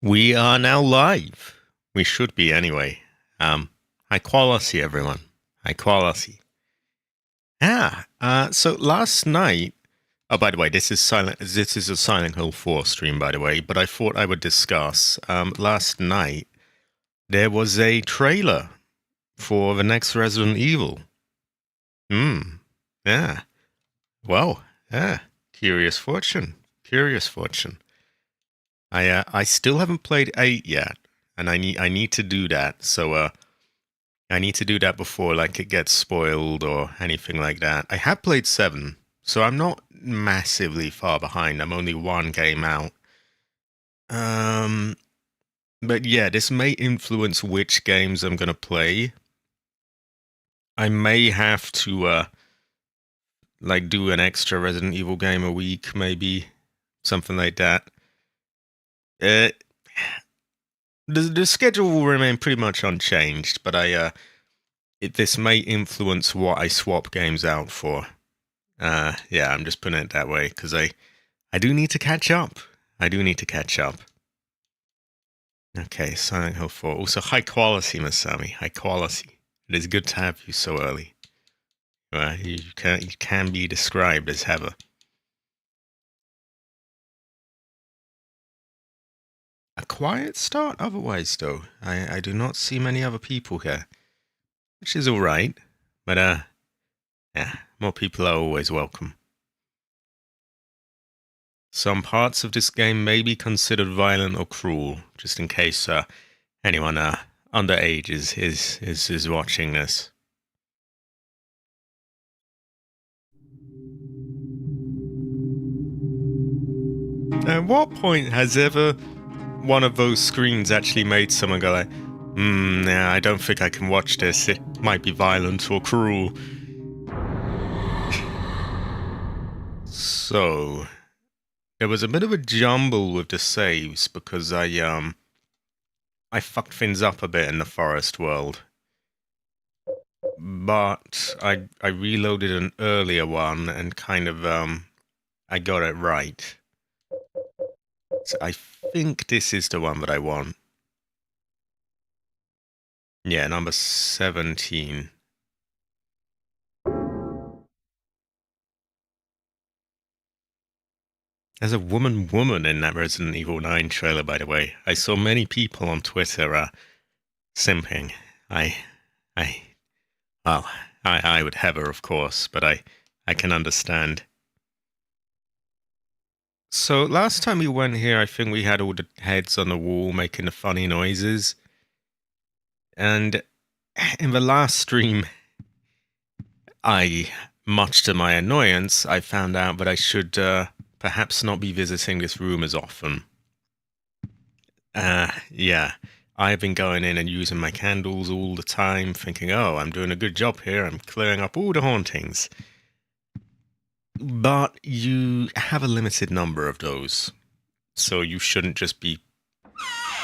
We are now live. We should be anyway. High quality, everyone. High quality. So last night. Oh, by the way, this is silent. This is a Silent Hill 4 stream, by the way. But I thought I would discuss. Last night there was a trailer for the next Resident Evil. Yeah. Well. Yeah. Curious fortune. Curious fortune. I still haven't played 8 yet, and I need to do that. So I need to do that before like it gets spoiled or anything like that. I have played 7, so I'm not massively far behind. I'm only one game out. But yeah, this may influence which games I'm gonna play. I may have to like do an extra Resident Evil game a week, maybe something like that. The schedule will remain pretty much unchanged, but this may influence what I swap games out for. Yeah, I'm just putting it that way because I do need to catch up. I do need to catch up. Okay, Silent Hill 4. Also, high quality, Masami. High quality. It is good to have you so early. You can be described as Heather. A quiet start otherwise, though. I do not see many other people here, which is all right. But, yeah, more people are always welcome. Some parts of this game may be considered violent or cruel, just in case anyone underage is watching this. At what point has ever one of those screens actually made someone go like, nah, I don't think I can watch this. It might be violent or cruel. So, there was a bit of a jumble with the saves because I fucked things up a bit in the forest world. But I reloaded an earlier one and kind of I got it right. So I think this is the one that I want. Yeah, number 17. There's a woman in that Resident Evil 9 trailer, by the way. I saw many people on Twitter simping. Well, I would have her, of course, but I can understand. So last time we went here, I think we had all the heads on the wall making the funny noises. And in the last stream, much to my annoyance, I found out that I should perhaps not be visiting this room as often. Yeah. I've been going in and using my candles all the time, thinking, oh, I'm doing a good job here. I'm clearing up all the hauntings. But you have a limited number of those. So you shouldn't just be,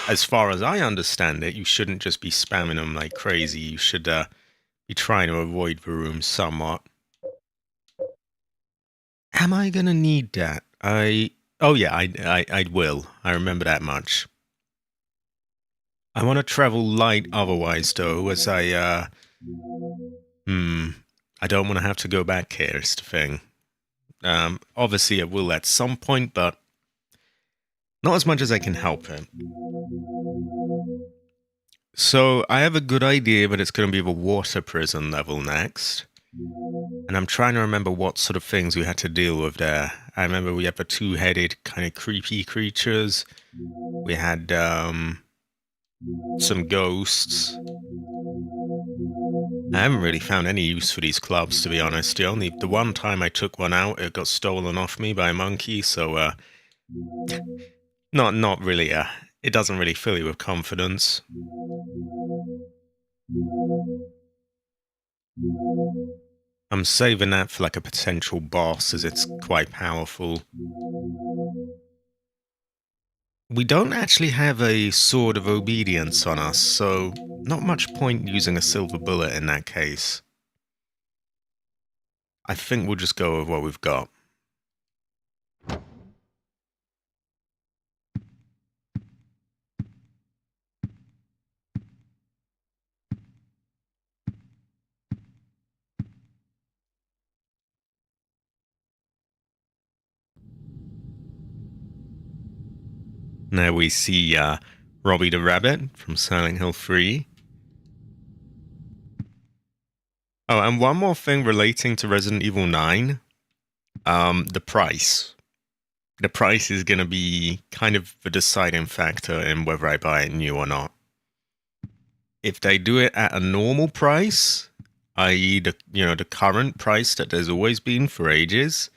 as far as I understand it, you shouldn't just be spamming them like crazy. You should be trying to avoid the room somewhat. Am I going to need that? Oh yeah, I will. I remember that much. I want to travel light otherwise, though, as I don't want to have to go back here, is the thing. Obviously I will at some point, but not as much as I can help it. So I have a good idea that it's going to be the water prison level next. And I'm trying to remember what sort of things we had to deal with there. I remember we had the two-headed kind of creepy creatures. We had some ghosts. I haven't really found any use for these clubs, to be honest. The one time I took one out, it got stolen off me by a monkey, so not really. It doesn't really fill you with confidence. I'm saving that for like a potential boss, as it's quite powerful. We don't actually have a Sword of Obedience on us, so not much point using a silver bullet in that case. I think we'll just go with what we've got. Now we see Robbie the Rabbit from Silent Hill 3. Oh, and one more thing relating to Resident Evil 9. The price. The price is going to be kind of the deciding factor in whether I buy it new or not. If they do it at a normal price, i.e. the current price that there's always been for ages,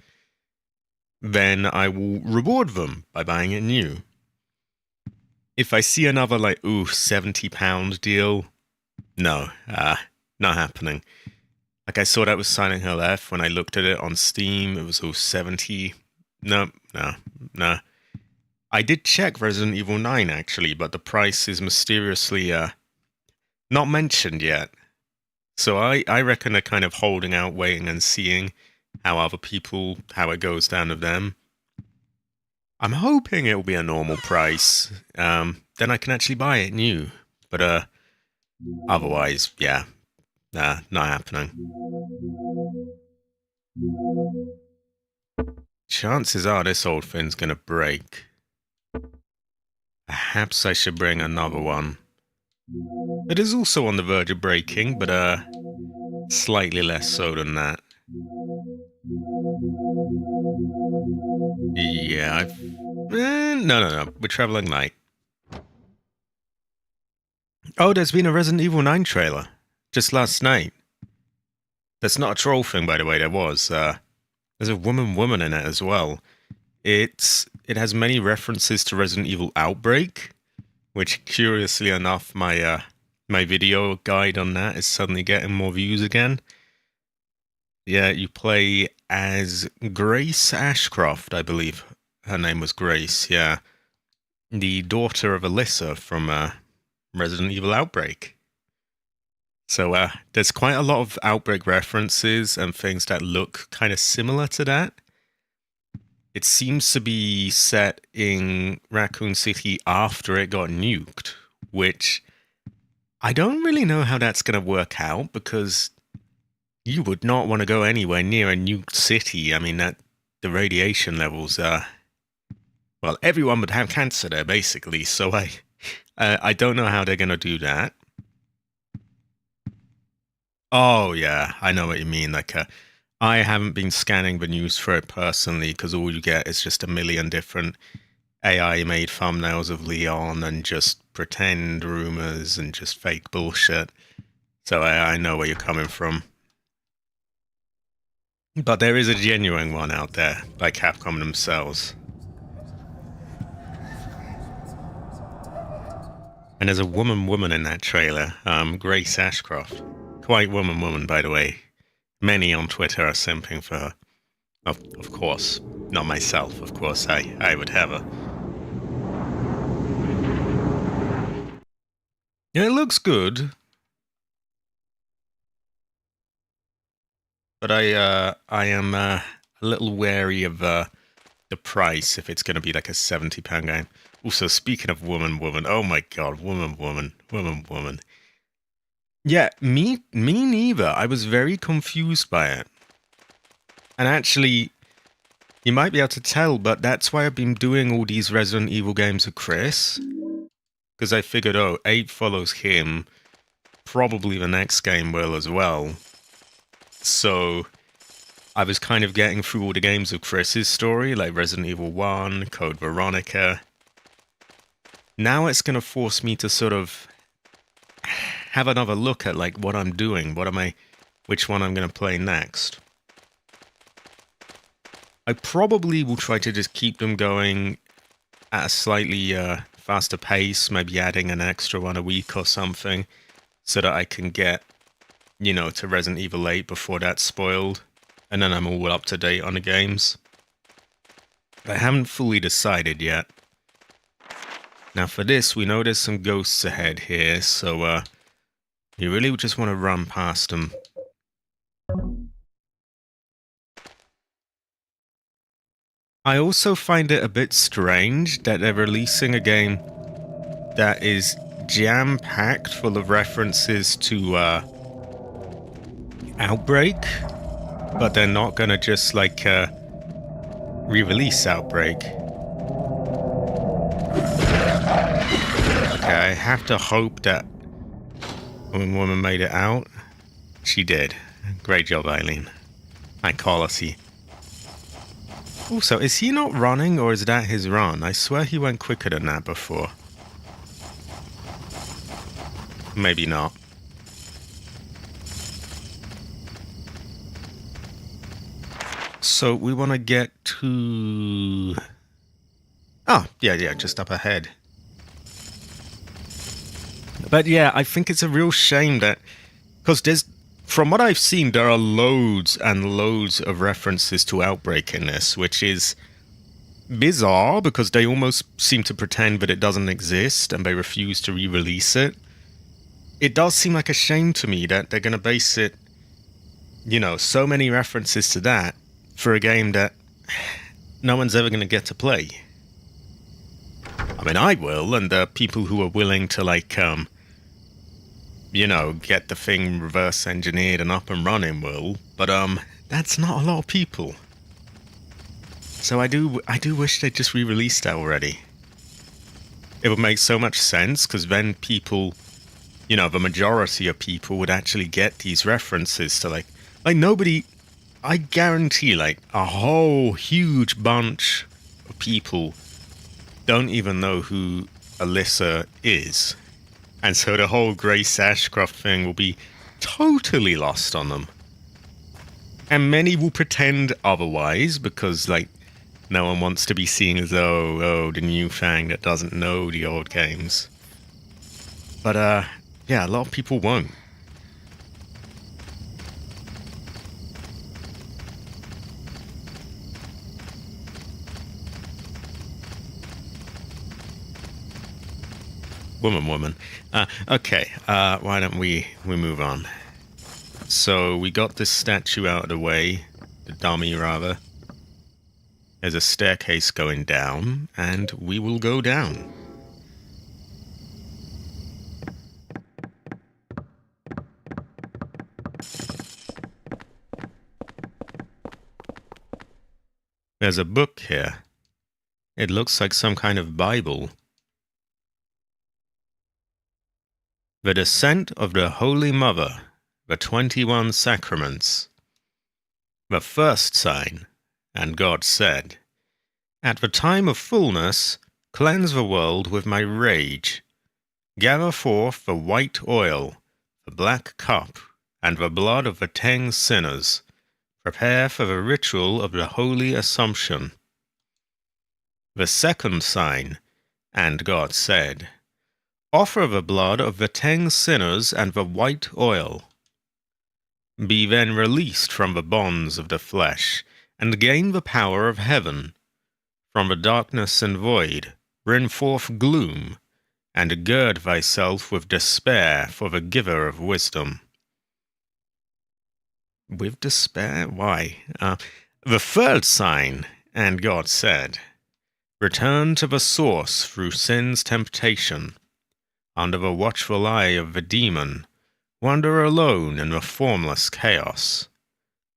then I will reward them by buying it new. If I see another like, £70 deal, no, not happening. Like I saw that with Silent Hill F when I looked at it on Steam, it was all 70. No. I did check Resident Evil 9 actually, but the price is mysteriously not mentioned yet. So I reckon they're kind of holding out, waiting and seeing how it goes down with them. I'm hoping it'll be a normal price. Then I can actually buy it new. But otherwise, yeah, not happening. Chances are this old thing's gonna break. Perhaps I should bring another one. It is also on the verge of breaking, but slightly less so than that. Yeah, no. We're traveling light. Oh, there's been a Resident Evil 9 trailer. Just last night. That's not a troll thing, by the way, there was. There's a woman in it as well. It has many references to Resident Evil Outbreak, which, curiously enough, my video guide on that is suddenly getting more views again. Yeah, you play as Grace Ashcroft, I believe. Her name was Grace, yeah. The daughter of Alyssa from Resident Evil Outbreak. So there's quite a lot of Outbreak references and things that look kind of similar to that. It seems to be set in Raccoon City after it got nuked, which I don't really know how that's going to work out, because you would not want to go anywhere near a nuked city. I mean, the radiation levels are... Well, everyone would have cancer there, basically, so I don't know how they're going to do that. Oh, yeah, I know what you mean. Like, I haven't been scanning the news for it personally, because all you get is just a million different AI-made thumbnails of Leon and just pretend rumors and just fake bullshit. So I know where you're coming from. But there is a genuine one out there, by Capcom themselves. And there's a woman in that trailer, Grace Ashcroft. Quite woman, by the way. Many on Twitter are simping for her. Of course. Not myself, of course. I would have her. Yeah, it looks good. But I am a little wary of the price if it's going to be like a £70 game. Also, speaking of woman, oh my god, woman. Yeah, me neither. I was very confused by it. And actually, you might be able to tell, but that's why I've been doing all these Resident Evil games with Chris. Because I figured, 8 follows him. Probably the next game will as well. So I was kind of getting through all the games of Chris's story, like Resident Evil 1, Code Veronica. Now it's going to force me to sort of have another look at like what I'm doing, which one I'm going to play next. I probably will try to just keep them going at a slightly faster pace, maybe adding an extra one a week or something, so that I can get, to Resident Evil 8 before that's spoiled, and then I'm all up to date on the games. I haven't fully decided yet. Now for this, we know there's some ghosts ahead here, so you really just want to run past them. I also find it a bit strange that they're releasing a game that is jam-packed full of references to Outbreak, but they're not gonna just like re-release Outbreak. Okay, I have to hope that woman made it out. She did. Great job, Eileen. High quality. Also, is he not running, or is that his run? I swear he went quicker than that before. Maybe not. So we want to get to... Oh, yeah, just up ahead. But yeah, I think it's a real shame that... Because there's... From what I've seen, there are loads and loads of references to Outbreak in this, which is bizarre because they almost seem to pretend that it doesn't exist and they refuse to re-release it. It does seem like a shame to me that they're going to base it, you know, so many references to that for a game that no one's ever going to get to play. I mean, I will, and the people who are willing to, like, you know, get the thing reverse engineered and up and running will, but that's not a lot of people. So I do wish they'd just re-released that already. It would make so much sense, because then people, you know, the majority of people would actually get these references to, like nobody, I guarantee, like, a whole huge bunch of people don't even know who Alyssa is. And so the whole Grace Ashcroft thing will be totally lost on them. And many will pretend otherwise because, like, no one wants to be seen as, oh, the new fang that doesn't know the old games. But, yeah, a lot of people won't. Woman. Okay, why don't we move on? So we got this statue out of the way, the dummy rather. There's a staircase going down, and we will go down. There's a book here. It looks like some kind of Bible. The Descent of the Holy Mother, the 21 Sacraments. The first sign, and God said, At the time of fullness, cleanse the world with my rage. Gather forth the white oil, the black cup, and the blood of the 10 sinners. Prepare for the ritual of the Holy Assumption. The second sign, and God said, Offer the blood of the 10 sinners and the white oil. Be then released from the bonds of the flesh, and gain the power of heaven. From the darkness and void, bring forth gloom, and gird thyself with despair for the giver of wisdom. With despair? Why? The third sign, and God said, Return to the source through sin's temptation. Under the watchful eye of the demon, wander alone in the formless chaos.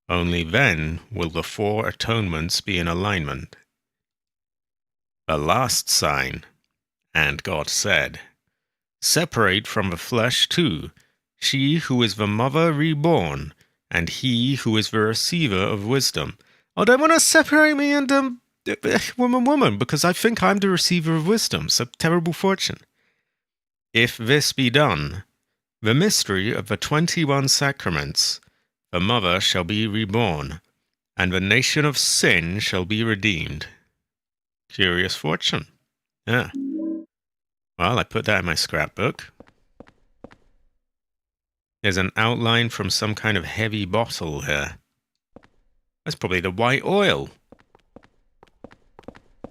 Only then will the 4 atonements be in alignment. The last sign, and God said, Separate from the flesh too, she who is the mother reborn, and he who is the receiver of wisdom. Oh, they want to separate me and woman, because I think I'm the receiver of wisdom, so terrible fortune. If this be done, the mystery of the 21 sacraments, the mother shall be reborn, and the nation of sin shall be redeemed. Curious fortune. Yeah. Well, I put that in my scrapbook. There's an outline from some kind of heavy bottle here. That's probably the white oil.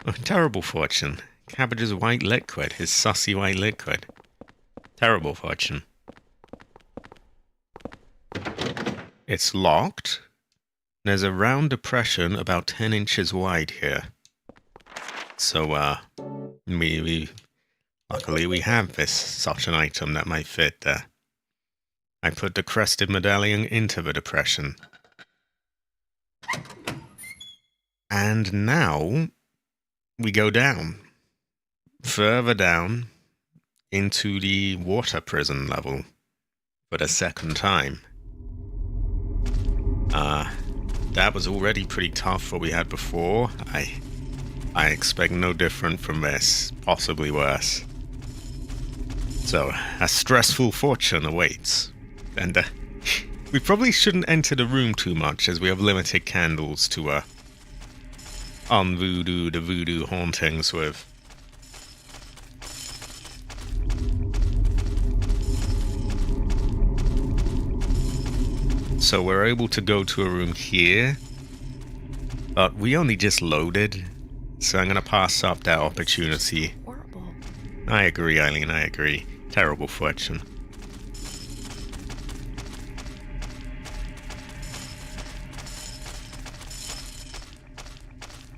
Oh, terrible fortune. Cabbage's white liquid, his sussy white liquid. Terrible fortune. It's locked. There's a round depression about 10 inches wide here. So, luckily we have such an item that might fit there. I put the crested medallion into the depression. And now we go down. Further down. into the water prison level for the second time. That was already pretty tough what we had before. I expect no different from this, possibly worse. So, a stressful fortune awaits. And we probably shouldn't enter the room too much, as we have limited candles to unvoodoo the voodoo hauntings with. So we're able to go to a room here, but we only just loaded, so I'm gonna pass up that opportunity. Horrible. I agree, Eileen, I agree. Terrible fortune.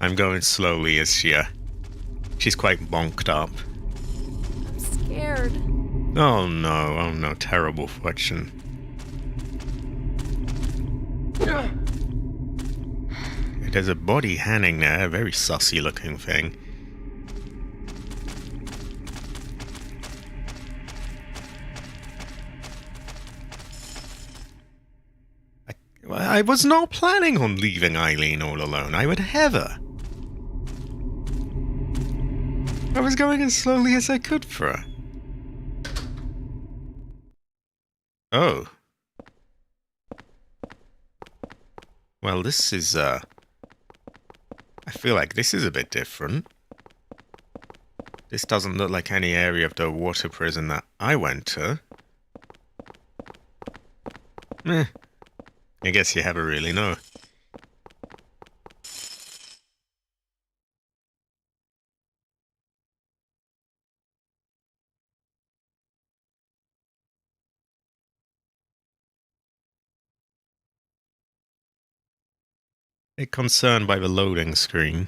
I'm going slowly as she's quite bonked up. I'm scared. Oh no, terrible fortune. There's a body hanging there, a very sussy looking thing. I was not planning on leaving Eileen all alone. I would have her. I was going as slowly as I could for her. Oh. Well, this is, I feel like this is a bit different. This doesn't look like any area of the water prison that I went to. Meh. I guess you never really know. A bit concerned by the loading screen.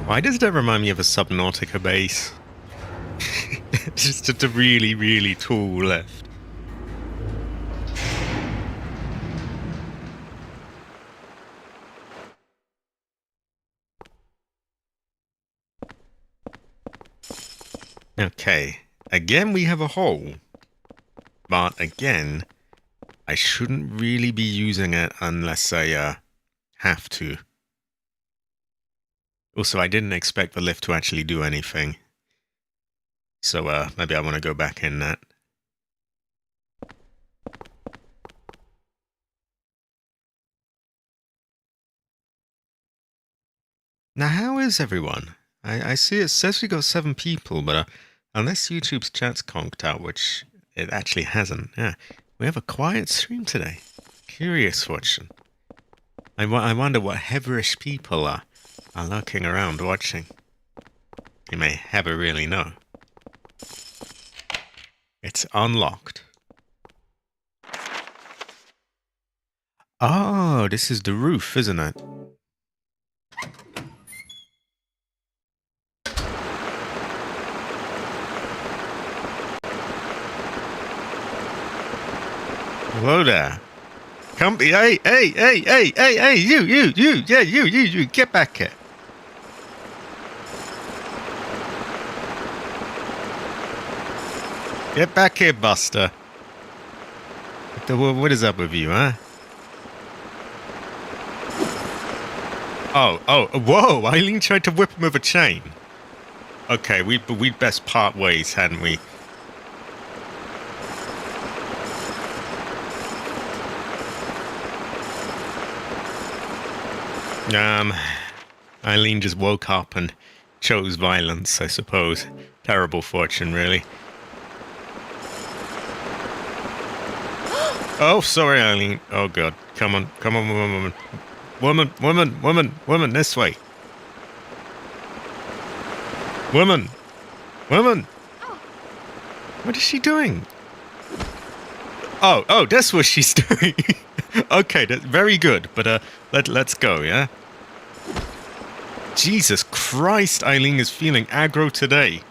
Why does that remind me of a Subnautica base? Just at the really, really tall left. Okay, again we have a hole. But again, I shouldn't really be using it unless I have to. Also, I didn't expect the lift to actually do anything. So, maybe I want to go back in that. Now, how is everyone? I see it says we got 7 people, but unless YouTube's chat's conked out, which it actually hasn't, yeah, we have a quiet stream today. Curious fortune. I wonder what heaverish people are lurking around watching. You may never really know. It's unlocked. Oh, this is the roof, isn't it? Hello there. Come, hey, you, get back here. Get back here, Buster. What is up with you, huh? Oh, whoa, Eileen tried to whip him with a chain. Okay, we'd best part ways, hadn't we? Eileen just woke up and chose violence, I suppose. Terrible fortune, really. Oh, sorry, Eileen. Oh, God. Come on, woman. Woman, this way. Woman. What is she doing? Oh, that's what she's doing. Okay, that's very good, but let's go, yeah? Jesus Christ, Eileen is feeling aggro today.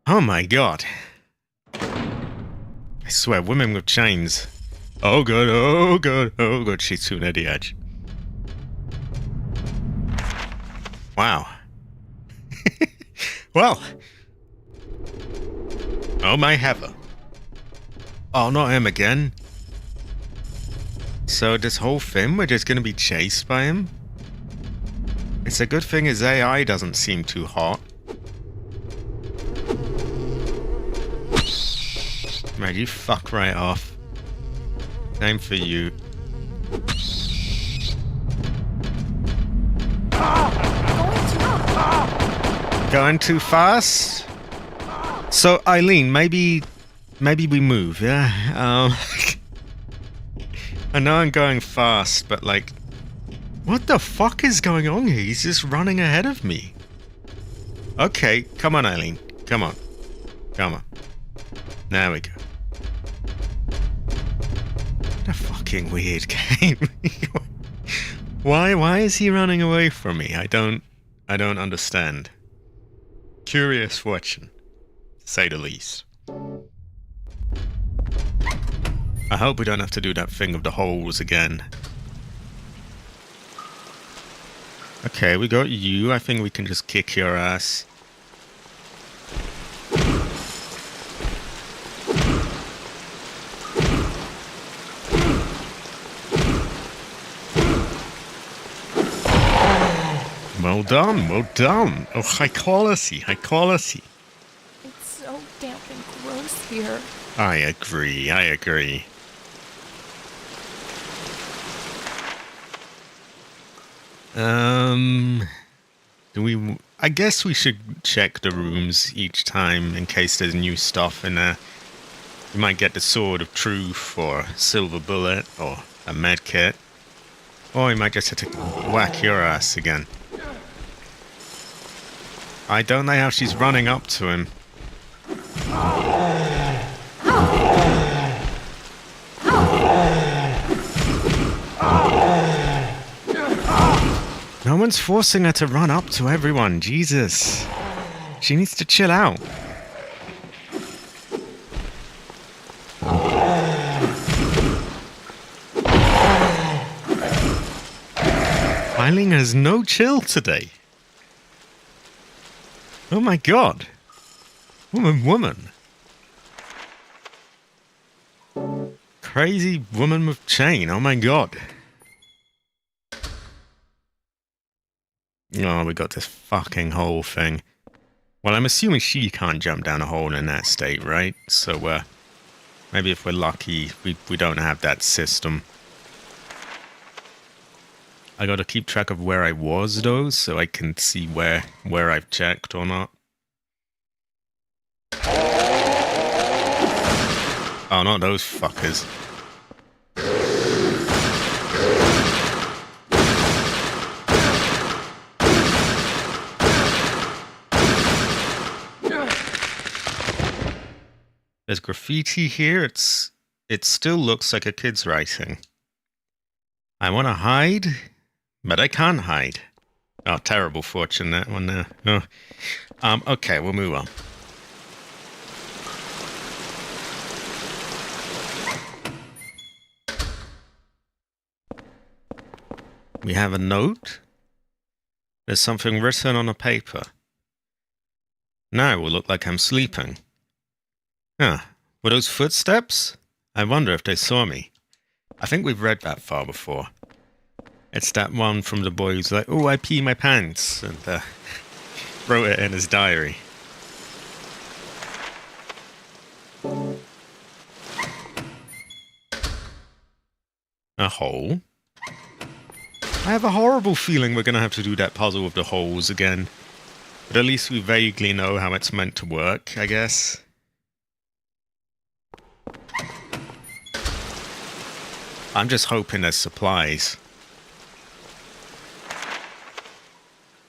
Oh my god. I swear, women with chains. Oh good, oh good, oh good, she's soon at the edge. Wow. Well. Oh my heather. Oh, not him again. So this whole thing, we're just gonna be chased by him? It's a good thing his AI doesn't seem too hot. Man, you fuck right off. Same for you. Going too fast? So, Eileen, maybe we move, yeah? I know I'm going fast, but like, what the fuck is going on here? He's just running ahead of me. Okay, come on, Eileen. Come on. Come on. There we go. What a fucking weird game. Why is he running away from me? I don't understand. Curious fortune, to say the least. I hope we don't have to do that thing of the holes again. Okay, we got you. I think we can just kick your ass. Well done, well done. Oh, high quality, high quality. It's so damp and gross here. I agree, I agree. Do we... I guess we should check the rooms each time in case there's new stuff in there. We might get the Sword of Truth or Silver Bullet or a med kit. Or we might just have to whack your ass again. I don't know how she's running up to him. No one's forcing her to run up to everyone, Jesus. She needs to chill out. Eileen has no chill today. Oh my god. Woman. Crazy woman with chain, oh my god. Oh, we got this fucking hole thing. Well, I'm assuming she can't jump down a hole in that state, right? So, maybe if we're lucky, we don't have that system. I gotta keep track of where I was, though, so I can see where I've checked or not. Oh, not those fuckers. There's graffiti here. It still looks like a kid's writing. I want to hide, but I can't hide. Oh, terrible fortune, that one there. Oh. Okay, we'll move on. We have a note. There's something written on a paper. Now it will look like I'm sleeping. Huh. Were those footsteps? I wonder if they saw me. I think we've read that far before. It's that one from the boy who's like, oh, I pee my pants, and wrote it in his diary. A hole? I have a horrible feeling we're going to have to do that puzzle with the holes again. But at least we vaguely know how it's meant to work, I guess. I'm just hoping there's supplies.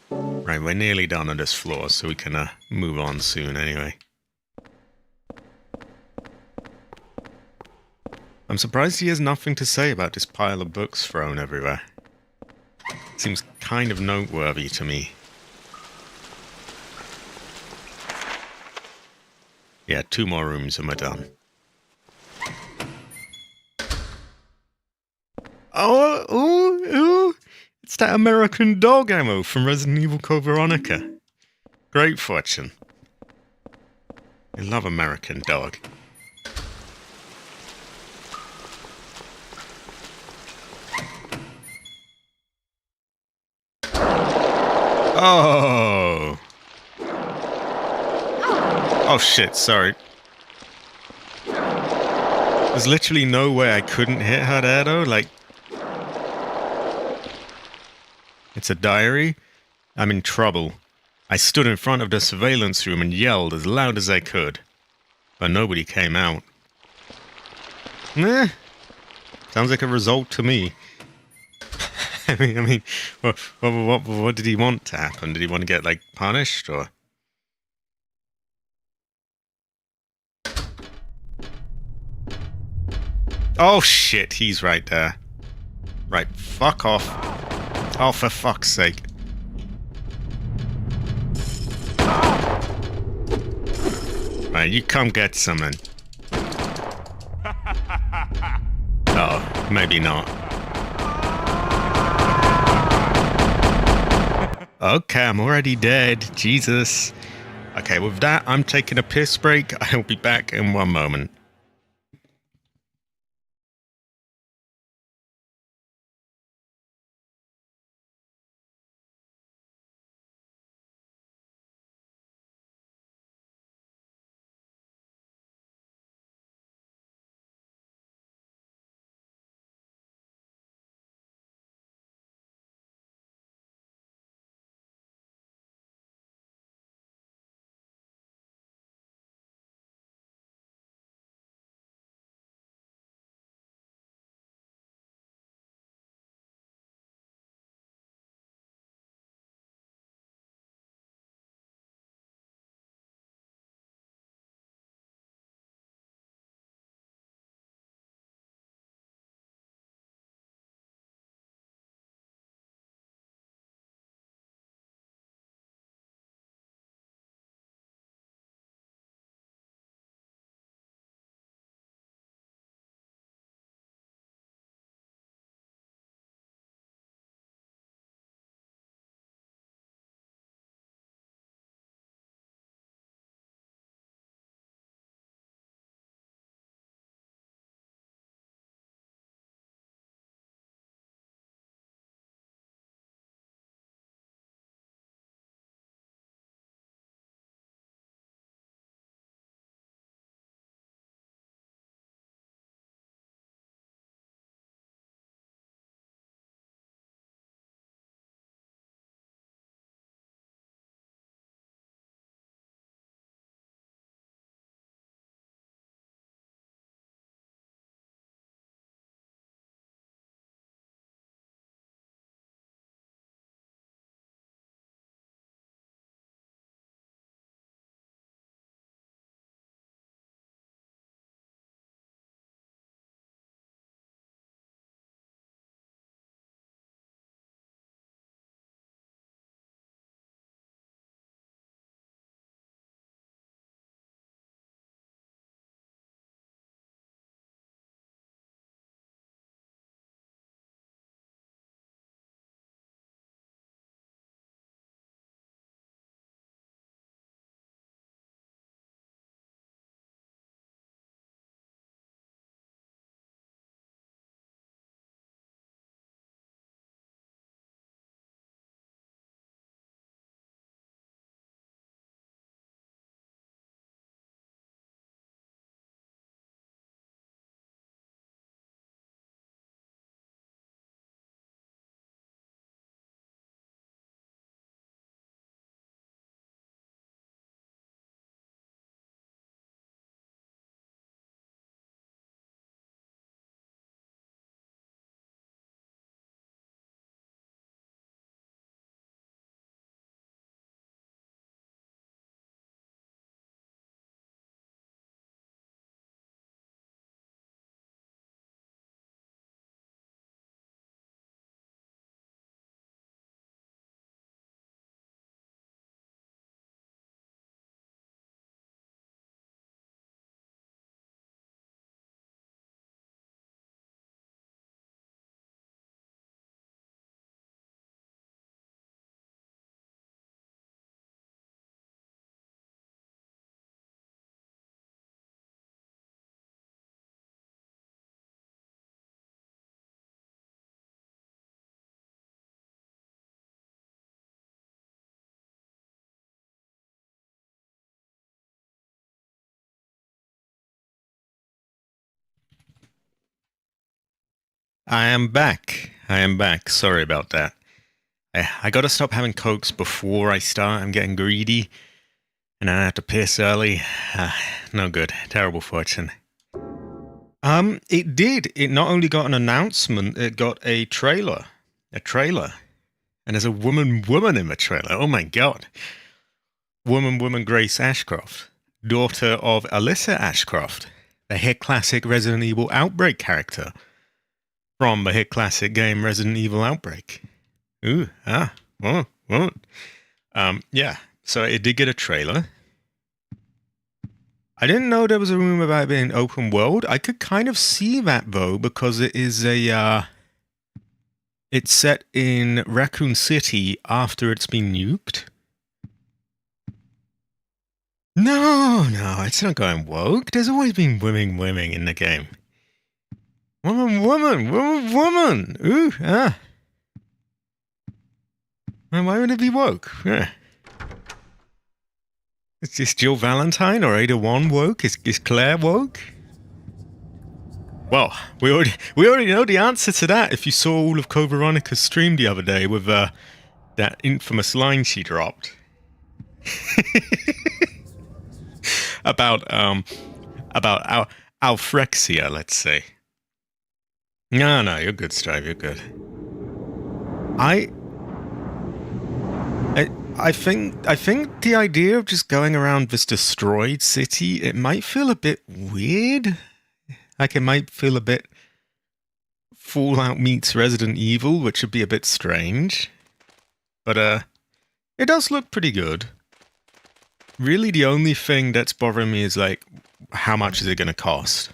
Right, we're nearly done on this floor, so we can move on soon anyway. I'm surprised he has nothing to say about this pile of books thrown everywhere. Seems kind of noteworthy to me. Yeah, 2 more rooms and we're done. Oh, ooh, ooh! It's that American dog ammo from Resident Evil Code Veronica. Great fortune. I love American dog. Oh! Oh shit, sorry. There's literally no way I couldn't hit her there though, like... It's a diary? I'm in trouble. I stood in front of the surveillance room and yelled as loud as I could. But nobody came out. Sounds like a result to me. I mean, what did he want to happen? Did he want to get, like, punished, or...? Oh, shit, he's right there. Right, fuck off. Oh, for fuck's sake. Right, you come get someone. Oh, maybe not. Okay, I'm already dead. Jesus. Okay, with that, I'm taking a piss break. I'll be back in 1 moment. I am back. I am back. Sorry about that. I gotta stop having cokes before I start. I'm getting greedy, and I have to piss early. No good. Terrible fortune. It did. It not only got an announcement, it got a trailer. A trailer. And there's a woman in the trailer. Oh my god. Woman Grace Ashcroft. Daughter of Alyssa Ashcroft, the hit classic Resident Evil Outbreak character from the hit classic game Resident Evil Outbreak. Ooh, oh, oh. Yeah, so it did get a trailer. I didn't know there was a rumor about it being open world. I could kind of see that though, because it is it's set in Raccoon City after it's been nuked. No, it's not going woke. There's always been women in the game. Woman. Ooh, And why would it be woke? Yeah. Is this Jill Valentine or Ada One woke? Is Claire woke? Well, we already know the answer to that if you saw all of Veronica's stream the other day with that infamous line she dropped. about Alfrexia, let's say. No, you're good, Strive, you're good. I think the idea of just going around this destroyed city, it might feel a bit weird. Like it might feel a bit Fallout meets Resident Evil, which would be a bit strange. But it does look pretty good. Really, the only thing that's bothering me is like, how much is it going to cost?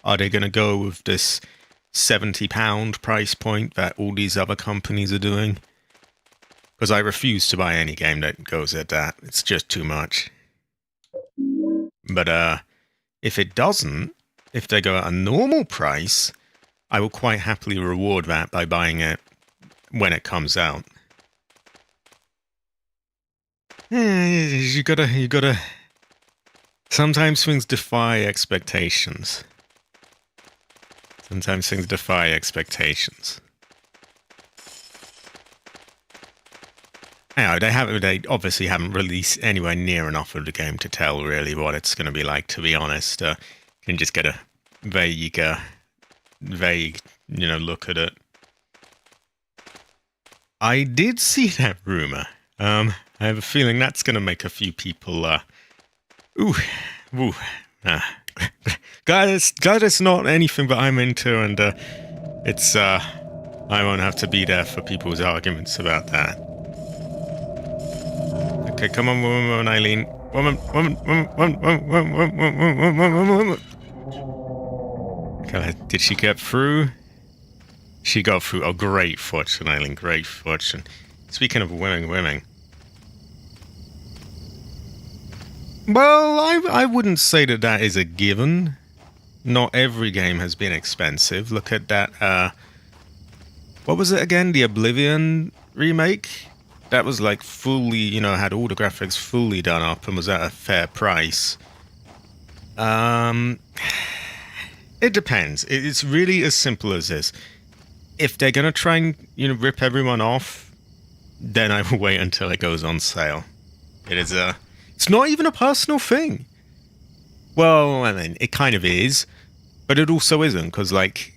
Are they going to go with this £70 price point that all these other companies are doing? Because I refuse to buy any game that goes at that. It's just too much. But if it doesn't, if they go at a normal price, I will quite happily reward that by buying it when it comes out. You gotta. Sometimes things defy expectations. They obviously haven't released anywhere near enough of the game to tell really what it's going to be like, to be honest. You can just get a vague, look at it. I did see that rumor. I have a feeling that's going to make a few people, glad it's not anything that I'm into, and it's, I won't have to be there for people's arguments about that. Okay, come on, woman, Eileen. Woman. Okay, did she get through? She got through. Oh, great fortune, Eileen. Great fortune. Speaking of women. Well, I wouldn't say that is a given. Not every game has been expensive. Look at that, what was it again? The Oblivion remake? That was like fully, had all the graphics fully done up and was at a fair price. It depends. It's really as simple as this. If they're going to try and, rip everyone off, then I will wait until it goes on sale. It's not even a personal thing. Well, I mean, it kind of is, but it also isn't, because, like,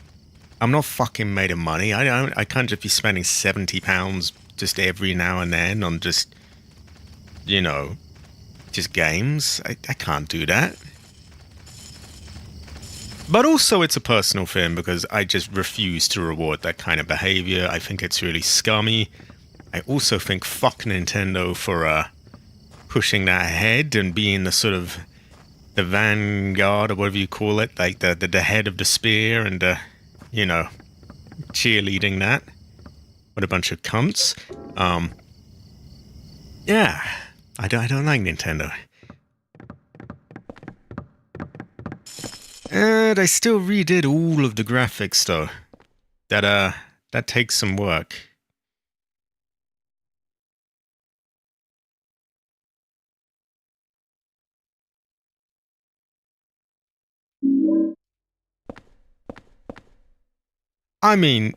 I'm not fucking made of money. I can't just be spending £70 just every now and then on just games. I can't do that. But also it's a personal thing because I just refuse to reward that kind of behavior. I think it's really scummy. I also think fuck Nintendo for pushing that ahead and being the sort of the vanguard or whatever you call it, like the head of the spear and cheerleading that. What a bunch of cunts. Yeah, I don't like Nintendo. They still redid all of the graphics though. That takes some work. I mean,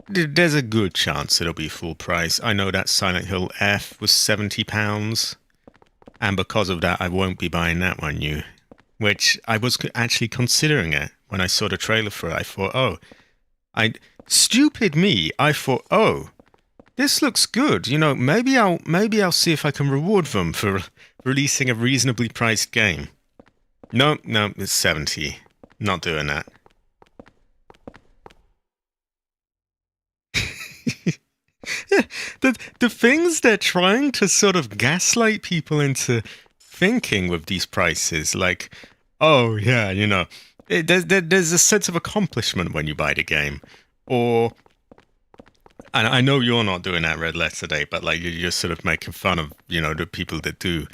there's a good chance it'll be full price. I know that Silent Hill F was £70, and because of that, I won't be buying that one new. Which I was actually considering it when I saw the trailer for it. I thought, stupid me. I thought, this looks good. You know, maybe I'll see if I can reward them for releasing a reasonably priced game. No, it's 70. Not doing that. The things they're trying to sort of gaslight people into thinking with these prices, like, oh yeah, you know, there's a sense of accomplishment when you buy the game, or, and I know you're not doing that, Red Letter Day, but like you're sort of making fun of, you know, the people that do.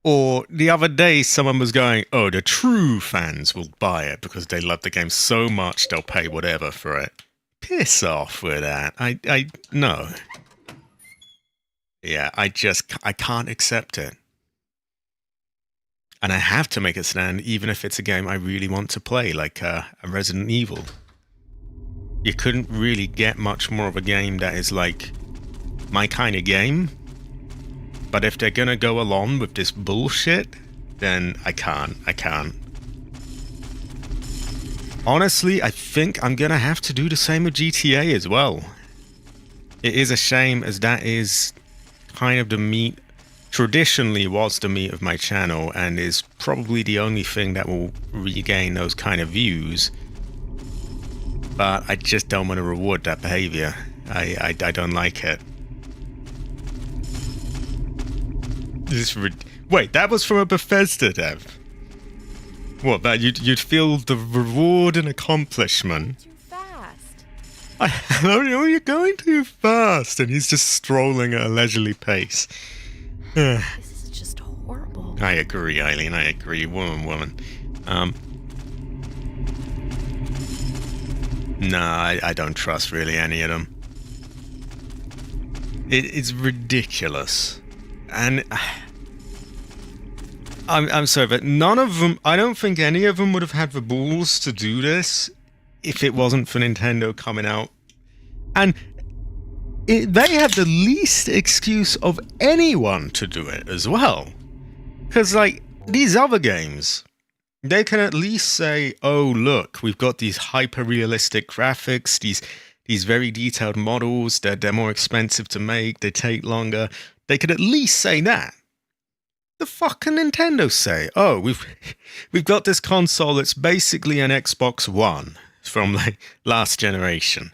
Or the other day, someone was going, oh, the true fans will buy it because they love the game so much they'll pay whatever for it. Piss off with that. No. Yeah, I can't accept it. And I have to make it stand even if it's a game I really want to play, like a Resident Evil. You couldn't really get much more of a game that is like my kind of game. But if they're gonna go along with this bullshit, then I can't. Honestly, I think I'm gonna have to do the same with GTA as well. It is a shame, as that is kind of the meat, traditionally was the meat of my channel, and is probably the only thing that will regain those kind of views. But I just don't want to reward that behavior. I don't like it. Wait, that was from a Bethesda dev. What, that you'd feel the reward and accomplishment? Too fast. I don't know, you're going too fast, and he's just strolling at a leisurely pace. This is just horrible. I agree, Eileen, I agree. Woman. Nah, I don't trust really any of them. It's ridiculous. And I'm sorry, but none of them, I don't think any of them would have had the balls to do this if it wasn't for Nintendo coming out. And they have the least excuse of anyone to do it as well. Because, like, these other games, they can at least say, oh, look, we've got these hyper-realistic graphics, these very detailed models, they're more expensive to make, they take longer. They could at least say that. The fuck can Nintendo say? Oh, we've got this console that's basically an Xbox One from like last generation.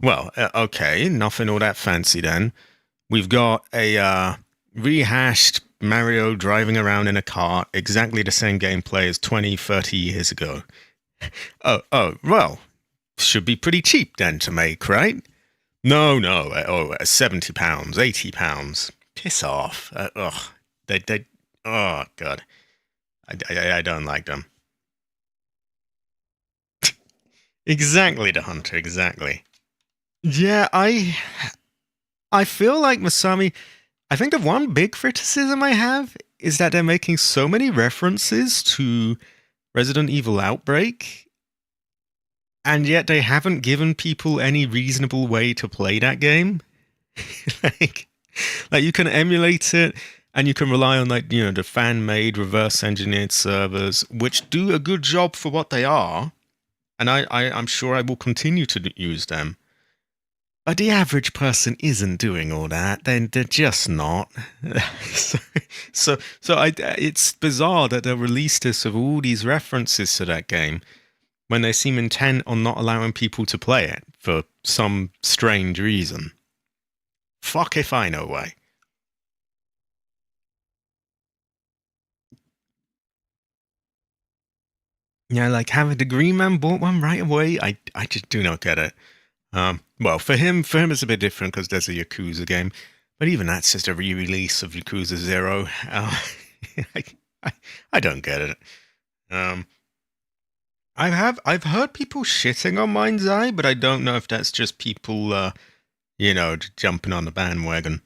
Well, okay, nothing all that fancy then. We've got a rehashed Mario driving around in a cart, exactly the same gameplay as 20, 30 years ago. Well, should be pretty cheap then to make, right? No, £70, £80. Piss off. Oh, God. I don't like them. Exactly, the Hunter, exactly. Yeah, I feel like Masami, I think the one big criticism I have is that they're making so many references to Resident Evil Outbreak, and yet they haven't given people any reasonable way to play that game. like you can emulate it, and you can rely on, like, you know, the fan-made, reverse-engineered servers, which do a good job for what they are, and I'm sure I will continue to use them. But the average person isn't doing all that. They're just not. so it's bizarre that they released this with all these references to that game when they seem intent on not allowing people to play it for some strange reason. Fuck if I know why. Yeah, like having the Green Man bought one right away. I just do not get it. Well, for him it's a bit different because there's a Yakuza game, but even that's just a re-release of Yakuza 0. I don't get it. I've heard people shitting on Mind's Eye, but I don't know if that's just people, jumping on the bandwagon.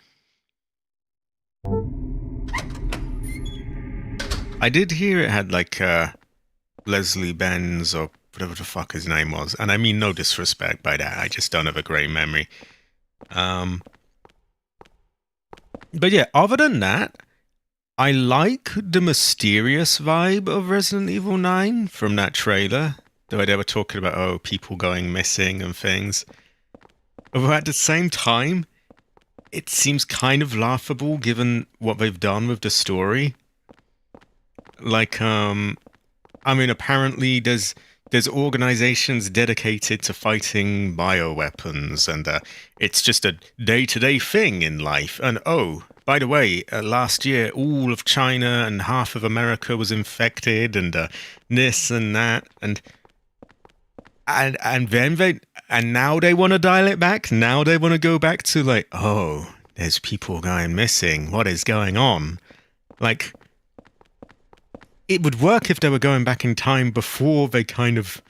I did hear it had like Leslie Benz or whatever the fuck his name was. And I mean no disrespect by that. I just don't have a great memory. Um, but yeah, other than that, I like the mysterious vibe of Resident Evil 9 from that trailer. The way they were talking about, oh, people going missing and things. But at the same time, it seems kind of laughable given what they've done with the story. Like, I mean, apparently there's organizations dedicated to fighting bioweapons, and it's just a day-to-day thing in life. And oh, by the way, last year all of China and half of America was infected, and this and that, and then and now they want to dial it back. Now they want to go back to like, oh, there's people going missing. What is going on? Like, it would work if they were going back in time before they kind of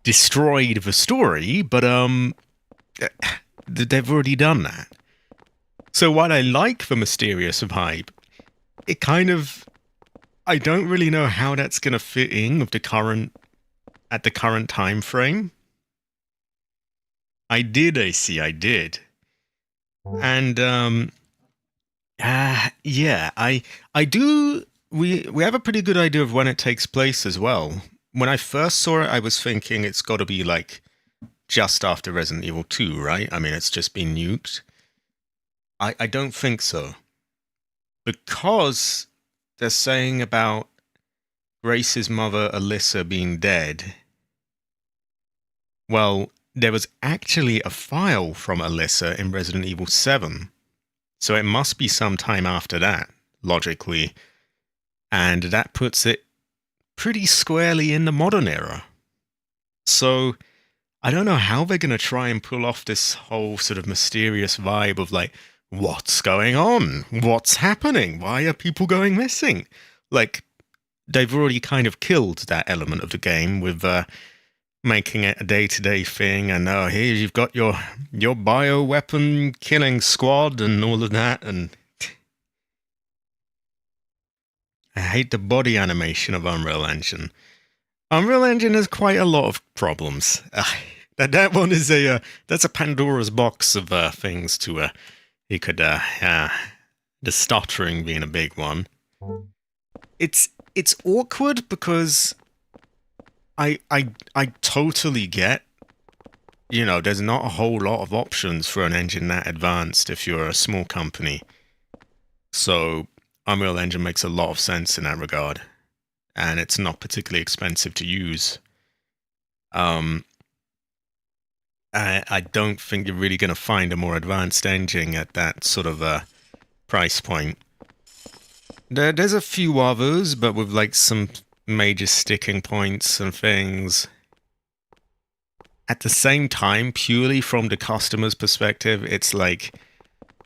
destroyed the story, but they've already done that. So while I like the mysterious vibe, it kind of, I don't really know how that's going to fit in with the current time frame. I did, AC, I did. And yeah, I do. We have a pretty good idea of when it takes place as well. When I first saw it, I was thinking it's got to be like just after Resident Evil 2, right? I mean, it's just been nuked. I don't think so. Because they're saying about Grace's mother, Alyssa, being dead. Well, there was actually a file from Alyssa in Resident Evil 7. So it must be some time after that, logically. And that puts it pretty squarely in the modern era. So I don't know how they're going to try and pull off this whole sort of mysterious vibe of like, what's going on? What's happening? Why are people going missing? Like, they've already kind of killed that element of the game with making it a day-to-day thing. And here you've got your bioweapon killing squad and all of that. And I hate the body animation of Unreal Engine. Unreal Engine has quite a lot of problems. That one is that's a Pandora's box of things to you could the stuttering being a big one. It's awkward because I totally get, you know, there's not a whole lot of options for an engine that advanced if you're a small company. So Unreal Engine makes a lot of sense in that regard. And it's not particularly expensive to use. I don't think you're really going to find a more advanced engine at that sort of price point. There's a few others, but with like some major sticking points and things. At the same time, purely from the customer's perspective, it's like,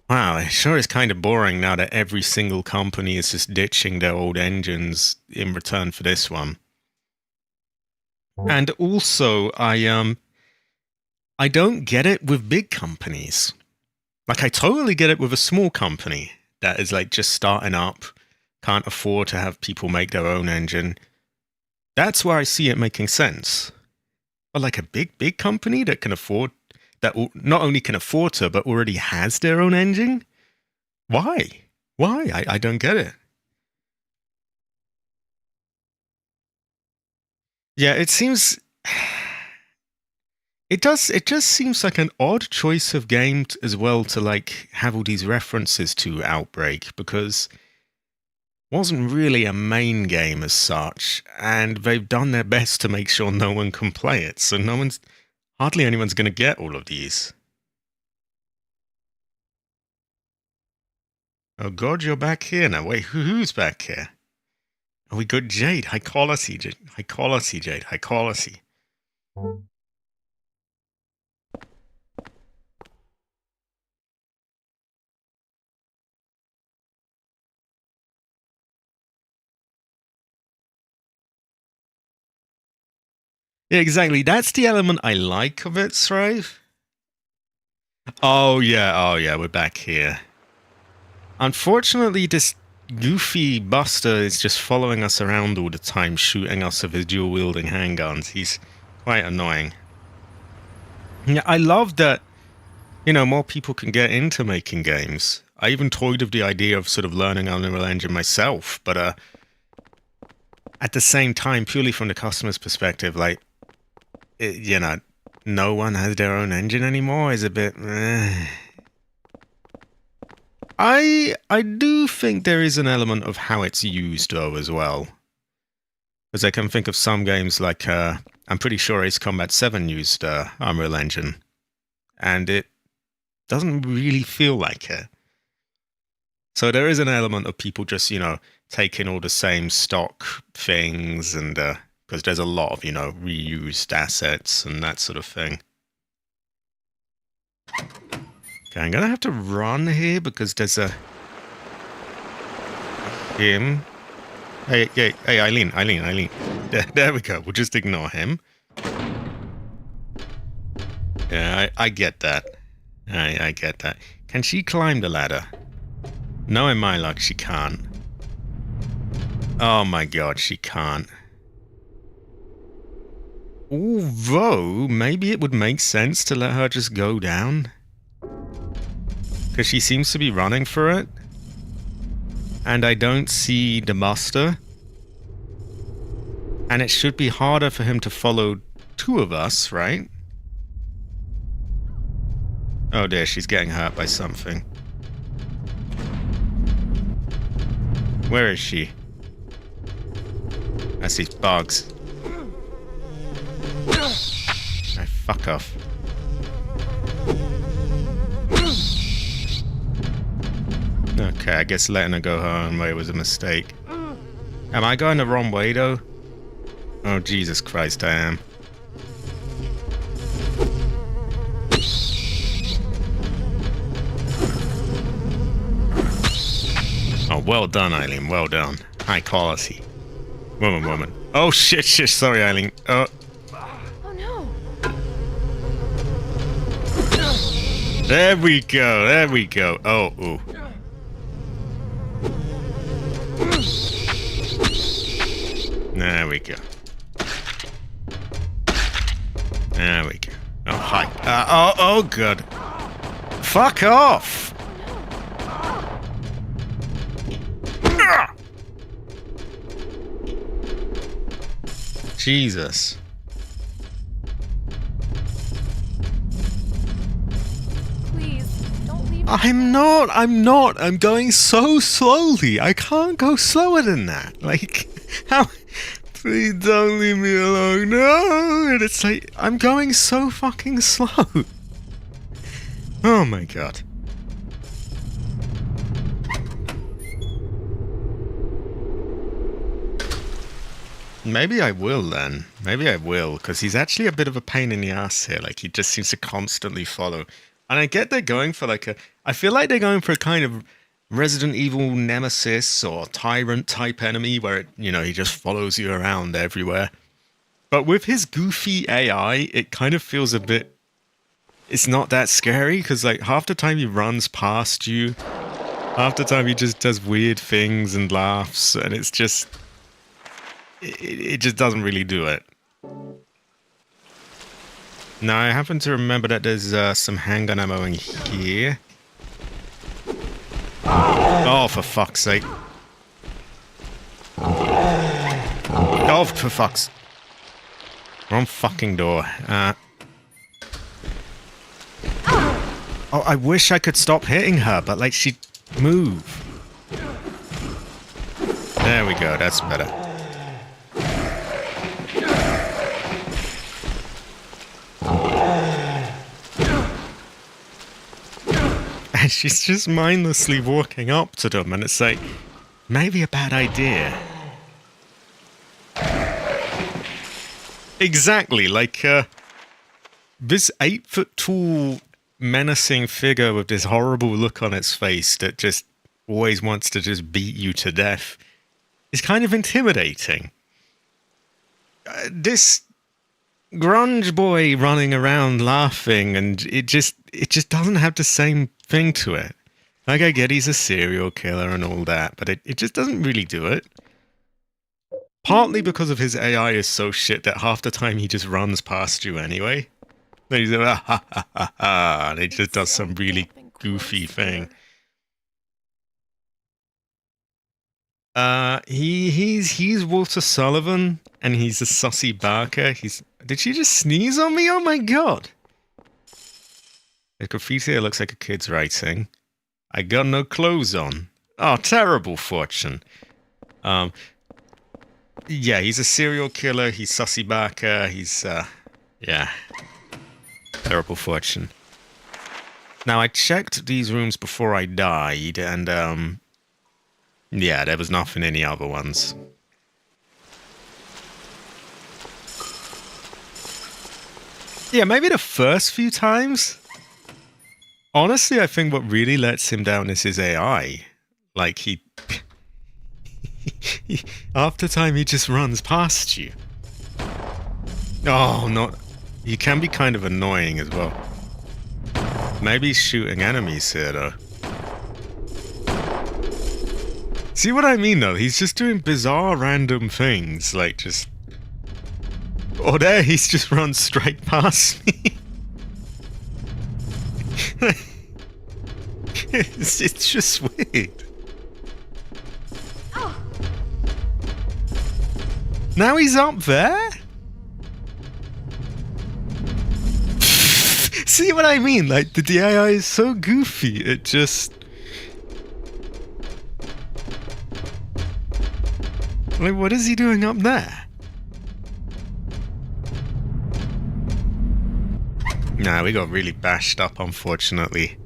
wow, it sure is kind of boring now that every single company is just ditching their old engines in return for this one. And also, I don't get it with big companies. Like, I totally get it with a small company that is like just starting up, can't afford to have people make their own engine. That's where I see it making sense. But like a big company that can afford, that not only can afford to, but already has their own engine? Why? Why? I don't get it. Yeah, it seems... It just seems like an odd choice of game as well to like have all these references to Outbreak, because it wasn't really a main game as such, and they've done their best to make sure no one can play it, so hardly anyone's going to get all of these. Oh god, you're back here now. Wait, who's back here? Oh, we got Jade. High quality, Jade. High quality, Jade. High quality. Yeah, exactly. That's the element I like of it, Strive. Oh yeah, we're back here. Unfortunately, goofy Buster is just following us around all the time, shooting us with his dual-wielding handguns. He's quite annoying. Yeah, I love that, more people can get into making games. I even toyed with the idea of sort of learning Unreal Engine myself, but at the same time, purely from the customer's perspective, like, no one has their own engine anymore is a bit... I do think there is an element of how it's used, though, as well. Because I can think of some games like, I'm pretty sure Ace Combat 7 used Unreal Engine. And it doesn't really feel like it. So there is an element of people just, taking all the same stock things and... because there's a lot of, reused assets and that sort of thing. Okay, I'm gonna have to run here because there's a... him. Hey, Eileen. There we go. We'll just ignore him. Yeah, I get that. I get that. Can she climb the ladder? Knowing my luck, she can't. Oh my god, she can't. Although, maybe it would make sense to let her just go down. Because she seems to be running for it. And I don't see the Buster. And it should be harder for him to follow two of us, right? Oh dear, she's getting hurt by something. Where is she? That's these bugs. Oh, fuck off. Okay, I guess letting her go her own way was a mistake. Am I going the wrong way, though? Oh, Jesus Christ, I am. Oh, well done, Eileen, well done. High quality. Woman. Oh, shit, sorry, Eileen. Oh. Oh, no. There we go. Oh, ooh. There we go. Oh, hi. Oh, good. Fuck off! Jesus. Please, don't leave. I'm not. I'm going so slowly. I can't go slower than that. Like, how... Please don't leave me alone. No! And it's like, I'm going so fucking slow. Oh my god. Maybe I will then. Maybe I will, because he's actually a bit of a pain in the ass here. Like, he just seems to constantly follow. And I get they're going for like a... I feel like they're going for a kind of Resident Evil nemesis or tyrant type enemy where, it, he just follows you around everywhere. But with his goofy AI, it kind of feels a bit... It's not that scary, because like half the time he runs past you. Half the time he just does weird things and laughs, and it's just... It just doesn't really do it. Now, I happen to remember that there's some handgun ammo in here. Oh, for fuck's sake. Oh, for fuck's... Wrong fucking door. Oh, I wish I could stop hitting her, but like she'd move. There we go, that's better. And she's just mindlessly walking up to them, and it's like, maybe a bad idea. Exactly, like, this 8-foot-tall menacing figure with this horrible look on its face that just always wants to just beat you to death is kind of intimidating. This grunge boy running around laughing, and it just doesn't have the same thing to it. Like, I get he's a serial killer and all that, but it just doesn't really do it. Partly because of his AI is so shit that half the time he just runs past you anyway. And he's like, ah, ha, ha, ha, ha, and he just does some really goofy thing. He's Walter Sullivan, and he's a sussy Barker. Did she just sneeze on me? Oh my god! The graffiti looks like a kid's writing. I got no clothes on. Oh, terrible fortune. Yeah, he's a serial killer. He's sussy Barker. Yeah, terrible fortune. Now I checked these rooms before I died, and yeah, there was nothing in the other ones. Yeah, maybe the first few times. Honestly, I think what really lets him down is his AI. Like, after time, he just runs past you. Oh, not... He can be kind of annoying as well. Maybe he's shooting enemies here, though. See what I mean, though? He's just doing bizarre, random things. Like, just... Oh, there, he's just run straight past me. It's just weird. Now he's up there? See what I mean? Like, the AI is so goofy, it just... Like, what is he doing up there? Nah, we got really bashed up, unfortunately.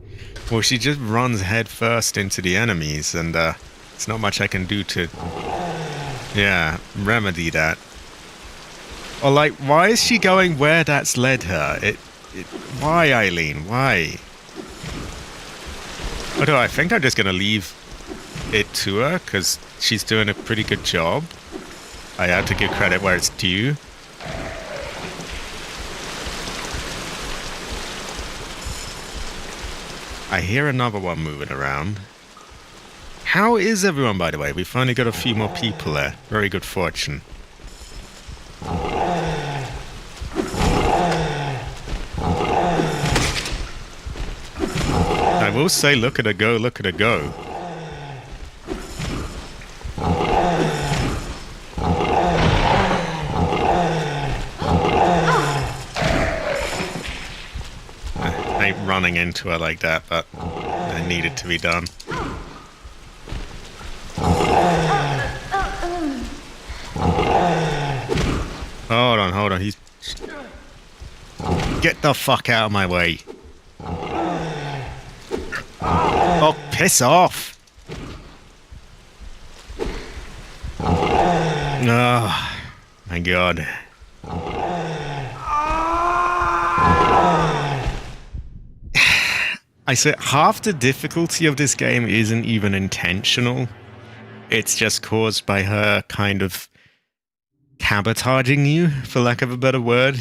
Well, she just runs head first into the enemies, and there's not much I can do to... Yeah, remedy that. Or like, why is she going where that's led her? Why, Eileen? Why? Although I think I'm just gonna leave it to her, because she's doing a pretty good job. I have to give credit where it's due. I hear another one moving around. How is everyone, by the way? We finally got a few more people there. Very good fortune. I will say, look at her go, look at her go. I ain't running into her like that, but it needed to be done. Hold on, he's... Get the fuck out of my way. Oh, piss off! Oh, my god. I said half the difficulty of this game isn't even intentional. It's just caused by her kind of sabotaging you, for lack of a better word.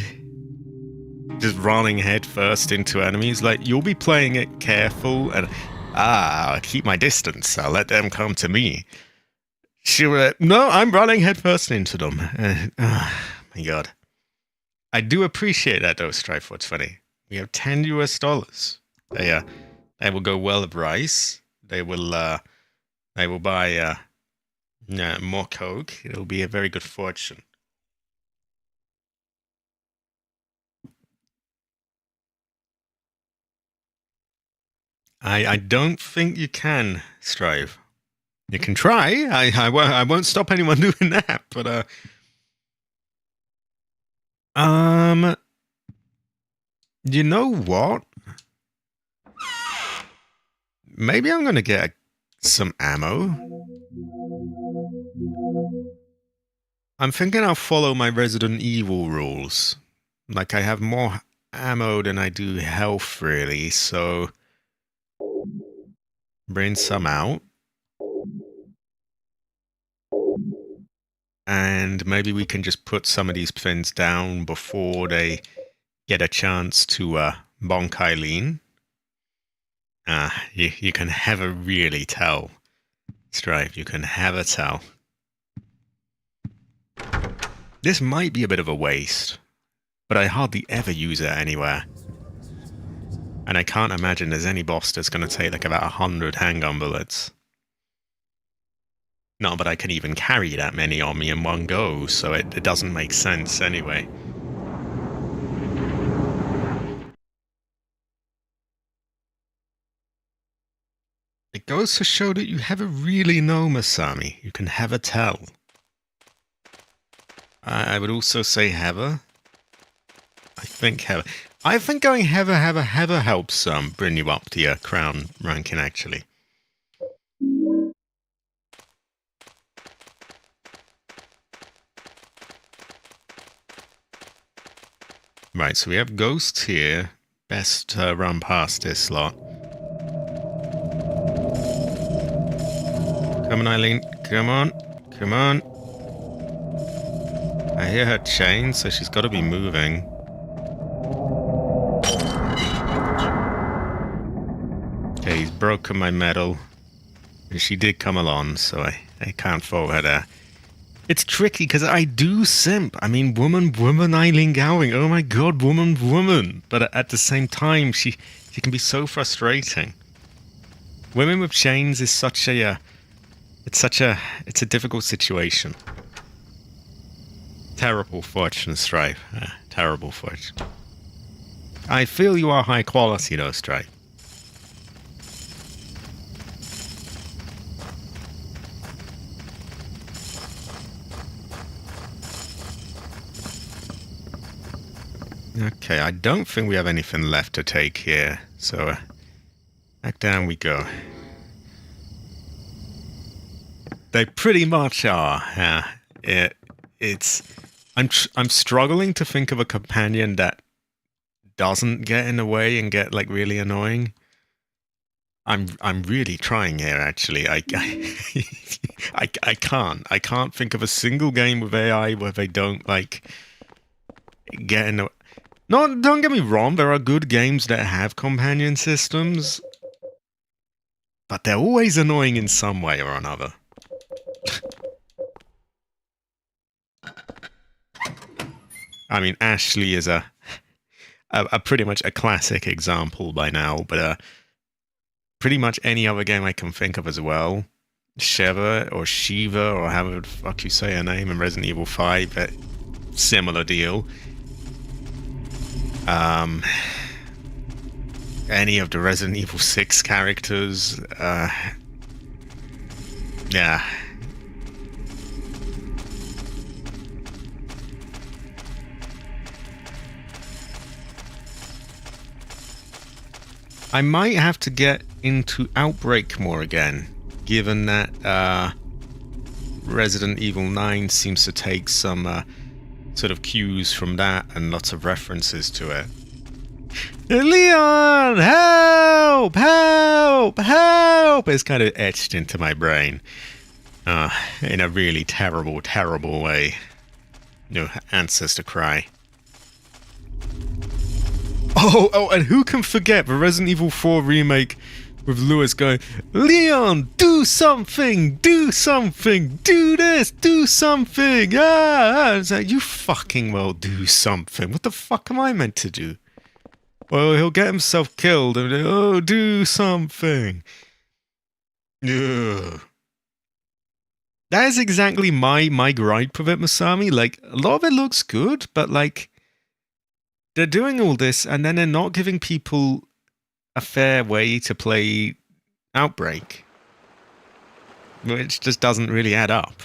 Just running head first into enemies. Like, you'll be playing it careful and, I'll keep my distance. I'll let them come to me. She'll, no, I'm running head first into them. My god. I do appreciate that though, Strife. What's funny? We have $10 US. They will go well of rice. They will buy more coke. It'll be a very good fortune. I don't think you can, Strive. You can try. I won't stop anyone doing that, but you know what? Maybe I'm gonna get some ammo. I'm thinking I'll follow my Resident Evil rules. Like, I have more ammo than I do health, really, so... Bring some out. And maybe we can just put some of these things down before they get a chance to bonk Eileen. You can never really tell, Stripe. You can never tell. This might be a bit of a waste, but I hardly ever use it anywhere. And I can't imagine there's any boss that's going to take like about 100 handgun bullets. Not that I can even carry that many on me in one go, so it doesn't make sense anyway. It goes to show that you never really know, Masami. You can never tell. I would also say Heather. I think Heather. I think going Heather helps bring you up to your crown ranking, actually. Right, so we have Ghosts here. Best run past this slot. Come on, Eileen. Come on. Come on. I hear her chain, so she's got to be moving. Okay, he's broken my medal. And she did come along, so I can't fault her there. It's tricky, because I do simp. I mean, woman, Eileen Gowing. Oh my god, woman. But at the same time, she can be so frustrating. Women with chains is such a... it's a difficult situation. Terrible fortune, Stripe. Terrible fortune. I feel you are high quality, though, Stripe. Okay, I don't think we have anything left to take here, so back down we go. They pretty much are. I'm struggling to think of a companion that doesn't get in the way and get like really annoying. I'm really trying here, actually. I can't think of a single game with AI where they don't like get in the... No, don't get me wrong, there are good games that have companion systems, but they're always annoying in some way or another. I mean, Ashley is a pretty much a classic example by now, but pretty much any other game I can think of as well. Shiva or Shiva or however the fuck you say her name in Resident Evil 5, similar deal. Any of the Resident Evil 6 characters, yeah. I might have to get into Outbreak more again, given that Resident Evil 9 seems to take some sort of cues from that and lots of references to it. Leon, help, help, help! It's kind of etched into my brain in a really terrible, terrible way. You know, ancestor cry. Oh, and who can forget the Resident Evil 4 remake with Lewis going, Leon, do something, do this, do something, It's like, you fucking well do something. What the fuck am I meant to do? Well, he'll get himself killed and, oh, do something. Ugh. That is exactly my gripe with it, Masami. Like, a lot of it looks good, but like, they're doing all this and then they're not giving people a fair way to play Outbreak, which just doesn't really add up.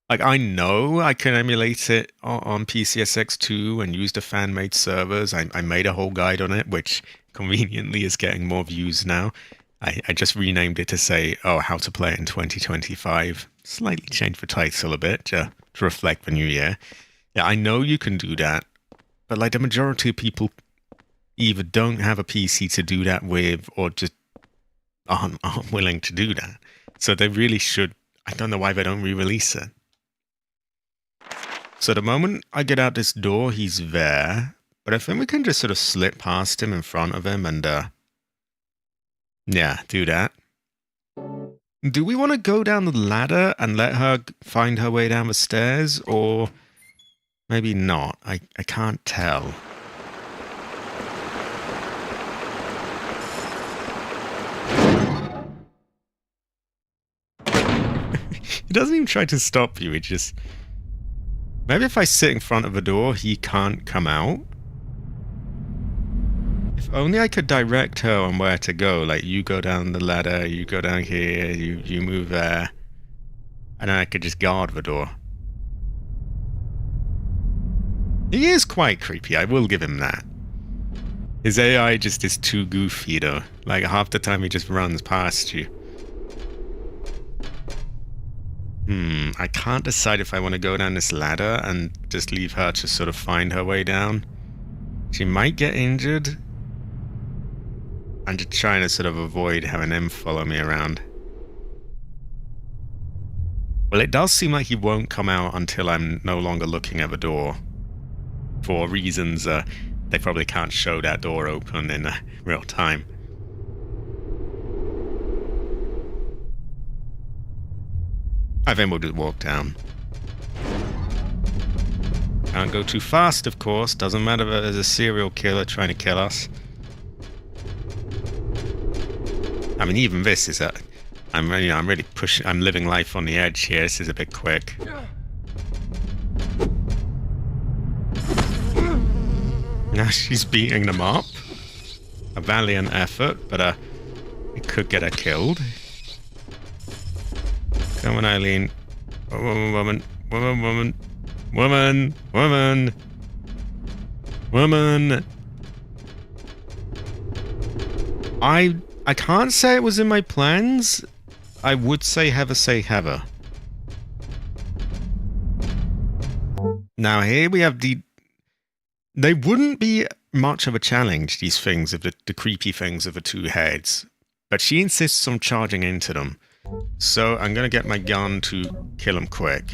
Like, I know I can emulate it on PCSX2 and use the fan-made servers. I made a whole guide on it, which conveniently is getting more views now. I just renamed it to say, oh, how to play it in 2025. Slightly changed the title a bit to reflect the new year. Yeah, I know you can do that, but like the majority of people either don't have a PC to do that with or just aren't willing to do that. So they really should. I don't know why they don't re-release it. So the moment I get out this door, he's there. But I think we can just sort of slip past him in front of him and, yeah, do that. Do we want to go down the ladder and let her find her way down the stairs, or maybe not? I can't tell. He doesn't even try to stop you, he just... Maybe if I sit in front of the door, he can't come out? If only I could direct her on where to go, like you go down the ladder, you go down here, you move there, and then I could just guard the door. He is quite creepy, I will give him that. His AI just is too goofy though, like half the time he just runs past you. I can't decide if I want to go down this ladder and just leave her to sort of find her way down. She might get injured. I'm just trying to sort of avoid having him follow me around. Well, it does seem like he won't come out until I'm no longer looking at the door. For reasons, they probably can't show that door open in real time. I think we'll just walk down. Can't go too fast, of course. Doesn't matter if there's a serial killer trying to kill us. I mean, even this is I'm really pushing. I'm living life on the edge here. This is a bit quick. Now she's beating them up. A valiant effort, but it could get her killed. Come on, Eileen. Woman. I can't say it was in my plans. I would say Heather. Now here we have they wouldn't be much of a challenge, these things, of the creepy things of the two heads. But she insists on charging into them. So I'm gonna get my gun to kill him quick.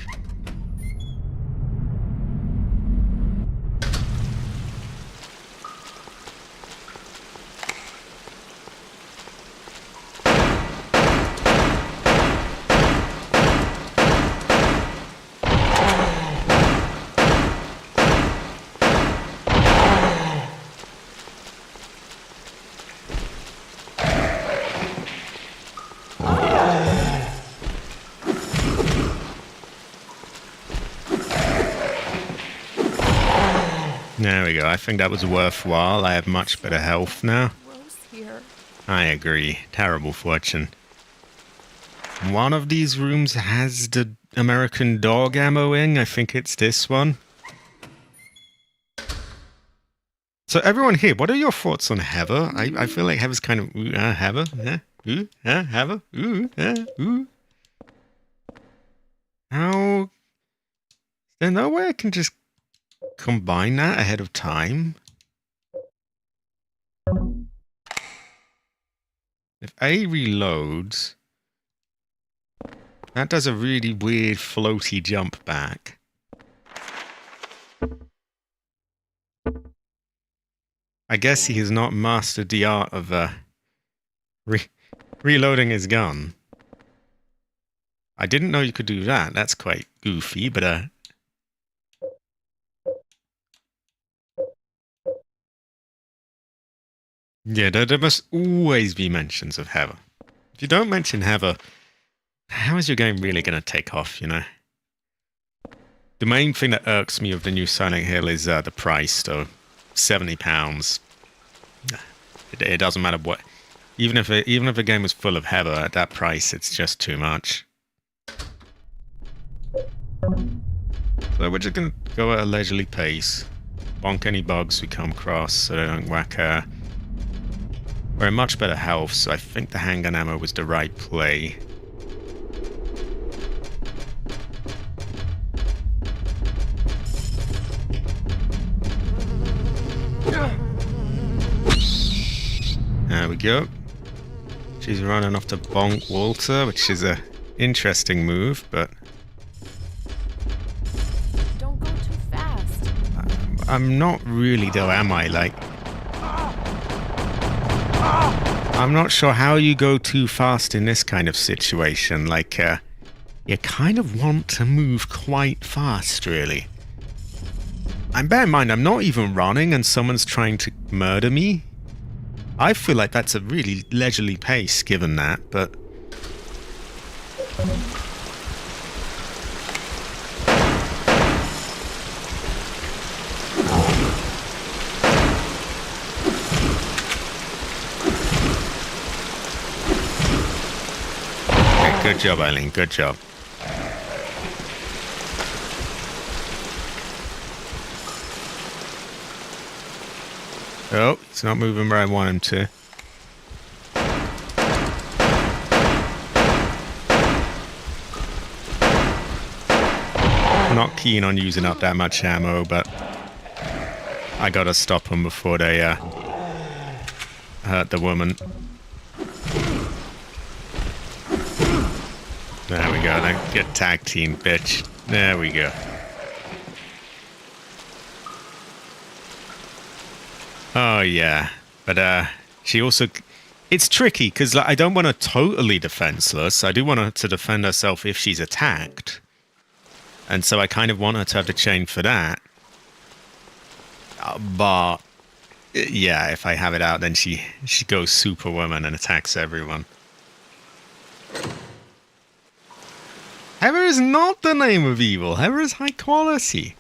There we go. I think that was worthwhile. I have much better health now. Gross here. I agree. Terrible fortune. One of these rooms has the American dog ammo in. I think it's this one. So everyone here, what are your thoughts on Heather? I feel like Heather's kind of Heather, Heather, How? Is there no way I can just combine that ahead of time? If A reloads, that does a really weird floaty jump back. I guess he has not mastered the art of reloading his gun. I didn't know you could do that. That's quite goofy, but yeah, there must always be mentions of Heather. If you don't mention Heather, how is your game really going to take off, you know? The main thing that irks me of the new Silent Hill is the price, though. £70. It doesn't matter what. Even if the game was full of Heather at that price, it's just too much. So we're just going to go at a leisurely pace. Bonk any bugs we come across so they don't whack her. We're in much better health, so I think the handgun ammo was the right play. There we go. She's running off to bonk Walter, which is a interesting move, but Don't go too fast. I'm not really though, am I? Like, I'm not sure how you go too fast in this kind of situation. Like, you kind of want to move quite fast, really. And bear in mind, I'm not even running and someone's trying to murder me. I feel like that's a really leisurely pace, given that, but... Okay, good job, Eileen, good job. Oh, he's not moving where I want him to. I'm not keen on using up that much ammo, but I gotta stop them before they hurt the woman. There we go, then get tag team, bitch. There we go. Oh yeah, but she also... It's tricky, because like, I don't want her totally defenseless. I do want her to defend herself if she's attacked. And so I kind of want her to have the chain for that. But... yeah, if I have it out, then she goes superwoman and attacks everyone. Heather is not the name of evil. Heather is high quality.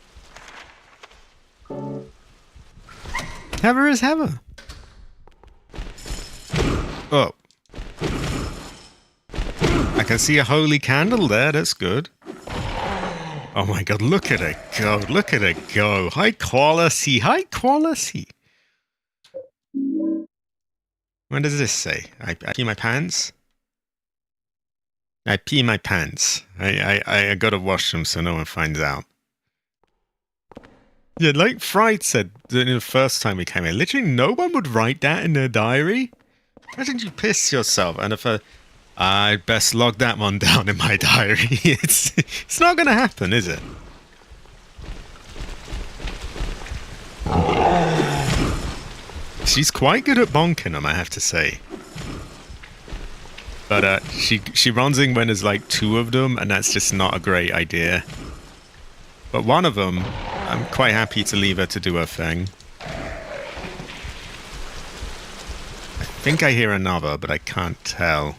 Heather is Heather. Oh. I can see a holy candle there. That's good. Oh my god, look at it go. Look at it go. High quality. High quality. What does this say? I pee my pants? I pee my pants. I gotta wash them so no one finds out. Yeah, like Fried said the first time we came in, literally no one would write that in their diary. Imagine you piss yourself, and if I'd best log that one down in my diary. It's not gonna happen, is it? She's quite good at bonking them, I have to say. But she runs in when there's like two of them, and that's just not a great idea. But one of them, I'm quite happy to leave her to do her thing. I think I hear another, but I can't tell.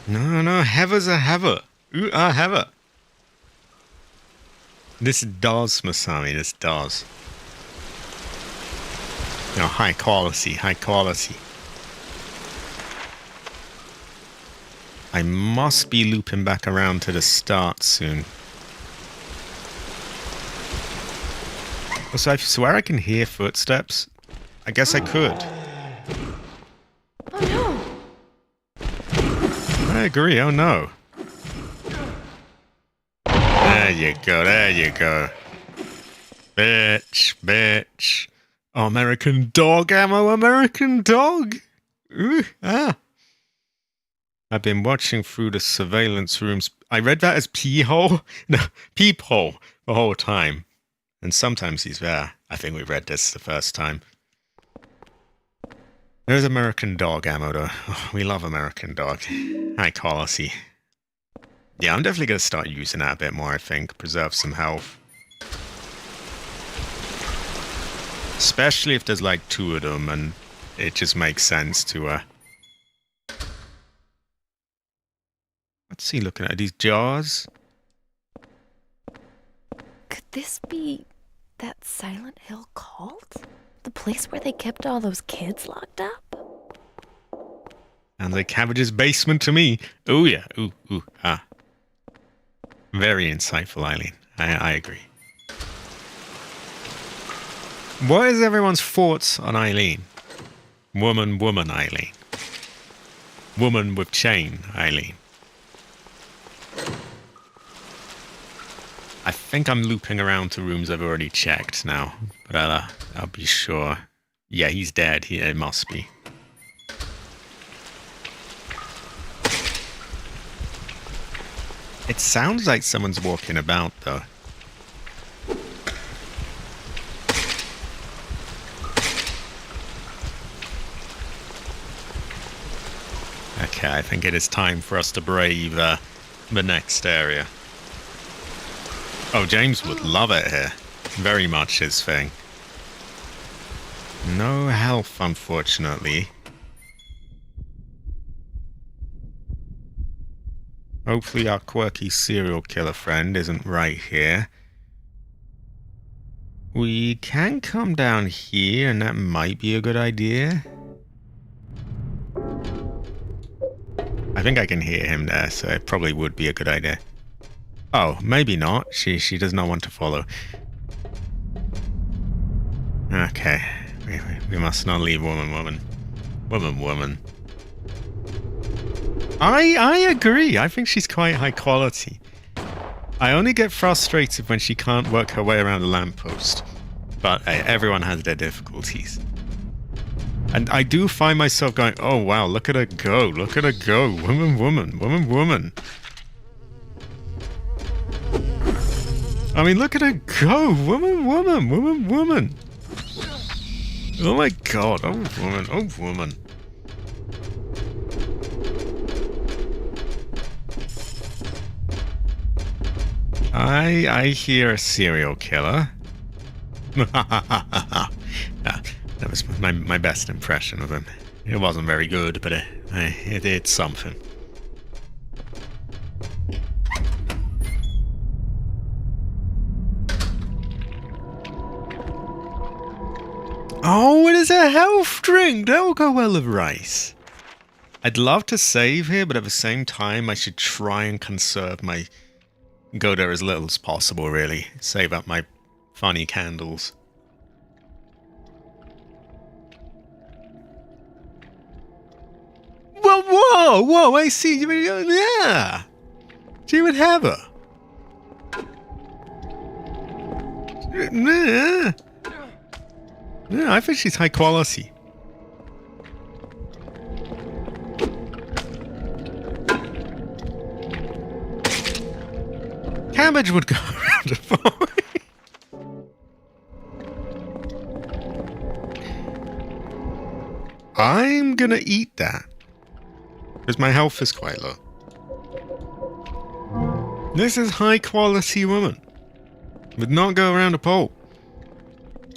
No, Heather's a Heather. Ooh, a Heather. This does, Masami, this does. You know, high quality, high quality. I must be looping back around to the start soon. Also, I swear I can hear footsteps. I guess I could. Oh no! I agree, oh no. There you go, there you go. Bitch, bitch. Oh, American dog ammo, American dog! Ooh, ah. I've been watching through the surveillance rooms. I read that as pee-hole? No, peephole the whole time. And sometimes he's there. I think we read this the first time. There's American dog ammo, though. Oh, we love American dog. High quality. Yeah, I'm definitely going to start using that a bit more, I think. Preserve some health. Especially if there's like two of them, and it just makes sense to... What's he looking at? These jars? Could this be that Silent Hill cult? The place where they kept all those kids locked up? Sounds like Cabbage's basement to me. Oh yeah, ooh, ah. Very insightful, Eileen. I agree. What is everyone's thoughts on Eileen? Woman, Eileen. Woman with chain, Eileen. I think I'm looping around to rooms I've already checked now, but I'll be sure. Yeah, he's dead. It must be. It sounds like someone's walking about, though. Okay, I think it is time for us to brave the next area. Oh, James would love it here. Very much his thing. No health, unfortunately. Hopefully our quirky serial killer friend isn't right here. We can come down here, and that might be a good idea. I think I can hear him there, so it probably would be a good idea. Oh, maybe not. She does not want to follow. Okay. We must not leave woman. I agree. I think she's quite high quality. I only get frustrated when she can't work her way around a lamppost. But hey, everyone has their difficulties. And I do find myself going, oh wow, look at her go. Look at her go. Woman. I mean, look at her go. Woman. Oh my god. Oh woman. I hear a serial killer. That was my best impression of him. It wasn't very good, but it's something. Oh, it is a health drink! That will go well with rice. I'd love to save here, but at the same time, I should try and conserve my... Go there as little as possible, really. Save up my funny candles. Well, whoa, I see. Yeah. She would have her. Yeah, I think she's high quality. Cabbage would go around a boy. I'm gonna eat that. Because my health is quite low. This is high quality woman. Would not go around a pole.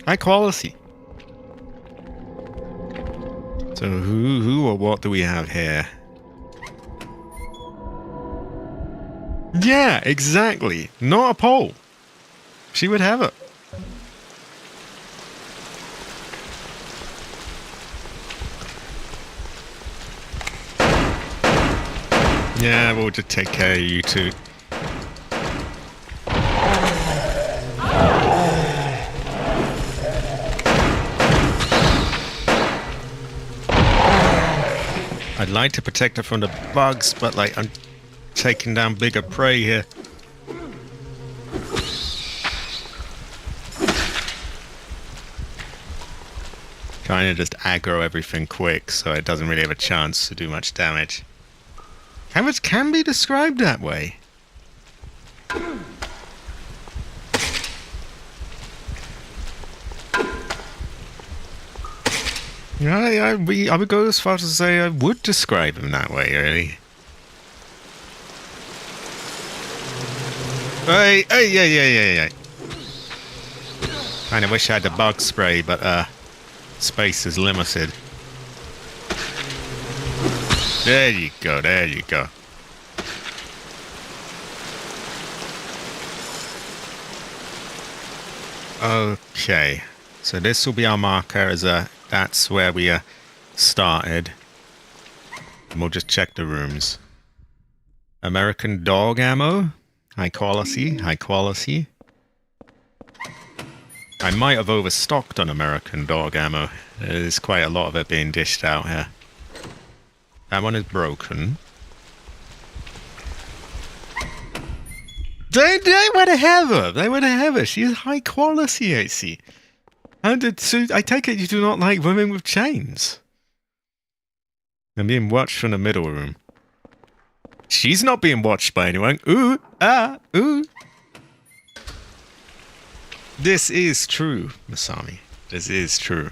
High quality. So who or what do we have here? Yeah, exactly. Not a pole. She would have it. Yeah, we'll just take care of you two. I'd like to protect her from the bugs, but like I'm taking down bigger prey here. Trying to just aggro everything quick so it doesn't really have a chance to do much damage. Cabbage can be described that way. Yeah, I would go as far as to say I would describe him that way, really. Hey, yeah. Kinda wish I had the bug spray, but space is limited. There you go. Okay, so this will be our marker as that's where we started. And we'll just check the rooms. American dog ammo. High quality. I might have overstocked on American dog ammo. There's quite a lot of it being dished out here. That one is broken. They would have her. They would have her. She is high quality, I see. And so I take it you do not like women with chains. I'm being watched from the middle room. She's not being watched by anyone. Ooh, ah, ooh. This is true, Masami. This is true.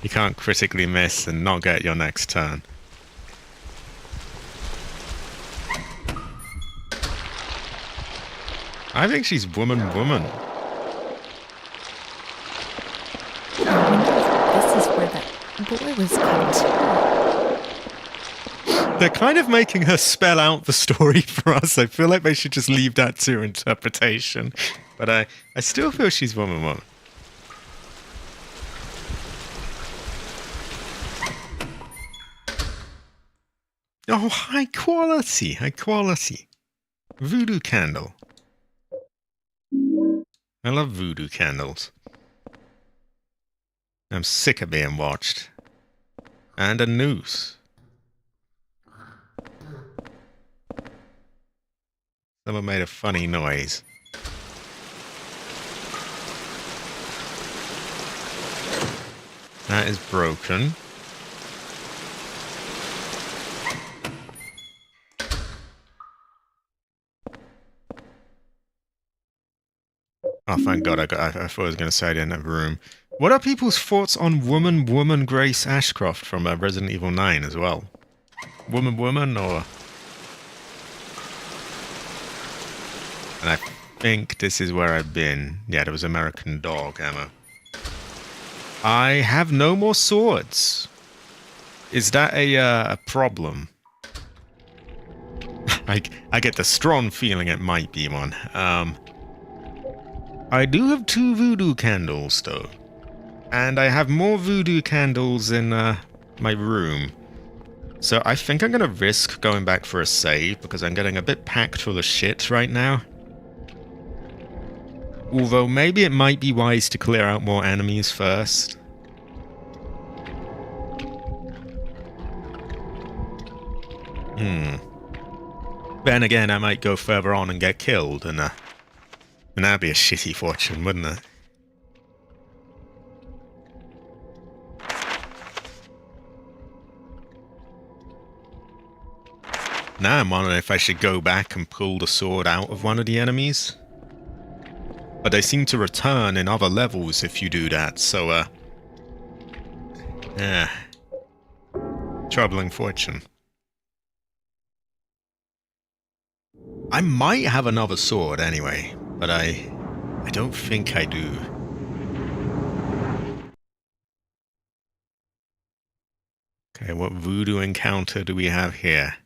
You can't critically miss and not get your next turn. I think she's woman. I wonder if this is where that boy was coming to. They're kind of making her spell out the story for us. I feel like they should just leave that to her interpretation. But I still feel she's woman. Oh, high quality. Voodoo candle. I love voodoo candles. I'm sick of being watched. And a noose. Someone made a funny noise. That is broken. Oh, thank God, I thought I was going to say I didn't have room. What are people's thoughts on woman Grace Ashcroft from Resident Evil 9 as well? Woman, or... And I think this is where I've been. Yeah, there was American Dog ammo. I have no more swords. Is that a problem? I get the strong feeling it might be one. I do have 2 voodoo candles, though. And I have more voodoo candles in my room. So I think I'm going to risk going back for a save, because I'm getting a bit packed full of shit right now. Although maybe it might be wise to clear out more enemies first. Then again, I might go further on and get killed, and that'd be a shitty fortune, wouldn't it? Now I'm wondering if I should go back and pull the sword out of one of the enemies. But they seem to return in other levels if you do that, so, yeah. Troubling fortune. I might have another sword anyway, but I don't think I do. Okay, what voodoo encounter do we have here?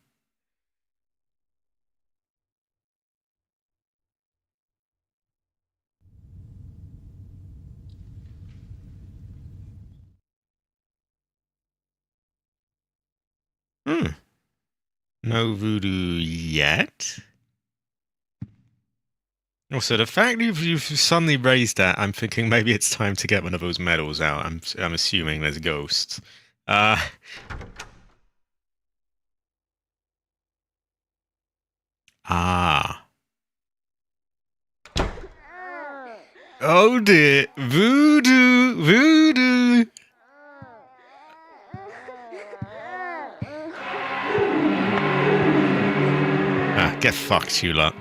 No voodoo yet. Also, the fact you've suddenly raised that, I'm thinking maybe it's time to get one of those medals out. I'm assuming there's ghosts. Oh dear. Voodoo. Get fucked, you lot.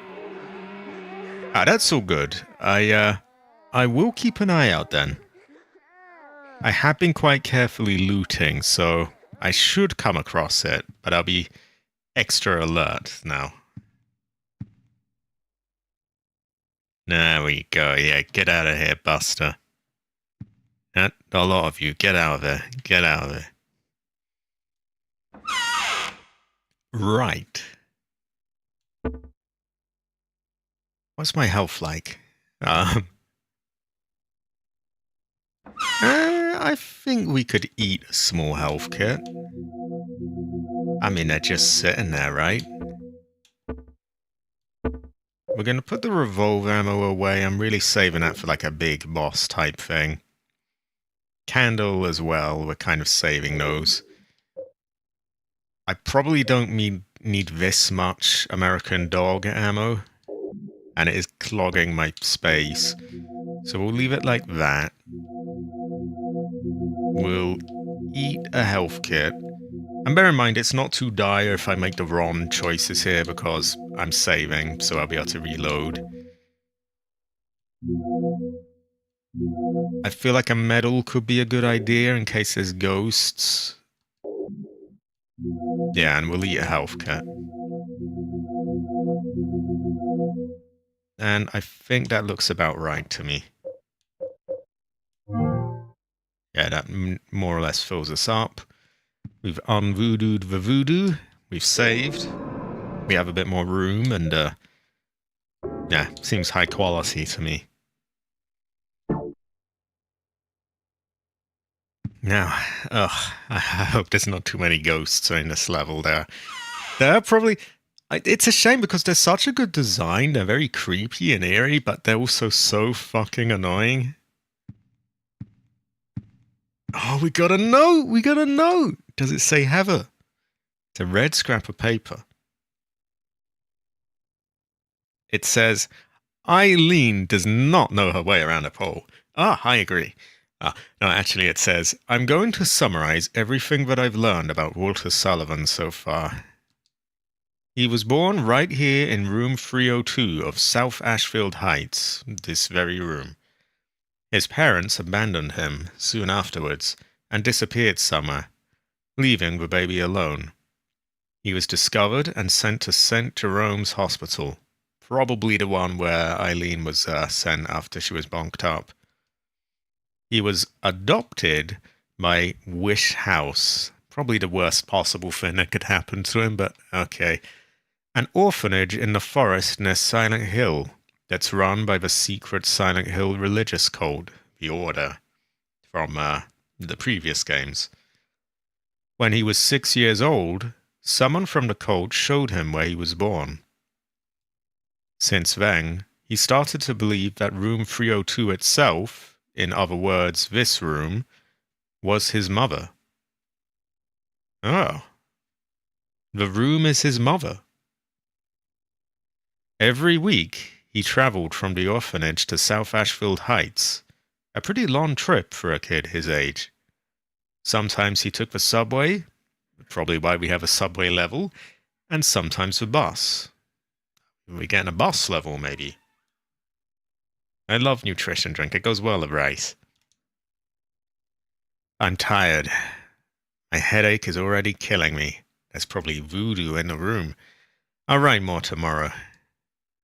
That's all good. I will keep an eye out then. I have been quite carefully looting, so I should come across it, but I'll be extra alert now. There we go. Yeah, get out of here, Buster. A lot of you. Get out of there. Get out of there. Right. What's my health like? I think we could eat a small health kit. I mean, they're just sitting there, right? We're going to put the revolver ammo away. I'm really saving that for like a big boss type thing. Candle as well. We're kind of saving those. I probably don't need this much American Dog ammo. And it is clogging my space. So we'll leave it like that. We'll eat a health kit. And bear in mind, it's not too dire if I make the wrong choices here because I'm saving, so I'll be able to reload. I feel like a medal could be a good idea in case there's ghosts. Yeah, and we'll eat a health kit. And I think that looks about right to me. Yeah, that more or less fills us up. We've unvoodooed the voodoo. We've saved. We have a bit more room and, yeah, seems high quality to me. Now, I hope there's not too many ghosts in this level there. There are probably... It's a shame because they're such a good design. They're very creepy and eerie, but they're also so fucking annoying. Oh, we got a note! We got a note! Does it say Heather? It's a red scrap of paper. It says, Eileen does not know her way around a pole. Ah, I agree. No, actually it says, I'm going to summarize everything that I've learned about Walter Sullivan so far. He was born right here in room 302 of South Ashfield Heights, this very room. His parents abandoned him soon afterwards and disappeared somewhere, leaving the baby alone. He was discovered and sent to St. Jerome's Hospital, probably the one where Eileen was sent after she was bonked up. He was adopted by Wish House, probably the worst possible thing that could happen to him, but okay. An orphanage in the forest near Silent Hill that's run by the secret Silent Hill religious cult, the Order, from the previous games. When he was 6 years old, someone from the cult showed him where he was born. Since then, he started to believe that room 302 itself, in other words, this room, was his mother. Oh. The room is his mother. Every week, he traveled from the orphanage to South Ashfield Heights, a pretty long trip for a kid his age. Sometimes he took the subway, probably why we have a subway level, and sometimes the bus. We get in a bus level, maybe. I love nutrition drink. It goes well with rice. I'm tired. My headache is already killing me. There's probably voodoo in the room. I'll write more tomorrow.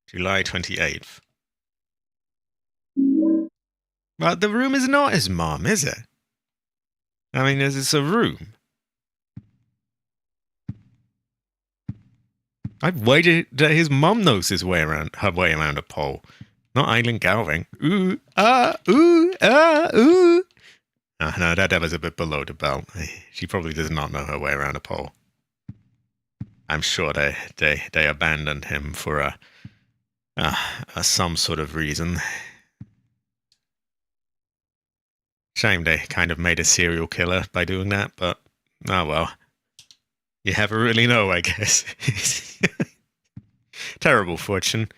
July 28th. But the room is not his mom, is it? I mean, it's a room. I've waited that his mum knows her way around a pole. Not Eileen Galving. Ooh, ooh, ooh. Oh, no, that was a bit below the belt. She probably does not know her way around a pole. I'm sure they abandoned him for some sort of reason. Shame they kind of made a serial killer by doing that, but oh well. You never really know, I guess. Terrible fortune.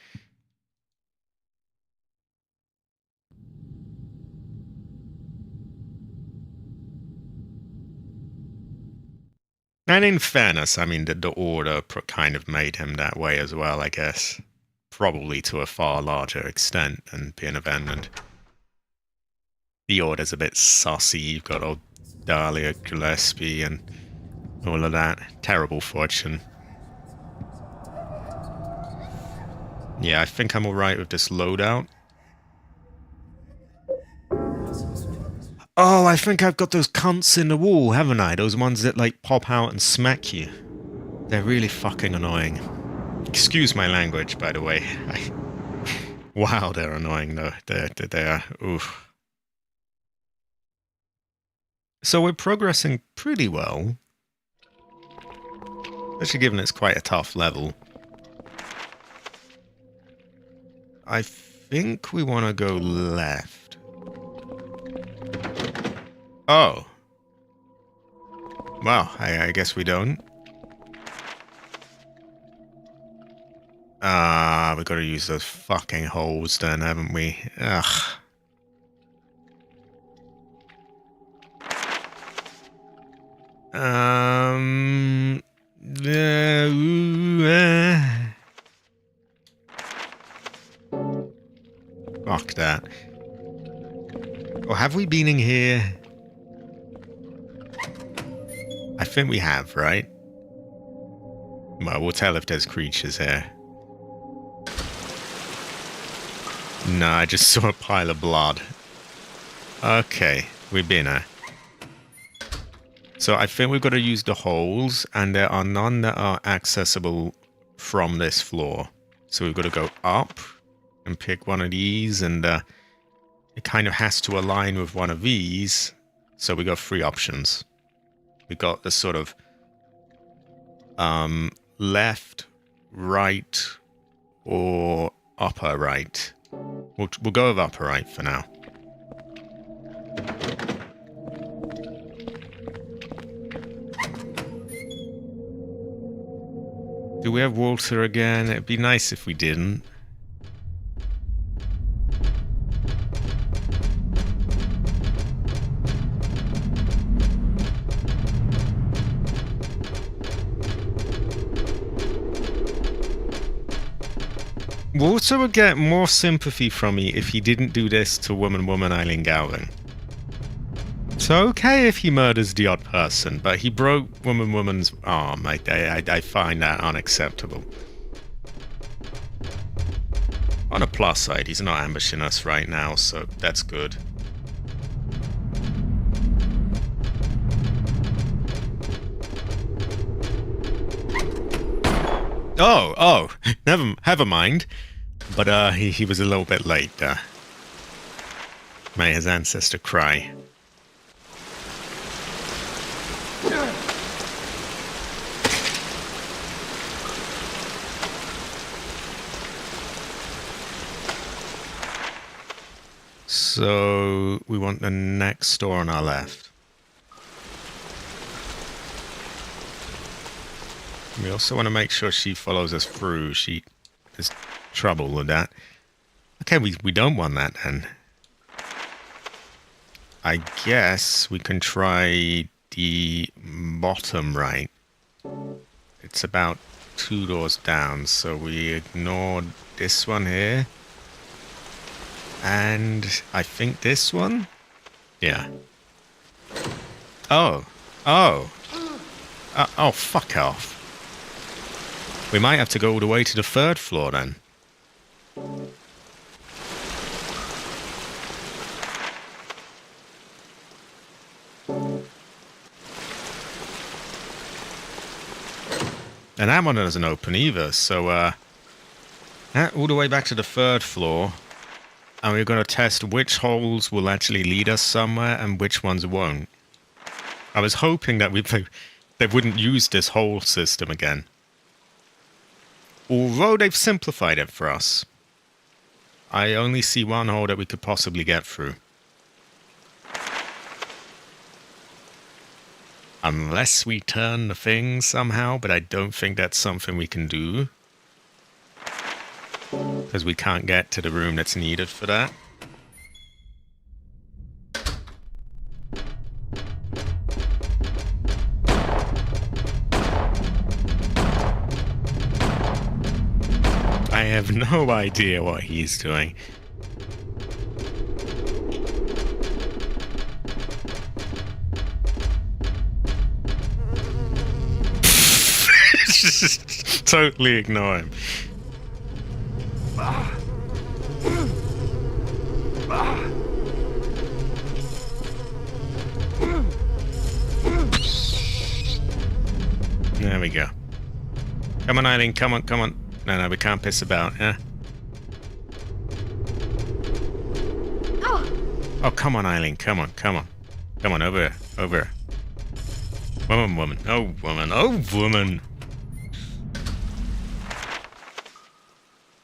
And in fairness, I mean, the Order kind of made him that way as well, I guess. Probably to a far larger extent than being abandoned. The Order's a bit sussy. You've got old Dahlia Gillespie and all of that. Terrible fortune. Yeah, I think I'm alright with this loadout. Oh, I think I've got those cunts in the wall, haven't I? Those ones that, like, pop out and smack you. They're really fucking annoying. Excuse my language, by the way. Wow, they're annoying, though. They are. Oof. So we're progressing pretty well. Especially given it's quite a tough level. I think we want to go left. Oh. Well, I guess we don't. We've got to use those fucking holes then, haven't we? Ugh. Um. Fuck that. Or have we been in here? I think we have, right? Well, we'll tell if there's creatures here. No, I just saw a pile of blood. Okay, we've been here. So I think we've got to use the holes, and there are none that are accessible from this floor. So we've got to go up and pick one of these, and it kind of has to align with one of these. So we got 3 options. We got the sort of left, right, or upper right. We'll go with upper right for now. Do we have water again? It'd be nice if we didn't. Water would get more sympathy from me if he didn't do this to Woman Eileen Gowling. It's okay if he murders the odd person, but he broke Woman's arm. I find that unacceptable. On a plus side, he's not ambushing us right now, so that's good. Oh, never mind. But he was a little bit late. May his ancestor cry. So we want the next door on our left. We also want to make sure she follows us through. There's trouble with that. Okay, we don't want that then. I guess we can try the bottom right. It's about 2 doors down, so we ignore this one here. And I think this one? Yeah. Oh, fuck off. We might have to go all the way to the 3rd floor then. And that one doesn't open either, so all the way back to the 3rd floor. And we're going to test which holes will actually lead us somewhere and which ones won't. I was hoping that they wouldn't use this hole system again. Although they've simplified it for us. I only see one hole that we could possibly get through. Unless we turn the thing somehow, but I don't think that's something we can do. Because we can't get to the room that's needed for that. I have no idea what he's doing. Just totally ignore him. There we go. Come on, Eileen, come on. No, we can't piss about, yeah? Oh, come on, Eileen, come on. Come on, over here. Woman. Oh, woman.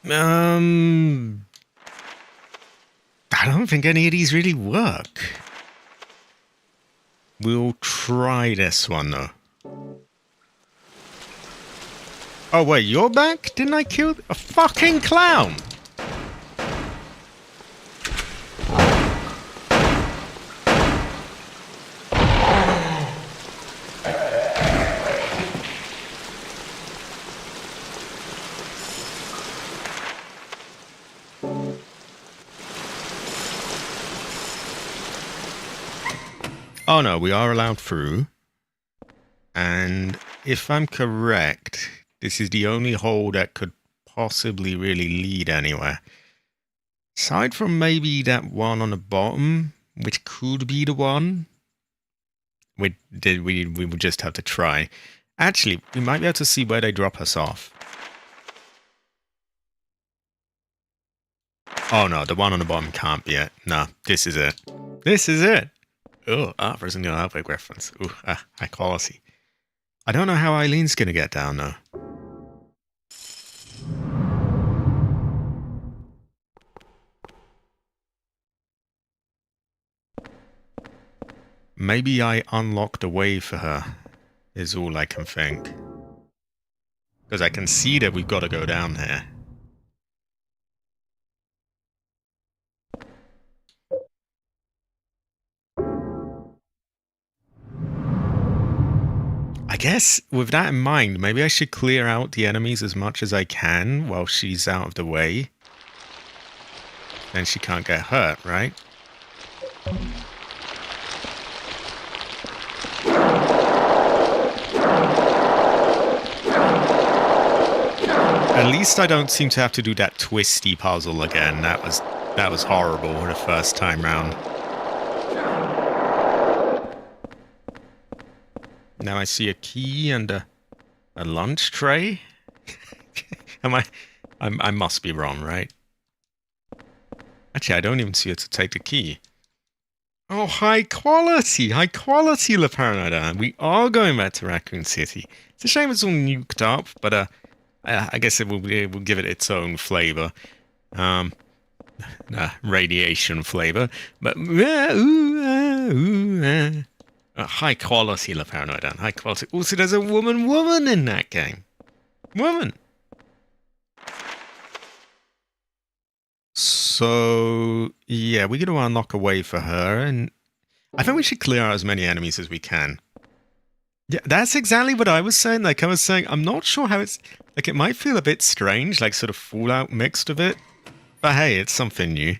I don't think any of these really work. We'll try this one, though. Oh, wait, you're back? Didn't I kill a fucking clown? Oh no, we are allowed through. And if I'm correct, this is the only hole that could possibly really lead anywhere. Aside from maybe that one on the bottom, which could be the one. We would just have to try. Actually, we might be able to see where they drop us off. Oh no, the one on the bottom can't be it. No, this is it. This is it. Oh, there's a new Outbreak reference. Ooh, high quality. I don't know how Eileen's gonna get down though. Maybe I unlocked a way for her, is all I can think. Because I can see that we've got to go down here. I guess with that in mind, maybe I should clear out the enemies as much as I can while she's out of the way. Then she can't get hurt, right? At least I don't seem to have to do that twisty puzzle again. That was horrible the first time round. Now I see a key and a lunch tray. I must be wrong, right? Actually, I don't even see it to take the key. Oh, high quality, Le Paranada. We are going back to Raccoon City. It's a shame it's all nuked up, but I guess it will give it its own flavor. Radiation flavor. But high quality La Paranoia. High quality. Also, there's a woman in that game. Woman. So yeah, we're gonna unlock a way for her, and I think we should clear out as many enemies as we can. Yeah, that's exactly what I was saying. Like I was saying, I'm not sure how it's like. It might feel a bit strange, like sort of Fallout mixed a bit. But hey, it's something new.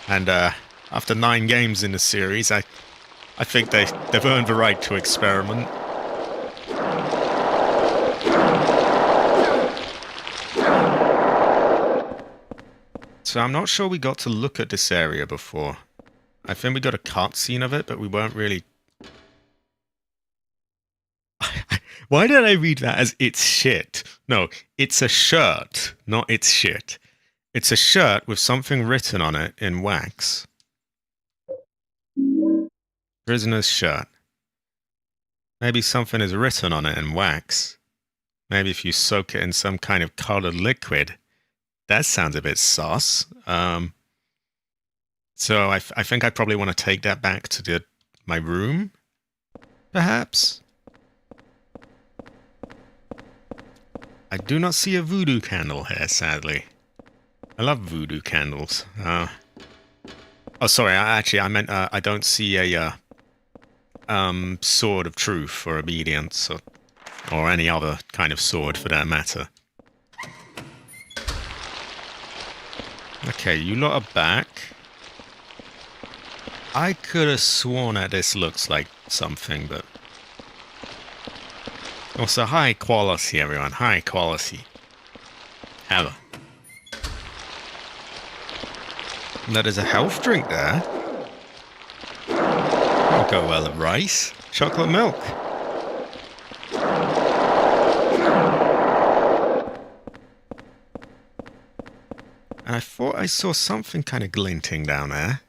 And after 9 games in the series, I think they've earned the right to experiment. So I'm not sure we got to look at this area before. I think we got a cutscene of it, but we weren't really... Why did I read that as it's shit? No, it's a shirt, not it's shit. It's a shirt with something written on it in wax. Prisoner's shirt. Maybe something is written on it in wax. Maybe if you soak it in some kind of colored liquid. That sounds a bit sus. So I think I probably want to take that back to my room, perhaps. I do not see a voodoo candle here, sadly. I love voodoo candles. Oh, sorry. I meant I don't see a sword of truth or obedience or any other kind of sword for that matter. Okay, you lot are back. I could have sworn that this looks like something, but... Also, high quality, everyone. High quality. Hella. That is a health drink there. That'll go well with rice. Chocolate milk. And I thought I saw something kind of glinting down there.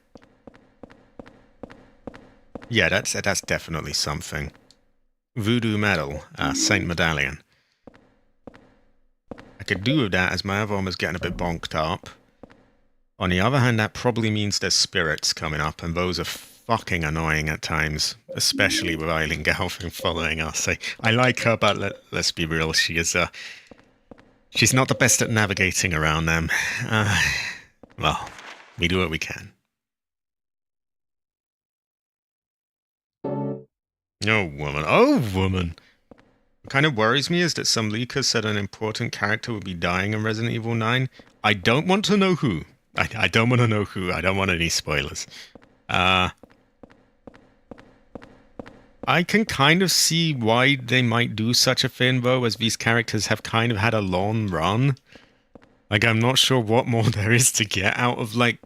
Yeah, that's definitely something. Voodoo medal, Saint Medallion. I could do with that as my other one was getting a bit bonked up. On the other hand, that probably means there's spirits coming up, and those are fucking annoying at times, especially with Eileen Galvin following us. I like her, but let's be real, she's not the best at navigating around them. Well, we do what we can. Oh, woman. Oh, woman. What kind of worries me is that some leakers said an important character would be dying in Resident Evil 9. I don't want to know who. I don't want to know who. I don't want any spoilers. I can kind of see why they might do such a thing, though, as these characters have kind of had a long run. Like, I'm not sure what more there is to get out of, like,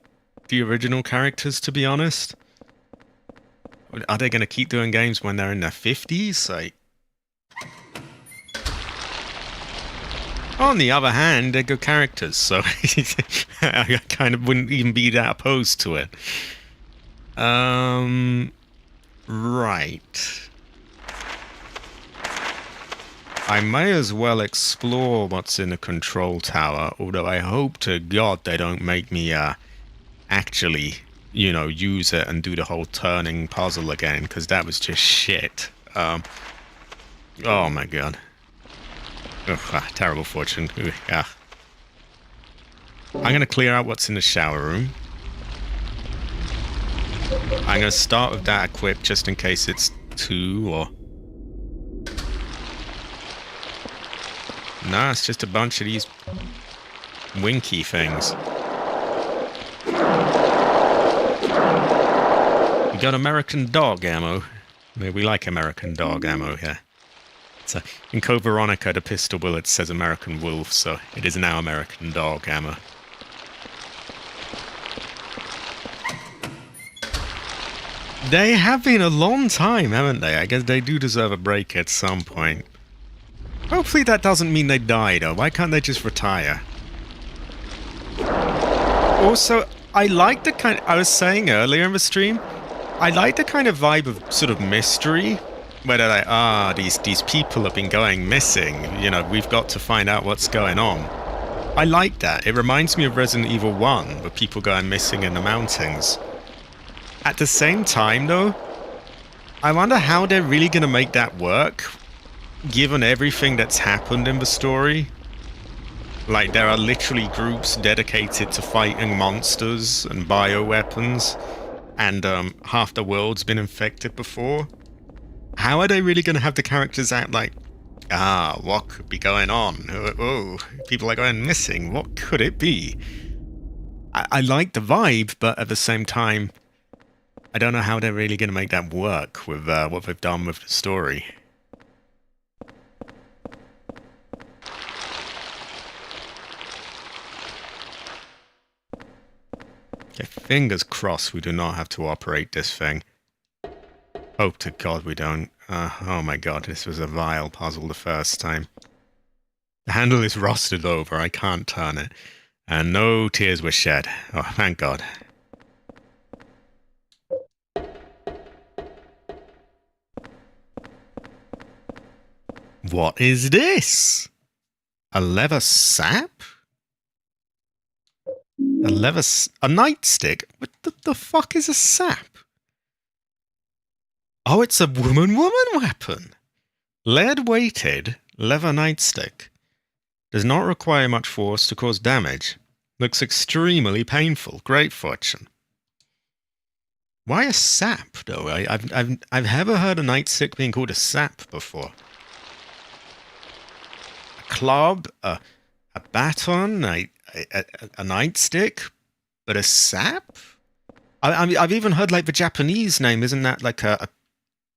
the original characters, to be honest. Are they going to keep doing games when they're in their 50s? Like, on the other hand, they're good characters, so I kind of wouldn't even be that opposed to it. Right. I may as well explore what's in the control tower, although I hope to God they don't make me, actually, you know, use it and do the whole turning puzzle again, because that was just shit. Oh my God. Ugh, terrible fortune. Ugh, yeah. I'm going to clear out what's in the shower room. I'm going to start with that equipped just in case it's 2 or... No, it's just a bunch of these winky things. We got American dog ammo. We like American dog ammo here. So in Code Veronica, the pistol bullet says American Wolf, so it is now American dog ammo. They have been a long time, haven't they? I guess they do deserve a break at some point. Hopefully that doesn't mean they die, though. Why can't they just retire? Also, I like the kind... I was saying earlier in the stream, I like the kind of vibe of sort of mystery, where they're like, these people have been going missing. You know, we've got to find out what's going on. I like that. It reminds me of Resident Evil 1, where people going missing in the mountains. At the same time, though, I wonder how they're really going to make that work, given everything that's happened in the story. Like, there are literally groups dedicated to fighting monsters and bioweapons, and half the world's been infected before. How are they really going to have the characters act like, what could be going on? Oh, people are going missing. What could it be? I like the vibe, but at the same time, I don't know how they're really going to make that work with what they've done with the story. Okay, fingers crossed we do not have to operate this thing. Hope to God we don't. Oh my God, this was a vile puzzle the first time. The handle is rusted over, I can't turn it. And no tears were shed. Oh, thank God. What is this? A leather sap? A nightstick? What the fuck is a sap? Oh, it's a woman weapon. Lead-weighted leather nightstick. Does not require much force to cause damage. Looks extremely painful. Great fortune. Why a sap, though? I've never heard a nightstick being called a sap before. A club, a baton, a nightstick, but a sap? I've even heard, like, the Japanese name, isn't that like a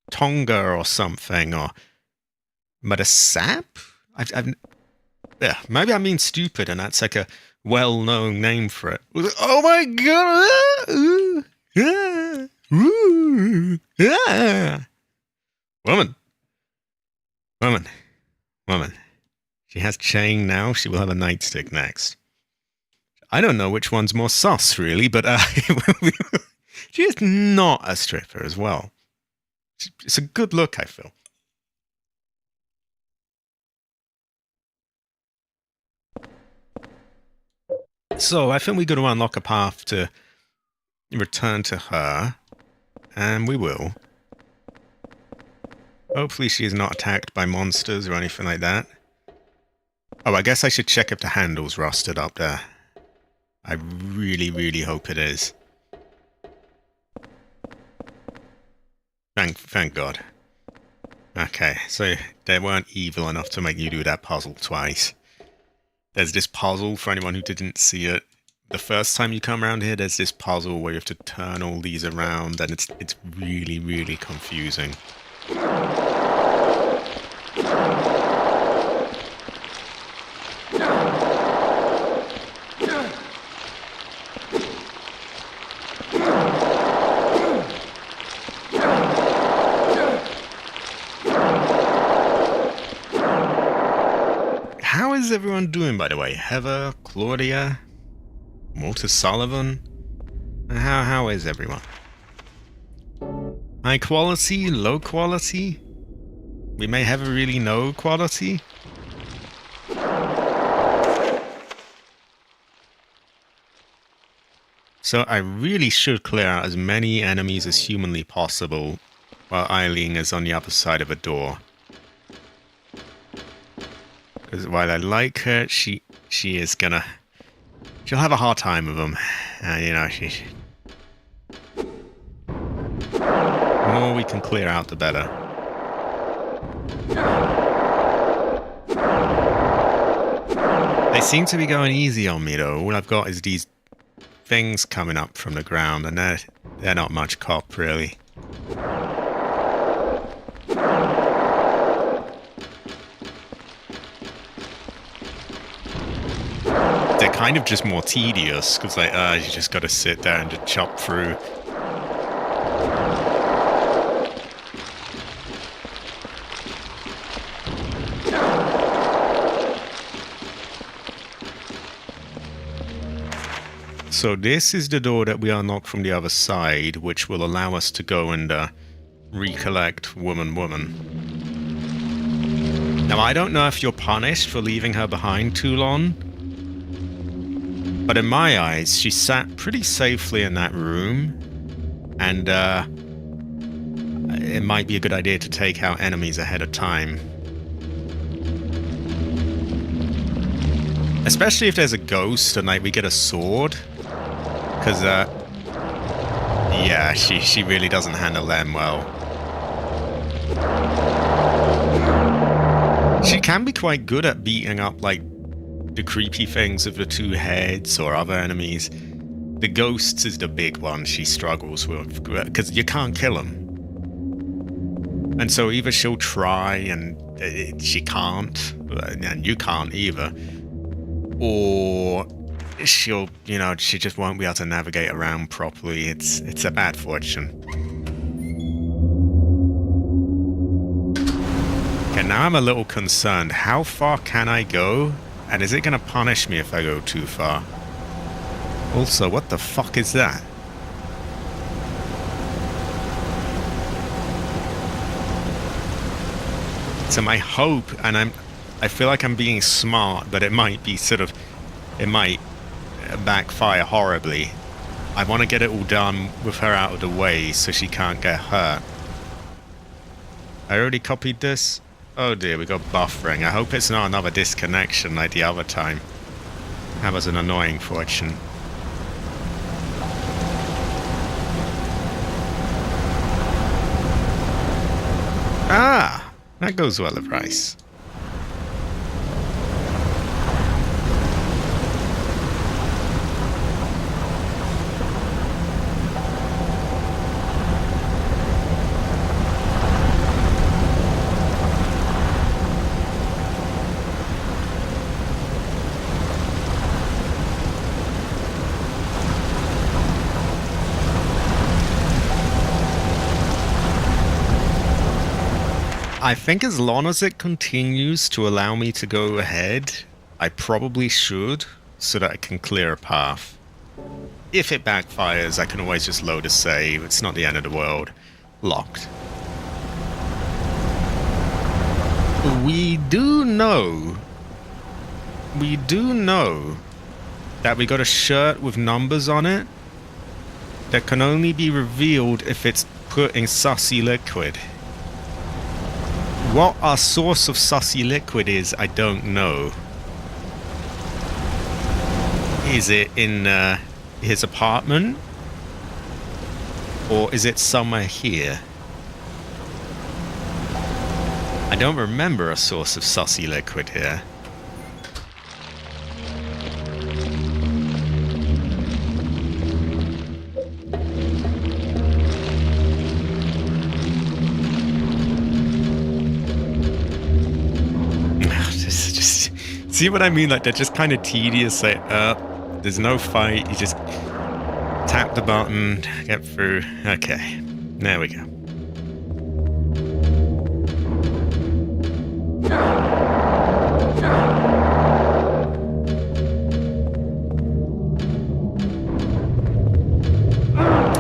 Tonga or something, or... But a sap? Yeah, maybe I'm being stupid and that's like a well-known name for it. Oh my God! Woman. She has chain now, she will have a nightstick next. I don't know which one's more sus, really, but she is not a stripper as well. It's a good look, I feel. So, I think we're going to unlock a path to return to her, and we will. Hopefully she is not attacked by monsters or anything like that. Oh, I guess I should check if the handle's rusted up there. I really, really hope it is. Thank God. Okay, so they weren't evil enough to make you do that puzzle twice. There's this puzzle, for anyone who didn't see it. The first time you come around here, there's this puzzle where you have to turn all these around, and it's really, really confusing. How is everyone doing, by the way? Heather, Claudia, Walter Sullivan? How is everyone? High quality, low quality? We may have a really no quality? So I really should clear out as many enemies as humanly possible while Eileen is on the other side of a door. Because while I like her, she is gonna... She'll have a hard time with them. You know, the more we can clear out, the better. They seem to be going easy on me, though. All I've got is these things coming up from the ground, and they're not much cop, really. They're kind of just more tedious, because like, you just gotta sit there and just chop through. So this is the door that we unlock from the other side, which will allow us to go and recollect Woman. Now, I don't know if you're punished for leaving her behind too long, but in my eyes, she sat pretty safely in that room, and it might be a good idea to take out enemies ahead of time. Especially if there's a ghost and like we get a sword. Because, yeah, she really doesn't handle them well. She can be quite good at beating up, like, the creepy things with the two heads or other enemies. The ghosts is the big one she struggles with, because you can't kill them. And so either she'll try and she can't, and you can't either, or she'll, you know, she just won't be able to navigate around properly. It's a bad fortune. Okay, now I'm a little concerned. How far can I go? And is it going to punish me if I go too far? Also, what the fuck is that? So my hope, and I feel like I'm being smart, but it might be sort of, it might backfire horribly. I want to get it all done with her out of the way so she can't get hurt. I already copied this. Oh dear, we got buffering. I hope it's not another disconnection like the other time. That was an annoying fortune. Ah, that goes well with rice. I think as long as it continues to allow me to go ahead, I probably should, so that I can clear a path. If it backfires, I can always just load a save. It's not the end of the world. Locked. We do know that we got a shirt with numbers on it that can only be revealed if it's put in sussy liquid. What our source of sussy liquid is, I don't know. Is it in his apartment? Or is it somewhere here? I don't remember a source of sussy liquid here. See what I mean? Like, they're just kind of tedious. Like, there's no fight. You just tap the button, get through. Okay, there we go.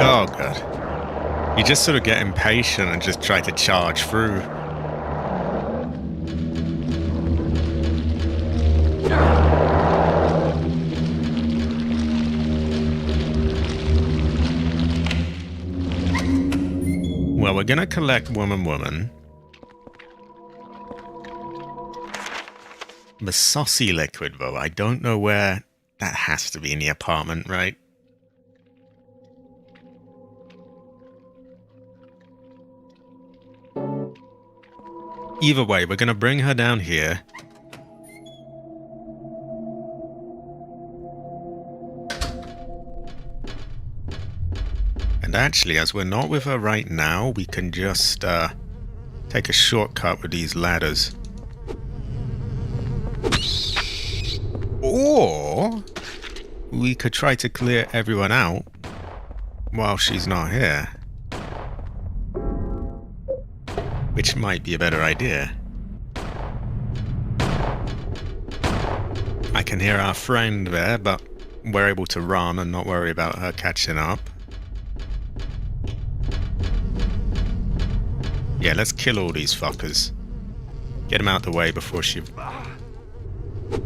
Oh, God. You just sort of get impatient and just try to charge through. Well, we're gonna collect woman. The saucy liquid, though, I don't know where... That has to be in the apartment, right? Either way, we're gonna bring her down here. And actually, as we're not with her right now, we can just take a shortcut with these ladders. Or we could try to clear everyone out while she's not here. Which might be a better idea. I can hear our friend there, but we're able to run and not worry about her catching up. Yeah, let's kill all these fuckers. Get them out the way before she... Oh,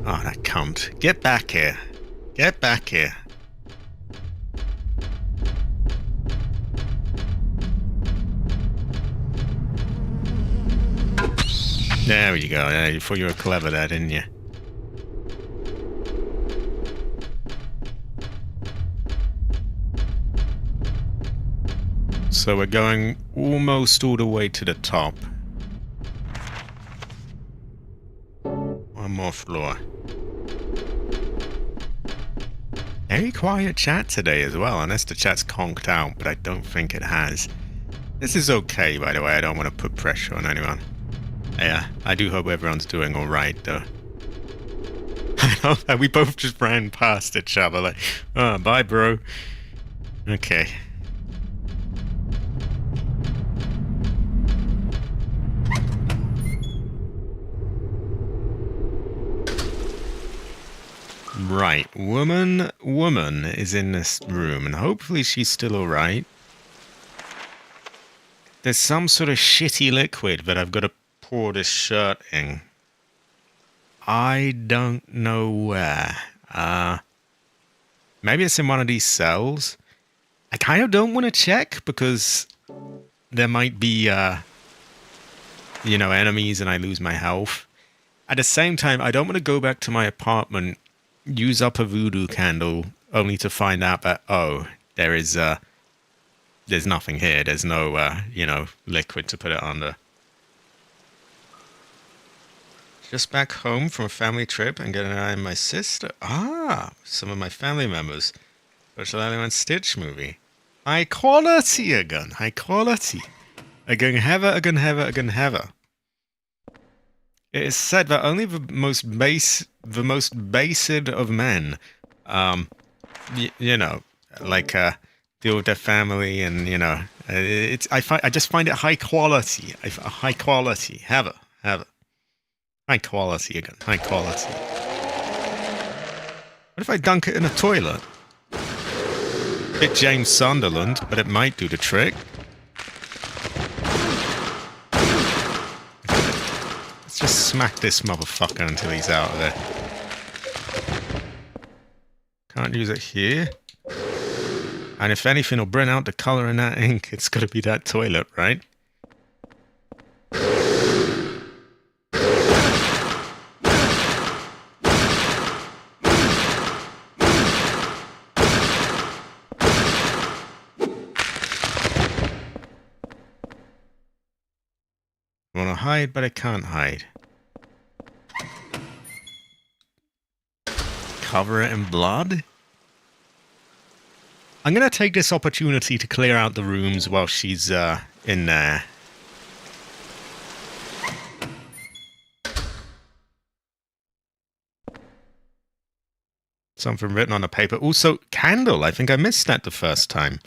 that cunt. Get back here. Get back here. There you go. Yeah, you thought you were clever there, didn't you? So we're going almost all the way to the top. One more floor. Very quiet chat today as well, unless the chat's conked out, but I don't think it has. This is okay, by the way. I don't want to put pressure on anyone. Yeah, I do hope everyone's doing alright, though. I know that we both just ran past each other like, oh, bye, bro. Okay. Right, woman is in this room, and hopefully she's still alright. There's some sort of shitty liquid that I've got to pour this shirt in. I don't know where. Maybe it's in one of these cells. I kind of don't want to check because there might be, you know, enemies and I lose my health. At the same time, I don't want to go back to my apartment, use up a voodoo candle, only to find out that, oh, there's nothing here. There's no, you know, liquid to put it under. Just back home from a family trip and getting an eye on my sister. Ah, some of my family members. Special Element Stitch movie. High quality again. High quality. Again, have her. It is said that only the most based of men, you know, like deal with their family and you know, I just find it high quality. High quality. Have her. High quality again. High quality. What if I dunk it in a toilet? Bit James Sunderland, but it might do the trick. Let's just smack this motherfucker until he's out of there. Can't use it here. And if anything will bring out the colour in that ink, it's got to be that toilet, right? I want to hide, but I can't hide. Cover it in blood? I'm going to take this opportunity to clear out the rooms while she's in there. Something written on a paper. Also, candle. I think I missed that the first time.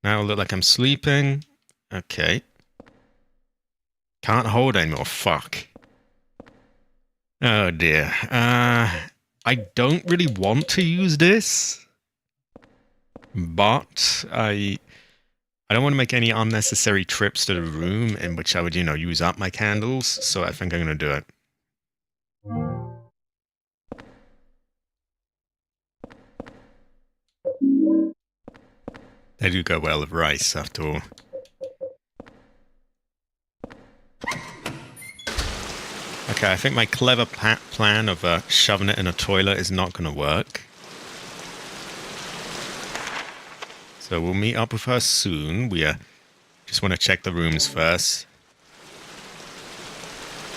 Now I look like I'm sleeping. Okay. Can't hold anymore. Fuck. Oh dear. I don't really want to use this. But I don't want to make any unnecessary trips to the room in which I would, use up my candles. So I think I'm going to do it. They do go well with rice, after all. Okay, I think my clever plan of shoving it in a toilet is not going to work. So we'll meet up with her soon. We just want to check the rooms first.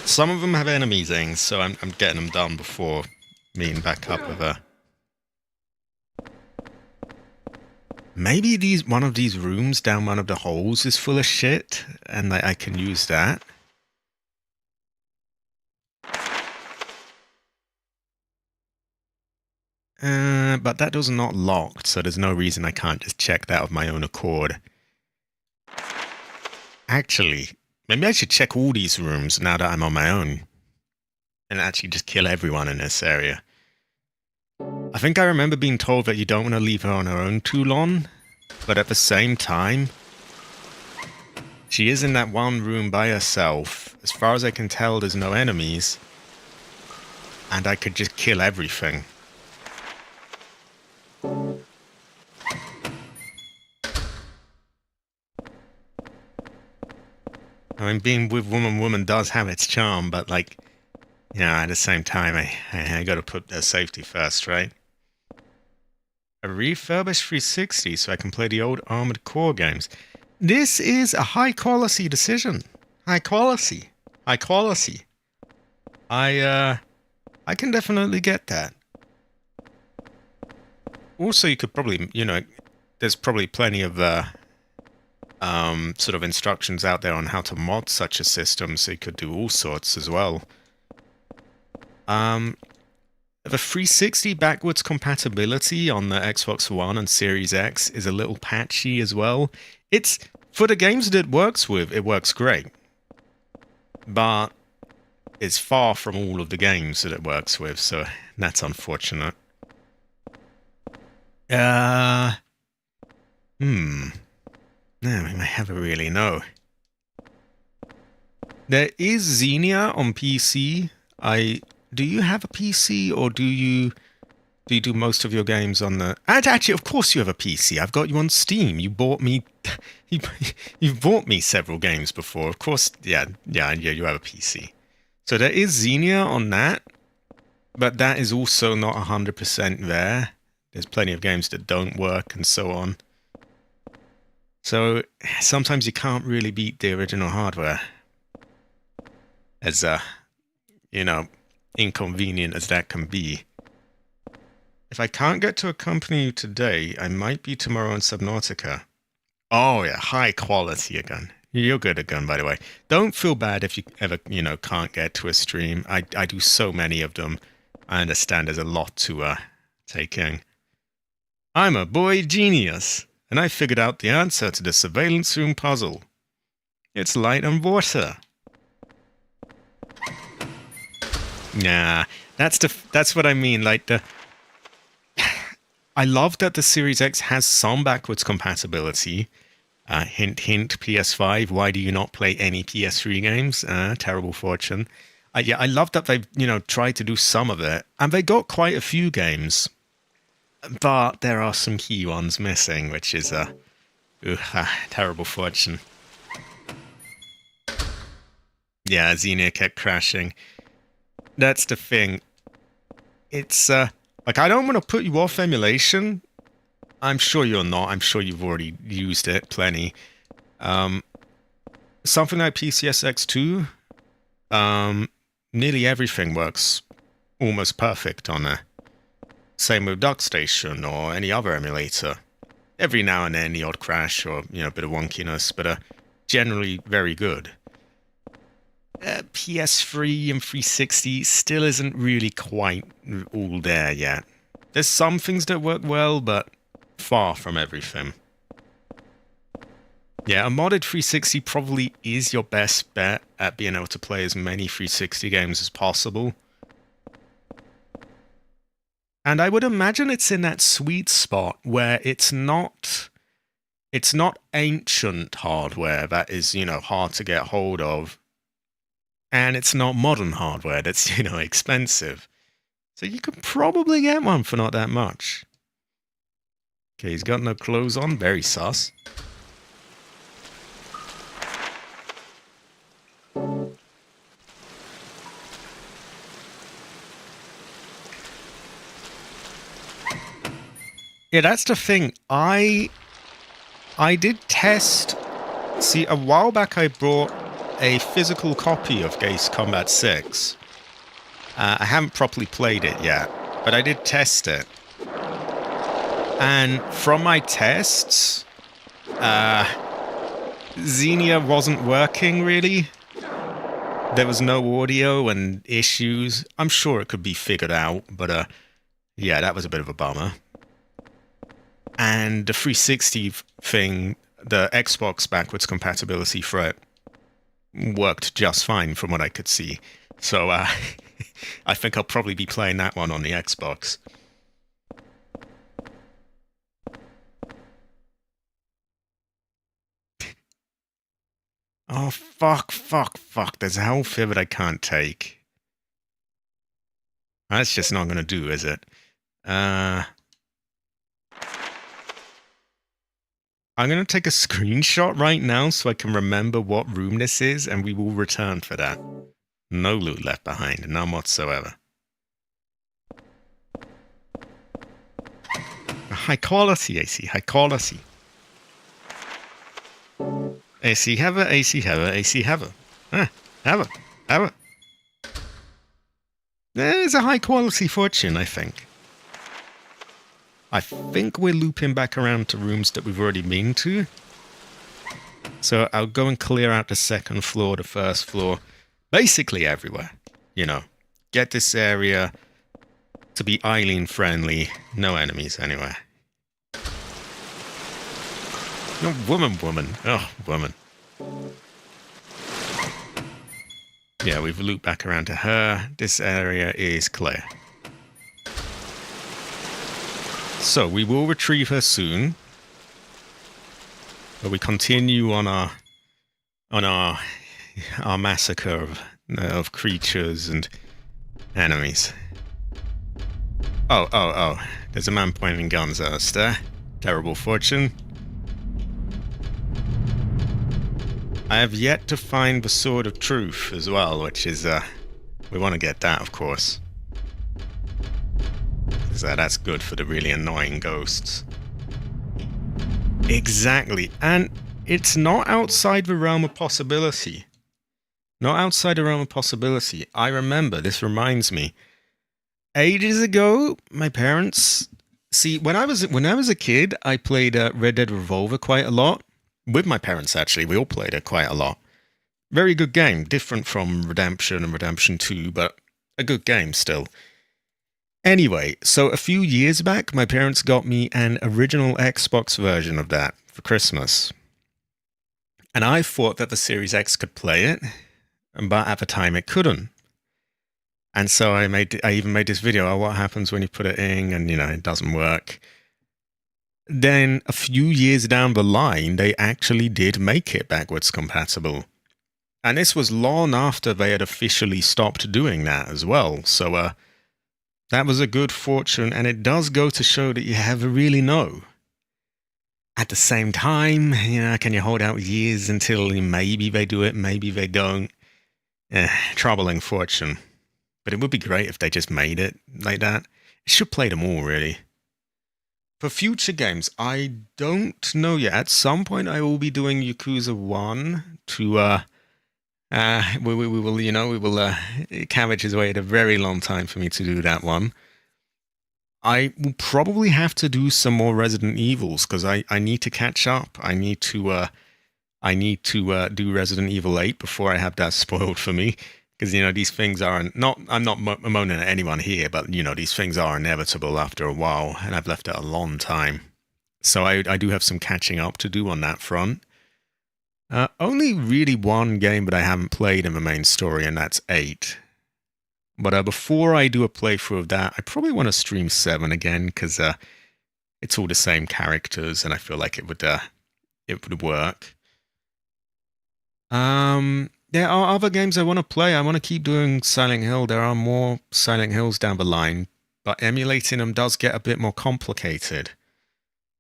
Some of them have enemy things, so I'm getting them done before meeting back up with her. Maybe one of these rooms down one of the holes is full of shit, and I can use that. But that door's not locked, so there's no reason I can't just check that of my own accord. Actually, maybe I should check all these rooms now that I'm on my own. And actually just kill everyone in this area. I think I remember being told that you don't want to leave her on her own too long. But at the same time, she is in that one room by herself. As far as I can tell, there's no enemies. And I could just kill everything. I mean, being with woman does have its charm, but like, at the same time, I gotta put their safety first, right? A refurbished 360 so I can play the old Armored Core games. This is a high-quality decision. High quality. High quality. I can definitely get that. Also, you could probably, there's probably plenty of sort of instructions out there on how to mod such a system, so you could do all sorts as well. The 360 backwards compatibility on the Xbox One and Series X is a little patchy as well. It's, for the games that it works with, it works great. But it's far from all of the games that it works with, so that's unfortunate. No, I never really know. There is Xenia on PC. Do you have a PC, or do you do most of your games on the... Actually, of course you have a PC. I've got you on Steam. You bought me... You've bought me several games before. Of course, yeah, you have a PC. So there is Xenia on that, but that is also not 100% there. There's plenty of games that don't work and so on. So sometimes you can't really beat the original hardware. As, inconvenient as that can be. If I can't get to accompany you today, I might be tomorrow in Subnautica. Oh yeah, high quality again. You're good again, by the way. Don't feel bad if you ever, can't get to a stream. I do so many of them. I understand there's a lot to take in. I'm a boy genius, and I figured out the answer to the surveillance room puzzle. It's light and water. Nah, that's what I mean. Like I love that the Series X has some backwards compatibility. Hint, hint, PS5. Why do you not play any PS3 games? Terrible fortune. I love that they've tried to do some of it, and they got quite a few games, but there are some key ones missing, which is terrible fortune. Yeah, Xenia kept crashing. That's the thing. It's, like, I don't want to put you off emulation. I'm sure you're not. I'm sure you've already used it plenty. Something like PCSX2, nearly everything works almost perfect on it. Same with DuckStation or any other emulator. Every now and then the odd crash or, a bit of wonkiness, but generally very good. PS3 and 360 still isn't really quite all there yet. There's some things that work well, but far from everything. Yeah, a modded 360 probably is your best bet at being able to play as many 360 games as possible. And I would imagine it's in that sweet spot where it's not ancient hardware that is, hard to get hold of. And it's not modern hardware that's, expensive. So you could probably get one for not that much. Okay, he's got no clothes on. Very sus. Yeah, that's the thing. I did test. See, a while back I brought a physical copy of Ace Combat 6. I haven't properly played it yet, but I did test it. And from my tests, Xenia wasn't working really. There was no audio and issues. I'm sure it could be figured out, but yeah, that was a bit of a bummer. And the 360 thing, the Xbox backwards compatibility for it worked just fine from what I could see. So I think I'll probably be playing that one on the Xbox. Oh, fuck. There's a whole fear that I can't take. That's just not going to do, is it? I'm going to take a screenshot right now so I can remember what room this is, and we will return for that. No loot left behind, none whatsoever. High quality, AC, high quality. AC have it, AC have it, AC have it. Have it. There's a high quality fortune, I think. I think we're looping back around to rooms that we've already been to. So I'll go and clear out the second floor, the first floor. Basically everywhere, Get this area to be Eileen friendly. No enemies anywhere. No, woman. Oh, woman. Yeah, we've looped back around to her. This area is clear. So we will retrieve her soon. But we continue on our massacre of creatures and enemies. Oh. There's a man pointing guns at us there. Terrible fortune. I have yet to find the Sword of Truth as well, which is, we want to get that, of course. Because that's good for the really annoying ghosts. Exactly, and it's not outside the realm of possibility. Not outside the realm of possibility. I remember, this reminds me. Ages ago, my parents... See, when I was a kid, I played Red Dead Revolver quite a lot. With my parents, actually. We all played it quite a lot. Very good game. Different from Redemption and Redemption 2, but a good game still. Anyway, so a few years back, my parents got me an original Xbox version of that for Christmas. And I thought that the Series X could play it, but at the time it couldn't. And so I even made this video, what happens when you put it in and, it doesn't work. Then a few years down the line, they actually did make it backwards compatible. And this was long after they had officially stopped doing that as well. So that was a good fortune, and it does go to show that you never really know. At the same time, can you hold out years until maybe they do it, maybe they don't? Troubling fortune. But it would be great if they just made it like that. It should play them all, really. For future games, I don't know yet. At some point, I will be doing Yakuza 1 to, we will cabbage his way at a very long time for me to do that one. I will probably have to do some more Resident Evils, because I need to catch up. I need to do Resident Evil 8 before I have that spoiled for me. Because, you know, these things are not, I'm not moaning at anyone here, but, you know, these things are inevitable after a while, and I've left it a long time. So I do have some catching up to do on that front. Only really one game that I haven't played in the main story, and that's 8. But before I do a playthrough of that, I probably want to stream 7 again, because it's all the same characters, and I feel like it would work. There are other games I want to play. I want to keep doing Silent Hill. There are more Silent Hills down the line, but emulating them does get a bit more complicated.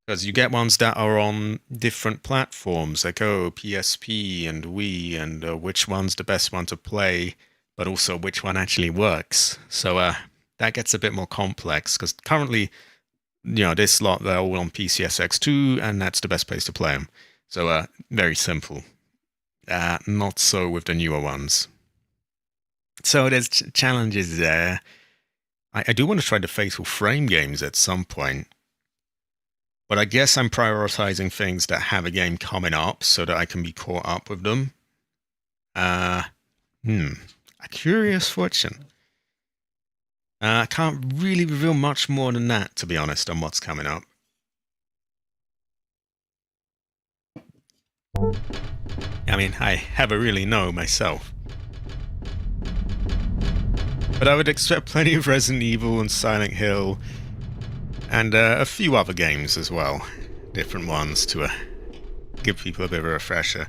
Because you get ones that are on different platforms, like, PSP and Wii, and which one's the best one to play, but also which one actually works. So that gets a bit more complex, because currently, you know, this lot, they're all on PCSX2, and that's the best place to play them. So very simple. Not so with the newer ones. So there's challenges there. I do want to try the Fatal Frame games at some point. But I guess I'm prioritizing things that have a game coming up so that I can be caught up with them. A Curious Fortune. I can't really reveal much more than that, to be honest, on what's coming up. I mean, I never really know myself. But I would expect plenty of Resident Evil and Silent Hill, and a few other games as well. Different ones to give people a bit of a refresher.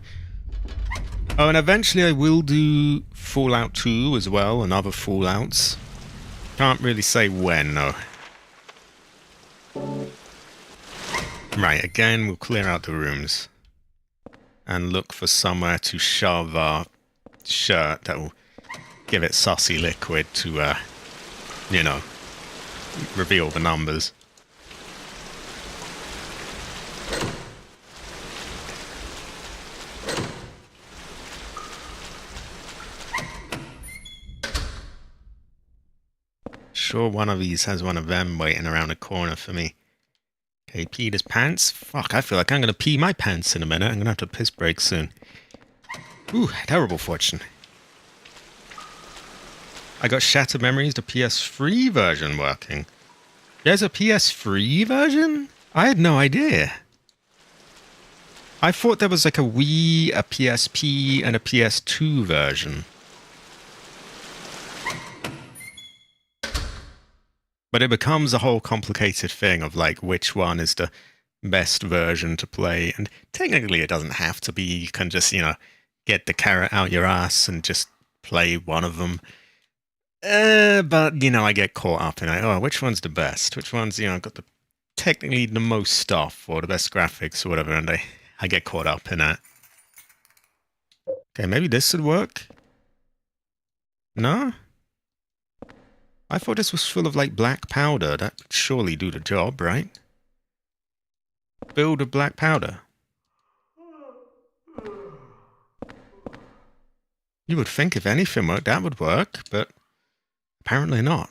Oh, and eventually I will do Fallout 2 as well, and other Fallouts. Can't really say when, though. Right, again, we'll clear out the rooms. And look for somewhere to shove our shirt that will give it sussy liquid to, you know, reveal the numbers. Sure, one of these has one of them waiting around the corner for me. Okay, peed his pants. Fuck, I feel like I'm gonna pee my pants in a minute. I'm gonna have to piss break soon. Ooh, terrible fortune. I got Shattered Memories, the PS3 version working. There's a PS3 version? I had no idea. I thought there was like a Wii, a PSP, and a PS2 version. But it becomes a whole complicated thing of like which one is the best version to play. And technically it doesn't have to be. You can just, you know, get the carrot out your ass and just play one of them. But, you know, I get caught up in like, oh, which one's the best? Which one's, you know, got the technically the most stuff or the best graphics or whatever. And I get caught up in that. Okay, maybe this would work. No? I thought this was full of, like, black powder. That would surely do the job, right? Build with black powder. You would think if anything worked, that would work, but apparently not.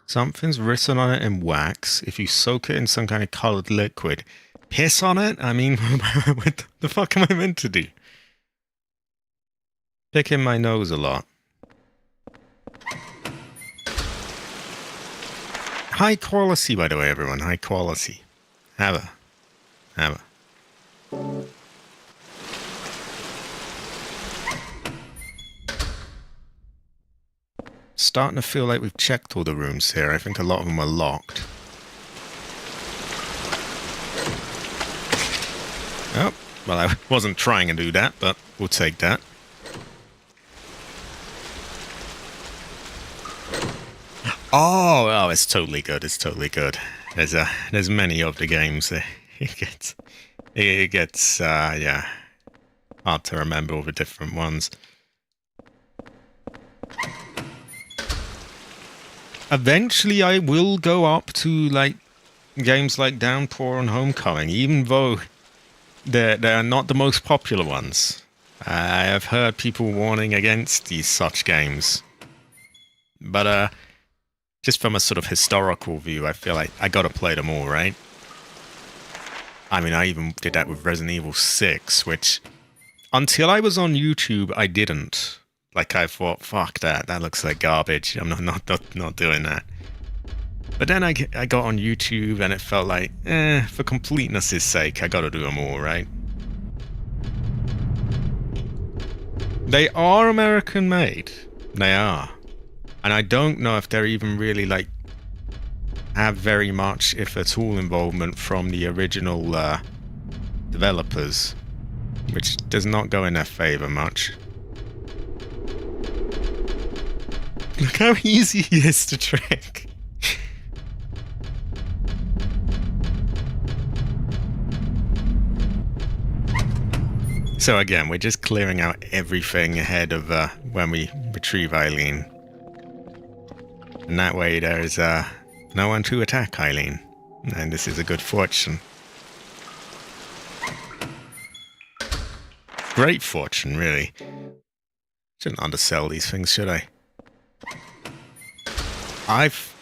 Something's written on it in wax. If you soak it in some kind of colored liquid. Piss on it? I mean, what the fuck am I meant to do? Picking my nose a lot. High quality, by the way, everyone. High quality. Have a. Starting to feel like we've checked all the rooms here. I think a lot of them are locked. Oh, well, I wasn't trying to do that, but we'll take that. Oh, it's totally good. It's totally good. There's many of the games. It gets yeah, hard to remember all the different ones. Eventually, I will go up to like games like Downpour and Homecoming, even though they're not the most popular ones. I have heard people warning against these such games, but just from a sort of historical view, I feel like I gotta play them all, right? I mean, I even did that with Resident Evil 6, which Until I was on YouTube, I didn't. Like, I thought, fuck that. That looks like garbage. I'm not doing that. But then I got on YouTube and it felt like, for completeness' sake, I gotta do them all, right? They are American made. They are. And I don't know if they're even really, like, have very much, if at all, involvement from the original developers, which does not go in their favor much. Look how easy he is to trick. So again, we're just clearing out everything ahead of when we retrieve Eileen. And that way there's no one to attack Eileen. And this is a good fortune. Great fortune, really. Shouldn't undersell these things, should I?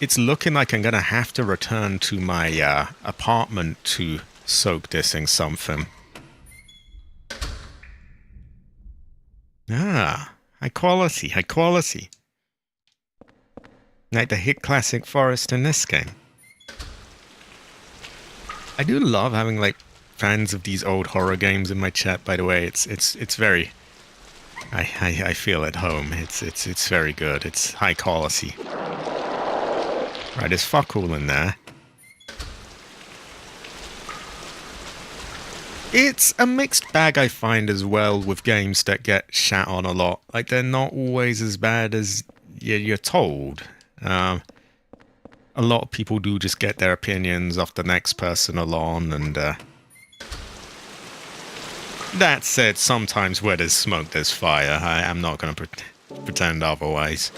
It's looking like I'm gonna have to return to my apartment to soak this in something. Ah, high quality, high quality. Like the hit classic forest in this game. I do love having like fans of these old horror games in my chat, by the way. It's very I feel at home. It's very good. It's high quality. Right, there's fuck all in there. It's a mixed bag, I find, as well, with games that get shat on a lot. Like, they're not always as bad as you're told. A lot of people do just get their opinions off the next person along, and that said, sometimes where there's smoke, there's fire. I'm not going to pretend otherwise.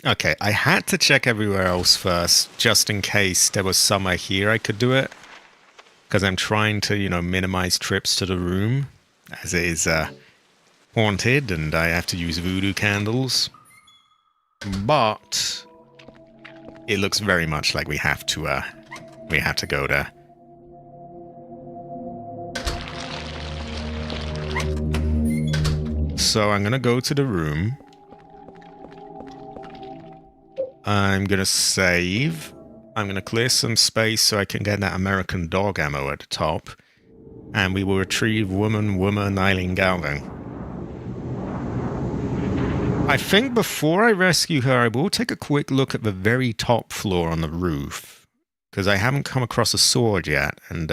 Okay, I had to check everywhere else first, just in case there was somewhere here I could do it. Because I'm trying to, minimize trips to the room, as it is haunted, and I have to use voodoo candles. But it looks very much like we have to go there. So I'm gonna go to the room. I'm gonna save. I'm gonna clear some space so I can get that American dog ammo at the top. And we will retrieve woman Eileen Galvin. I think before I rescue her, I will take a quick look at the very top floor on the roof. Because I haven't come across a sword yet, and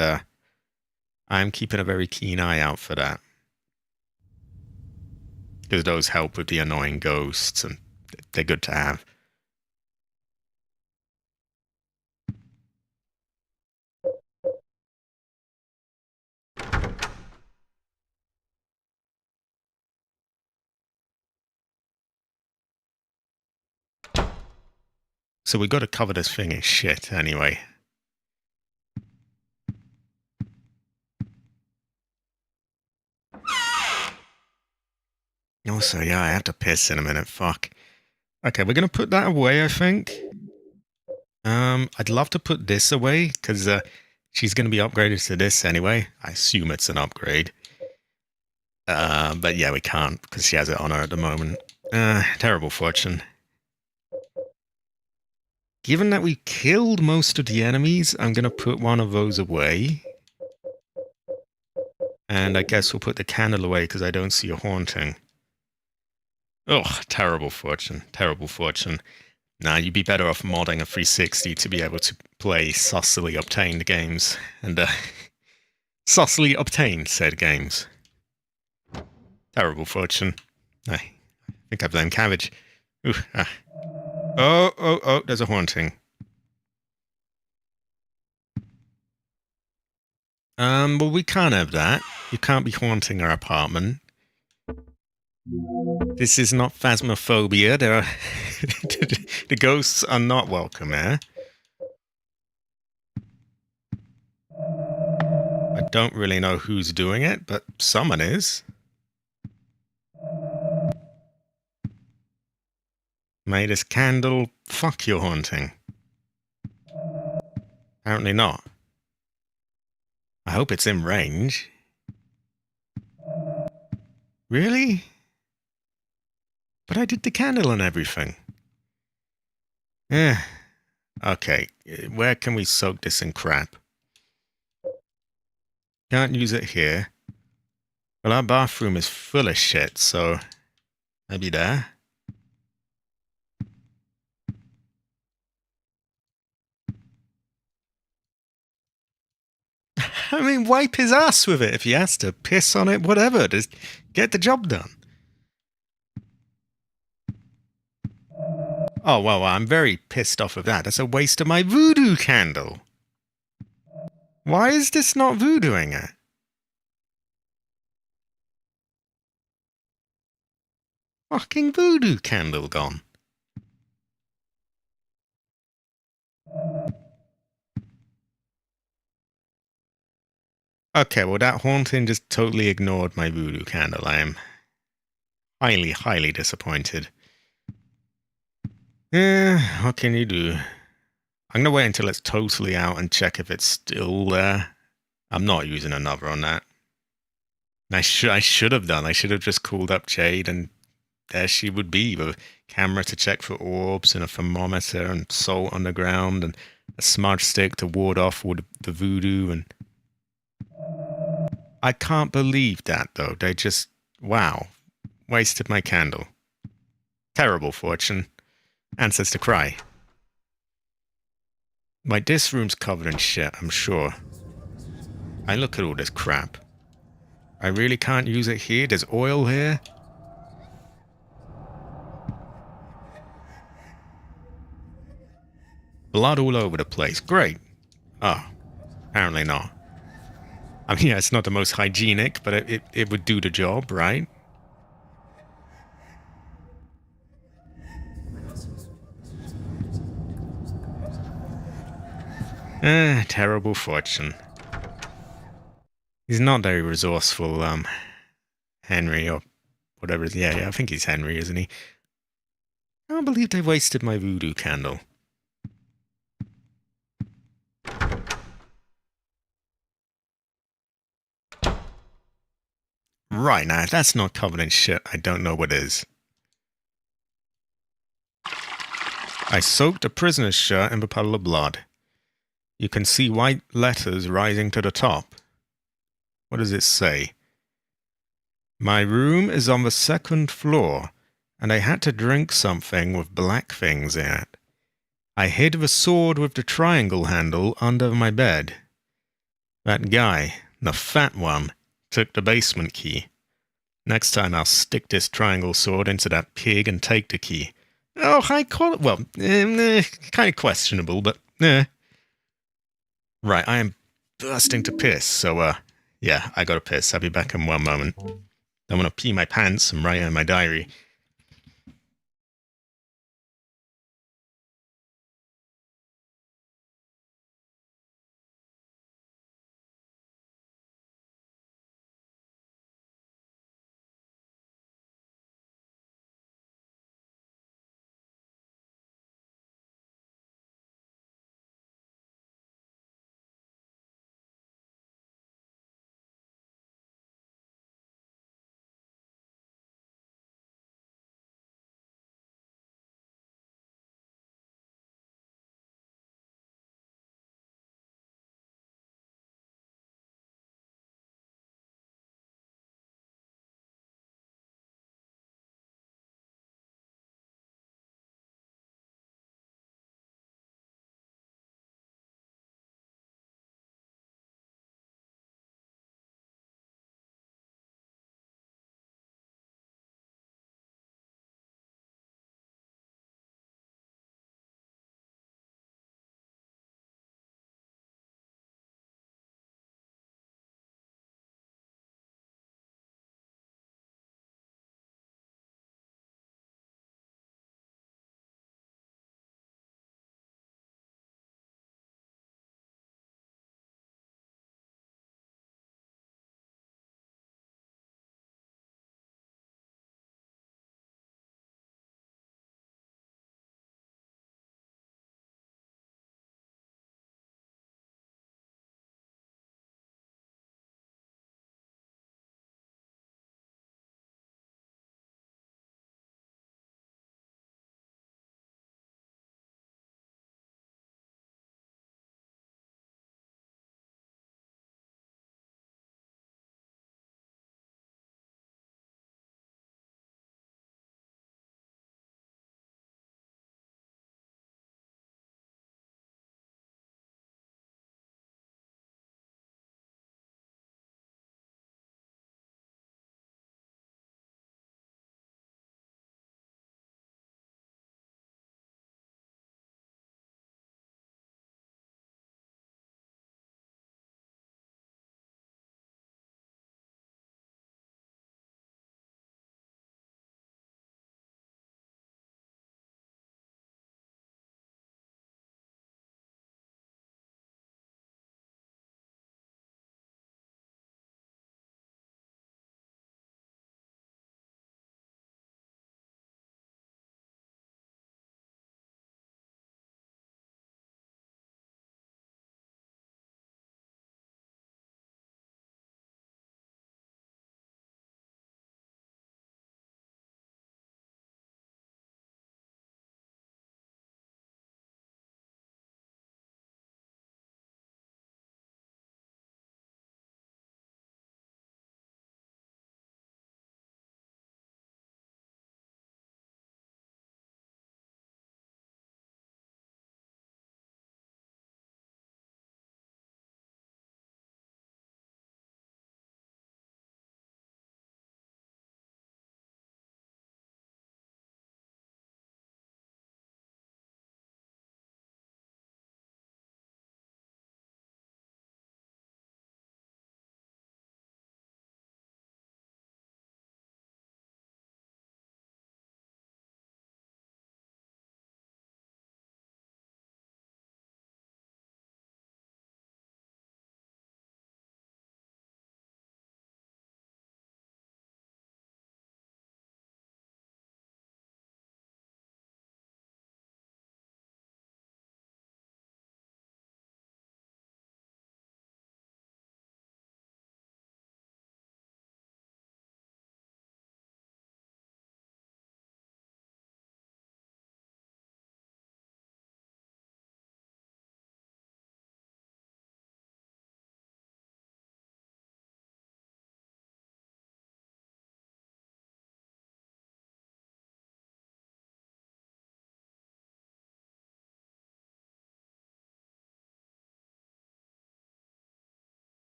I'm keeping a very keen eye out for that. Because those help with the annoying ghosts, and they're good to have. So we got to cover this thing in shit anyway. Also, yeah, I have to piss in a minute. Fuck. Okay, we're gonna put that away, I think. I'd love to put this away, because she's gonna be upgraded to this anyway. I assume it's an upgrade. But yeah, we can't, because she has it on her at the moment. Terrible fortune. Given that we killed most of the enemies, I'm gonna put one of those away. And I guess we'll put the candle away, because I don't see a haunting. Ugh, terrible fortune. Terrible fortune. Nah, you'd be better off modding a 360 to be able to play saucily obtained games. And, saucily obtained said games. Terrible fortune. I think I blame cabbage. Ooh, ah. Oh, there's a haunting. Well, we can't have that. You can't be haunting our apartment. This is not phasmophobia. There are the ghosts are not welcome here. I don't really know who's doing it, but someone is. May this candle fuck your haunting? Apparently not. I hope it's in range. Really? But I did the candle and everything. Eh. Okay, where can we soak this in crap? Can't use it here. Well, our bathroom is full of shit, so maybe there. I mean, wipe his ass with it if he has to. Piss on it, whatever. Just get the job done. Oh, well, I'm very pissed off of that. That's a waste of my voodoo candle. Why is this not voodooing it? Fucking voodoo candle gone. Okay, well, that haunting just totally ignored my voodoo candle. I am highly, highly disappointed. What can you do? I'm gonna wait until it's totally out and check if it's still there. I'm not using another on that. I should have done. I should have just called up Jade, and there she would be with a camera to check for orbs and a thermometer and salt on the ground and a smudge stick to ward off all the voodoo. And I can't believe that though. They just wow, wasted my candle. Terrible fortune. Answers to cry. This room's covered in shit, I'm sure. I look at all this crap. I really can't use it here. There's oil here. Blood all over the place. Great. Oh, apparently not. I mean, yeah, it's not the most hygienic, but it would do the job, right? Terrible fortune. He's not very resourceful, Henry, or whatever. Yeah, I think he's Henry, isn't he? I can't believe they wasted my voodoo candle. Right, now, if that's not covered in shit, I don't know what is. I soaked a prisoner's shirt in a puddle of blood. You can see white letters rising to the top. What does it say? My room is on the second floor, and I had to drink something with black things in it. I hid the sword with the triangle handle under my bed. That guy, the fat one, took the basement key. Next time I'll stick this triangle sword into that pig and take the key. Oh, high quality. Well, kind of questionable, but Right, I am bursting to piss, so, yeah, I gotta piss. I'll be back in one moment. I'm gonna pee my pants and write in my diary.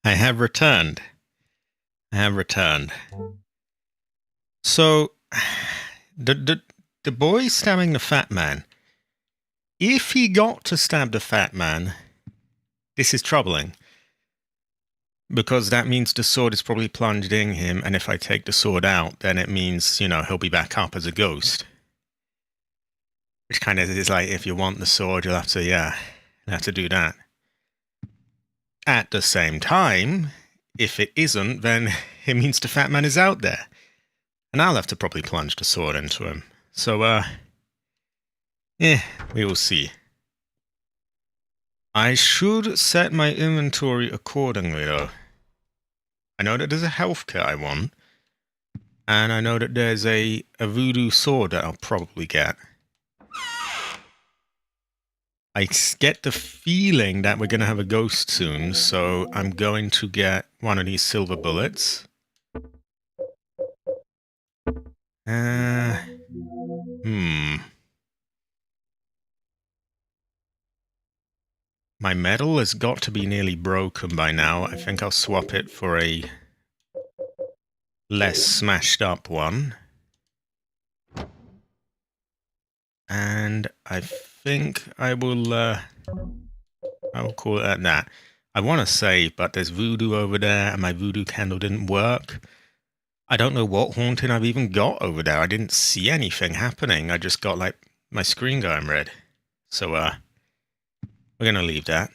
I have returned. I have returned. So, the boy stabbing the fat man. If he got to stab the fat man, this is troubling. Because that means the sword is probably plunged in him, and if I take the sword out, then it means, he'll be back up as a ghost. Which kind of is like, if you want the sword, you'll have to do that. At the same time, if it isn't, then it means the fat man is out there. And I'll have to probably plunge the sword into him. So, we will see. I should set my inventory accordingly, though. I know that there's a health kit I want. And I know that there's a voodoo sword that I'll probably get. I get the feeling that we're going to have a ghost soon, so I'm going to get one of these silver bullets. My medal has got to be nearly broken by now. I think I'll swap it for a less smashed up one. And I think I will call it at that. I want to save, but there's voodoo over there, and my voodoo candle didn't work. I don't know what haunting I've even got over there. I didn't see anything happening. I just got, like, my screen going red. So, we're going to leave that.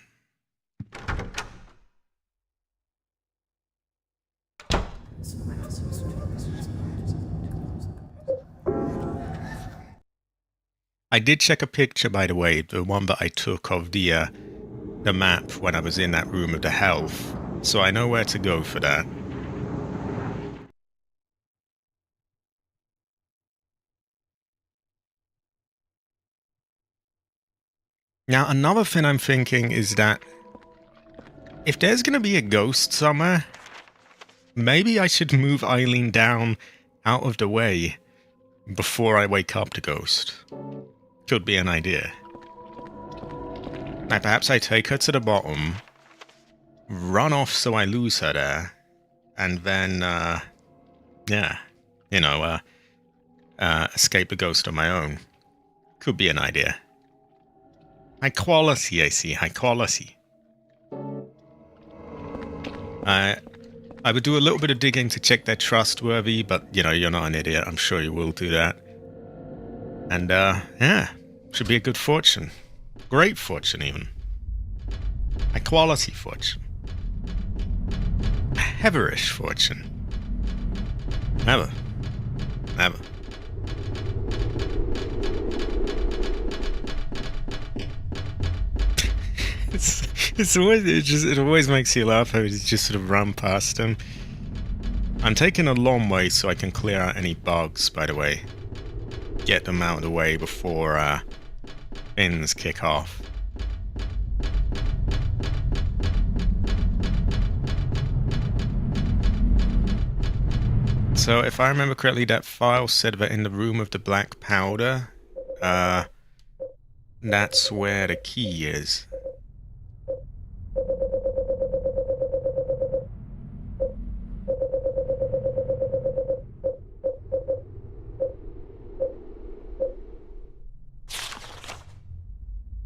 I did check a picture, by the way, the one that I took of the map when I was in that room of the health. So I know where to go for that. Now, another thing I'm thinking is that if there's going to be a ghost somewhere, maybe I should move Eileen down out of the way before I wake up the ghost. Could be an idea. Now, perhaps I take her to the bottom, run off so I lose her there, and then, escape the ghost on my own. Could be an idea. High quality, I see. High quality. I would do a little bit of digging to check they're trustworthy, but, you're not an idiot. I'm sure you will do that. And, should be a good fortune. Great fortune, even. High quality fortune. A heaverish fortune. Never. Never. It always makes you laugh how you just sort of run past him. I'm taking a long way so I can clear out any bugs, by the way. Get them out of the way before things kick off. So if I remember correctly, that file said that in the room of the black powder, that's where the key is.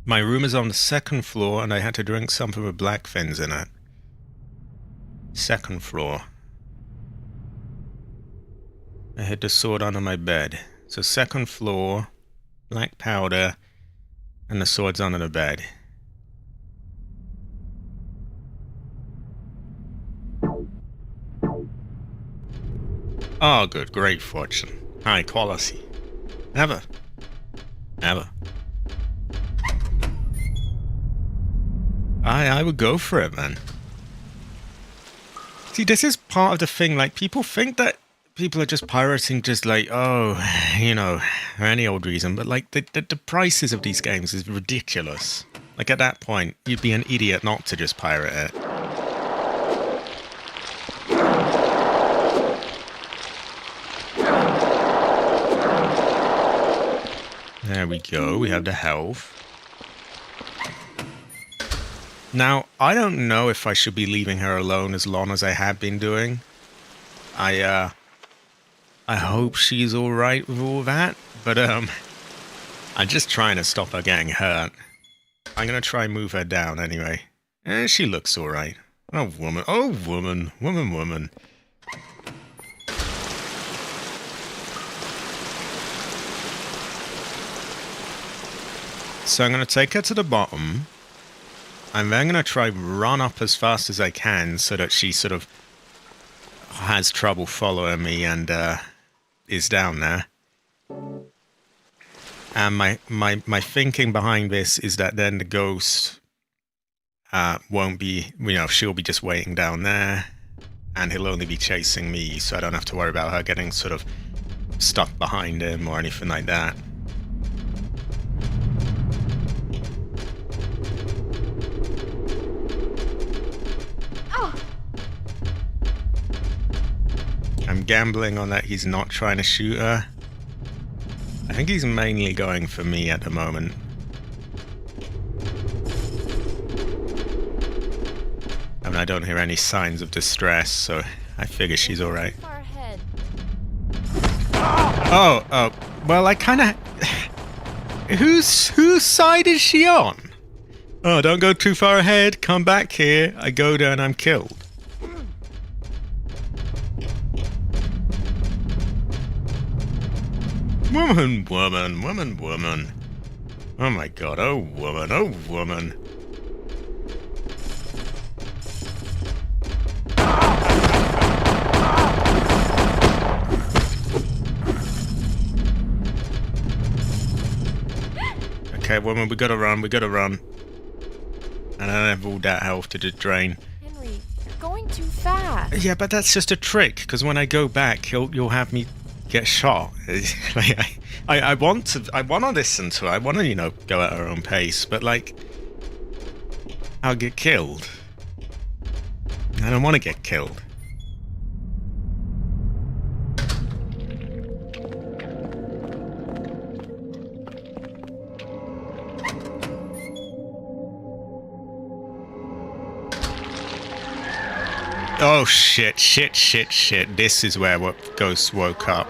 My room is on the second floor, and I had to drink something with black fins in it. Second floor. I hid the sword under my bed. So second floor, black powder, and the sword's under the bed. Oh, good. Great fortune. High quality. Never. Never. I would go for it, man. See, this is part of the thing. Like, people think that people are just pirating just like, for any old reason. But, like, the prices of these games is ridiculous. Like, at that point, you'd be an idiot not to just pirate it. There we go. We have the health. Now, I don't know if I should be leaving her alone as long as I have been doing. I hope she's alright with all that, but, I'm just trying to stop her getting hurt. I'm gonna try and move her down anyway. She looks alright. Oh, woman. Oh, woman. Woman. So I'm gonna take her to the bottom. I'm then gonna try run up as fast as I can so that she sort of has trouble following me and, is down there. And my thinking behind this is that then the ghost won't be, she'll be just waiting down there, and he'll only be chasing me, so I don't have to worry about her getting sort of stuck behind him or anything like that. Oh. I'm gambling on that he's not trying to shoot her. I think he's mainly going for me at the moment. I mean, I don't hear any signs of distress, so I figure she's alright. Far ahead. Oh, well, I kind of... Whose side is she on? Oh, don't go too far ahead. Come back here. I go there and I'm killed. Woman. Oh my god, oh woman. Okay, woman, we gotta run. And I don't have all that health to just drain. Henry, you're going too fast. Yeah, but that's just a trick, because when I go back, you'll have me get shot. Like, I want to listen to her. I want to, go at her own pace, but like, I'll get killed. I don't want to get killed. Oh shit. This is where what Ghost woke up.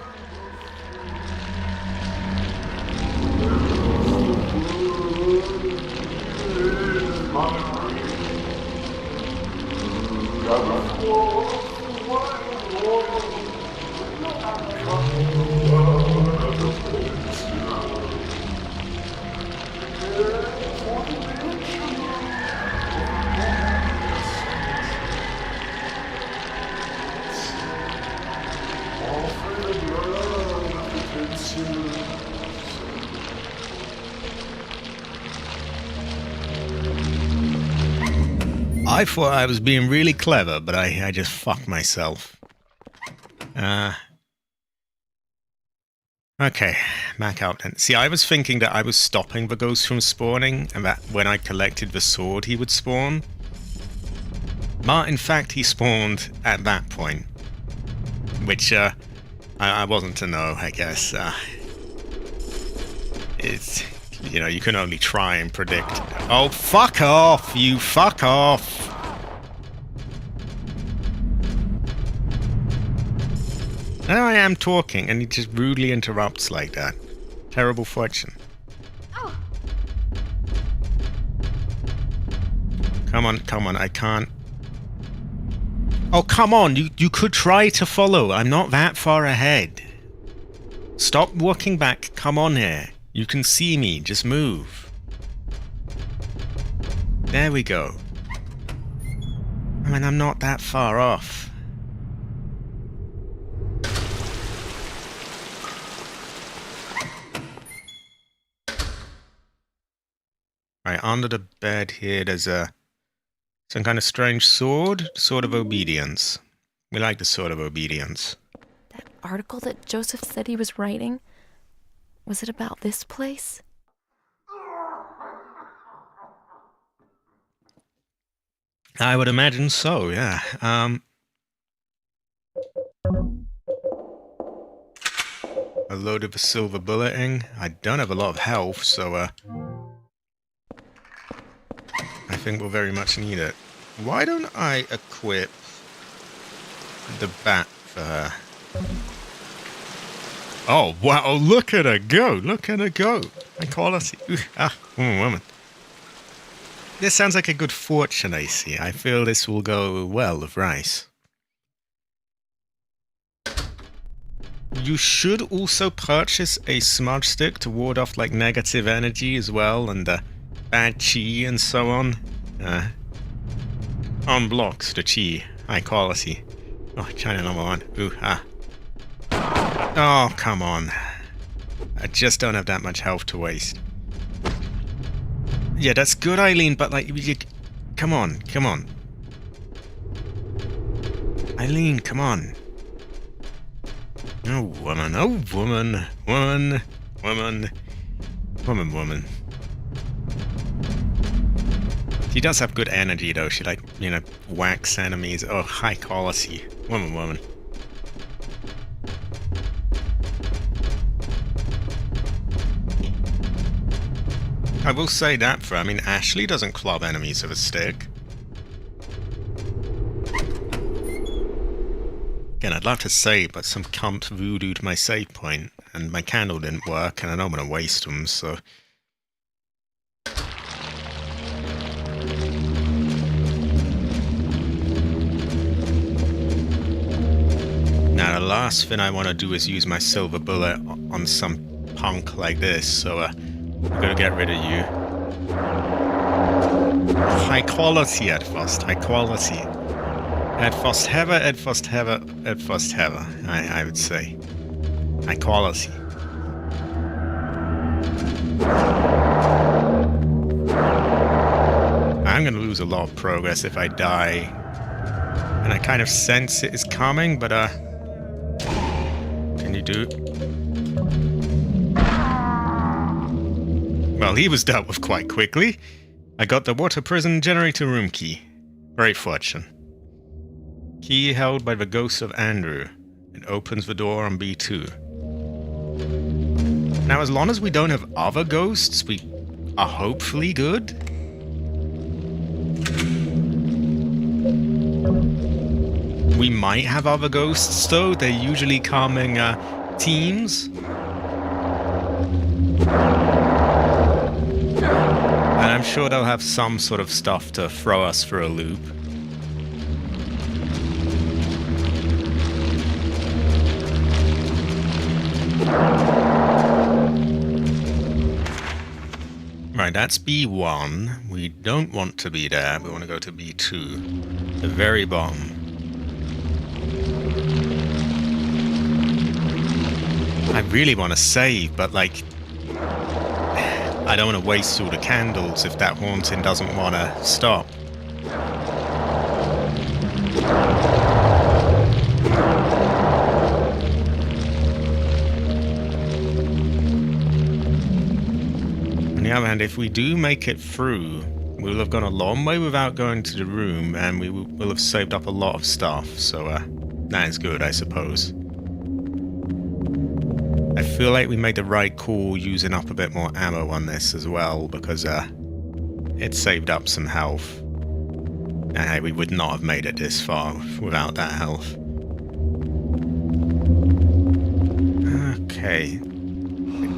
I thought I was being really clever, but I just fucked myself. Okay, back out then. See, I was thinking that I was stopping the ghost from spawning, and that when I collected the sword he would spawn. But in fact, he spawned at that point. Which, I wasn't to know, I guess. It's... you can only try and predict. Oh, fuck off! You fuck off! Now I am talking, and he just rudely interrupts like that. Terrible fortune. Oh. Come on, I can't... Oh, come on, you could try to follow. I'm not that far ahead. Stop walking back, come on here. You can see me, just move. There we go. I mean, I'm not that far off. Right, under the bed here, there's some kind of strange sword. Sword of obedience. We like the sword of obedience. That article that Joseph said he was writing, was it about this place? I would imagine so, yeah. A load of silver bulleting. I don't have a lot of health, so, I think we'll very much need it. Why don't I equip the bat for her? Oh, wow, look at her go. Look at her go. I call her... woman. This sounds like a good fortune, I see. I feel this will go well with rice. You should also purchase a smudge stick to ward off, like, negative energy as well, and bad chi and so on. Unblocks the chi. High quality. Oh, China number 1. Oh, come on. I just don't have that much health to waste. Yeah, that's good, Eileen, but, like, come on, come on. Eileen, come on. Oh, woman, oh, woman, woman, woman, woman. She does have good energy, though. She, like, you know, whacks enemies. Oh, high quality. Woman. I will say that for, I mean, Ashley doesn't club enemies with a stick. Again, I'd love to save, but some cunt voodooed my save point, and my candle didn't work, and I know I'm gonna waste them, so... Now, the last thing I want to do is use my silver bullet on some punk like this, so I'm gonna get rid of you. High quality at first, high quality. At first ever, I would say. High quality. I'm gonna lose a lot of progress if I die. And I kind of sense it is coming, but can you do it? Well, he was dealt with quite quickly. I got the water prison generator room key. Great fortune. Key held by the ghost of Andrew. It opens the door on B2. Now, as long as we don't have other ghosts, we are hopefully good. We might have other ghosts, though. They usually come in teams. And I'm sure they'll have some sort of stuff to throw us for a loop. Right, that's B1. We don't want to be there. We want to go to B2. The very bottom. I really want to save, but, like... I don't want to waste all the candles if that haunting doesn't want to stop. On the other hand, if we do make it through, we'll have gone a long way without going to the room, and we will have saved up a lot of stuff, so that is good, I suppose. I feel like we made the right call using up a bit more ammo on this as well, because it saved up some health. And we would not have made it this far without that health. Okay.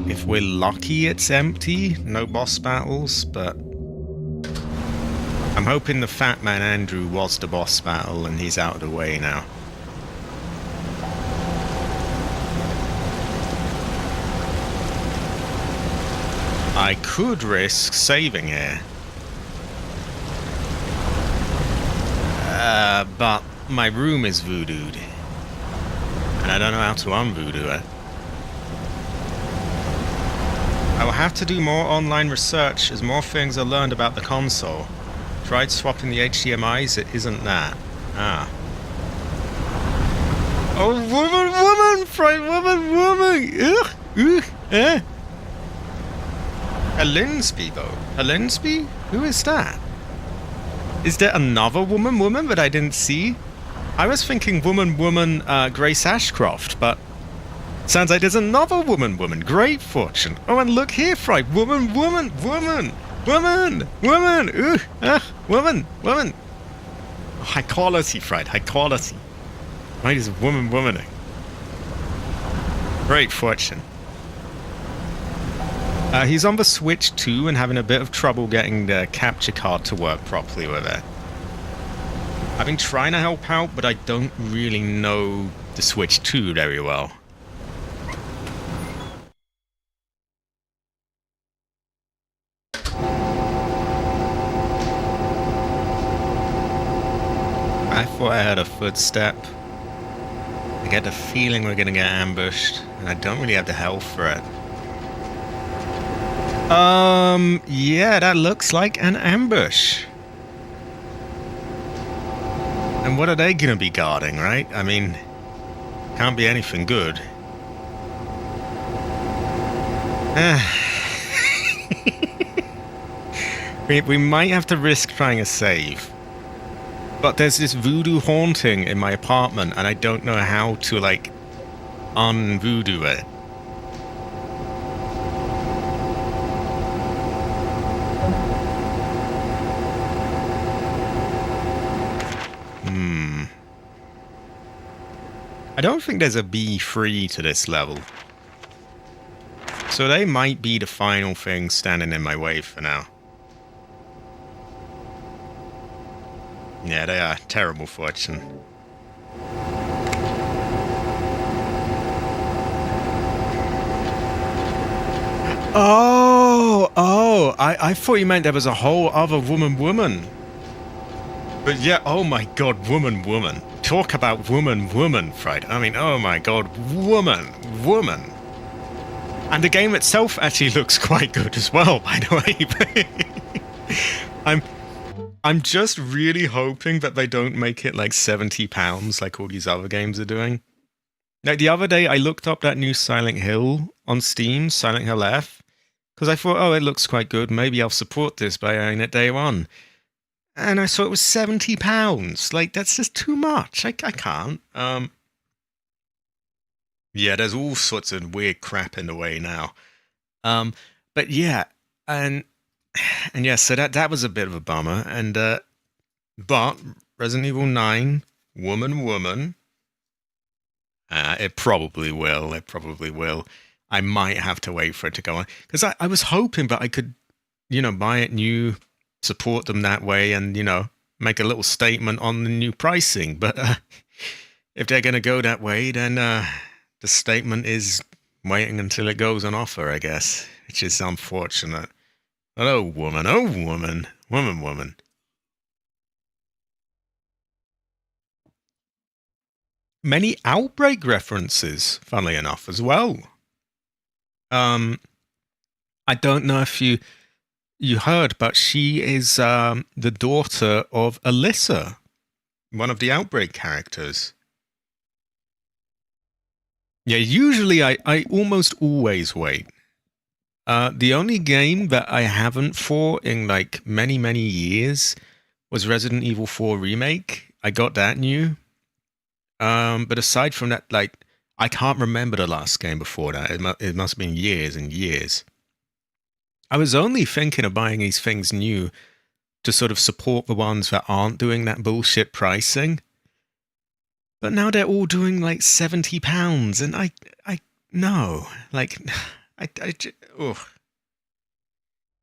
If we're lucky, it's empty. No boss battles, but... I'm hoping the Fat Man Andrew was the boss battle and he's out of the way now. I could risk saving here. But my room is voodooed. And I don't know how to unvoodoo it. I will have to do more online research as more things are learned about the console. Tried swapping the HDMIs, it isn't that. Ah. Oh, woman, friend, woman! Ugh, eh. Helinsby, though. Helinsby? Who is that? Is there another woman that I didn't see? I was thinking woman, Grace Ashcroft, but... Sounds like there's another woman, Great fortune. Oh, and look here, Fry. Woman. Woman! Woman! Ooh! Woman! Woman! Oh, high quality, Fried. High quality. Right is womaning. Great fortune. He's on the Switch too and having a bit of trouble getting the capture card to work properly with it. I've been trying to help out, but I don't really know the Switch 2 very well. I thought I heard a footstep. I get the feeling we're gonna get ambushed, and I don't really have the health for it. Yeah, that looks like an ambush. And what are they gonna be guarding, right? I mean, can't be anything good. We might have to risk trying a save. But there's this voodoo haunting in my apartment, and I don't know how to, like, un-voodoo it. I don't think there's a B3 to this level. So they might be the final thing standing in my way for now. Yeah, they are. Terrible fortune. Oh, I thought you meant there was a whole other woman. But yeah, oh my god, woman. Talk about woman, Fried. I mean, oh my god, woman. And the game itself actually looks quite good as well, by the way. I'm just really hoping that they don't make it like £70 like all these other games are doing. Like the other day, I looked up that new Silent Hill on Steam, Silent Hill F, because I thought, oh, it looks quite good. Maybe I'll support this by owning it day one. And I saw it was £70. Like, that's just too much. I can't. Yeah, there's all sorts of weird crap in the way now. But yeah, and yeah, so that was a bit of a bummer. And but Resident Evil 9, woman. It probably will. I might have to wait for it to go on. Because I was hoping that I could, buy it new, support them that way, and, make a little statement on the new pricing. But if they're going to go that way, then the statement is waiting until it goes on offer, I guess, which is unfortunate. Oh, woman. Many Outbreak references, funnily enough, as well. I don't know if you heard, but she is the daughter of Alyssa, one of the Outbreak characters. Yeah, usually I almost always wait. The only game that I haven't for in like many years was Resident Evil 4 Remake. I got that new. But aside from that, like, I can't remember the last game before that. It must have been years and years. I was only thinking of buying these things new to sort of support the ones that aren't doing that bullshit pricing. But now they're all doing like £70, and I no, like,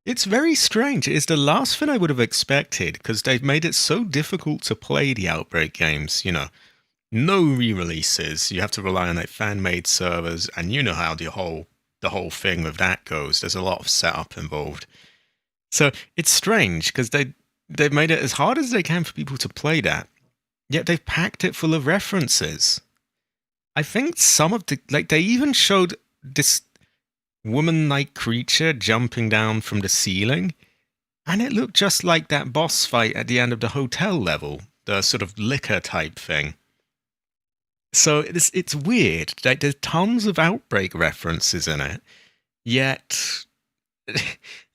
It's very strange. It's the last thing I would have expected, because they've made it so difficult to play the Outbreak games, No re-releases. You have to rely on like fan-made servers, and you know how the whole thing with that goes. There's a lot of setup involved. So it's strange because they've made it as hard as they can for people to play that. Yet they've packed it full of references. I think some of they even showed this woman-like creature jumping down from the ceiling, and it looked just like that boss fight at the end of the hotel level, the sort of liquor type thing. So it's weird. Like, there's tons of Outbreak references in it, yet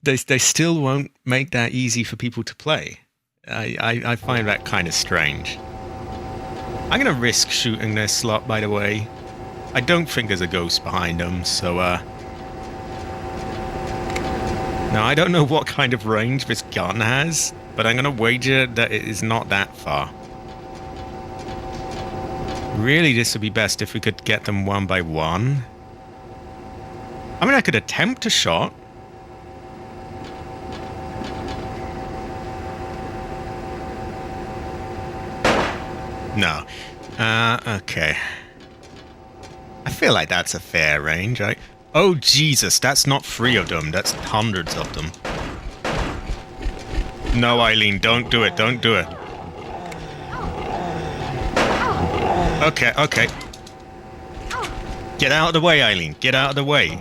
they still won't make that easy for people to play. I find that kind of strange. I'm going to risk shooting this slot, by the way. I don't think there's a ghost behind them, so Now, I don't know what kind of range this gun has, but I'm going to wager that it is not that far. Really, this would be best if we could get them one by one. I mean, I could attempt a shot. No. Okay. I feel like that's a fair range. Oh, Jesus, that's not 3 of them. That's hundreds of them. No, Eileen, don't do it. Don't do it. Okay, okay. Get out of the way, Eileen. Get out of the way.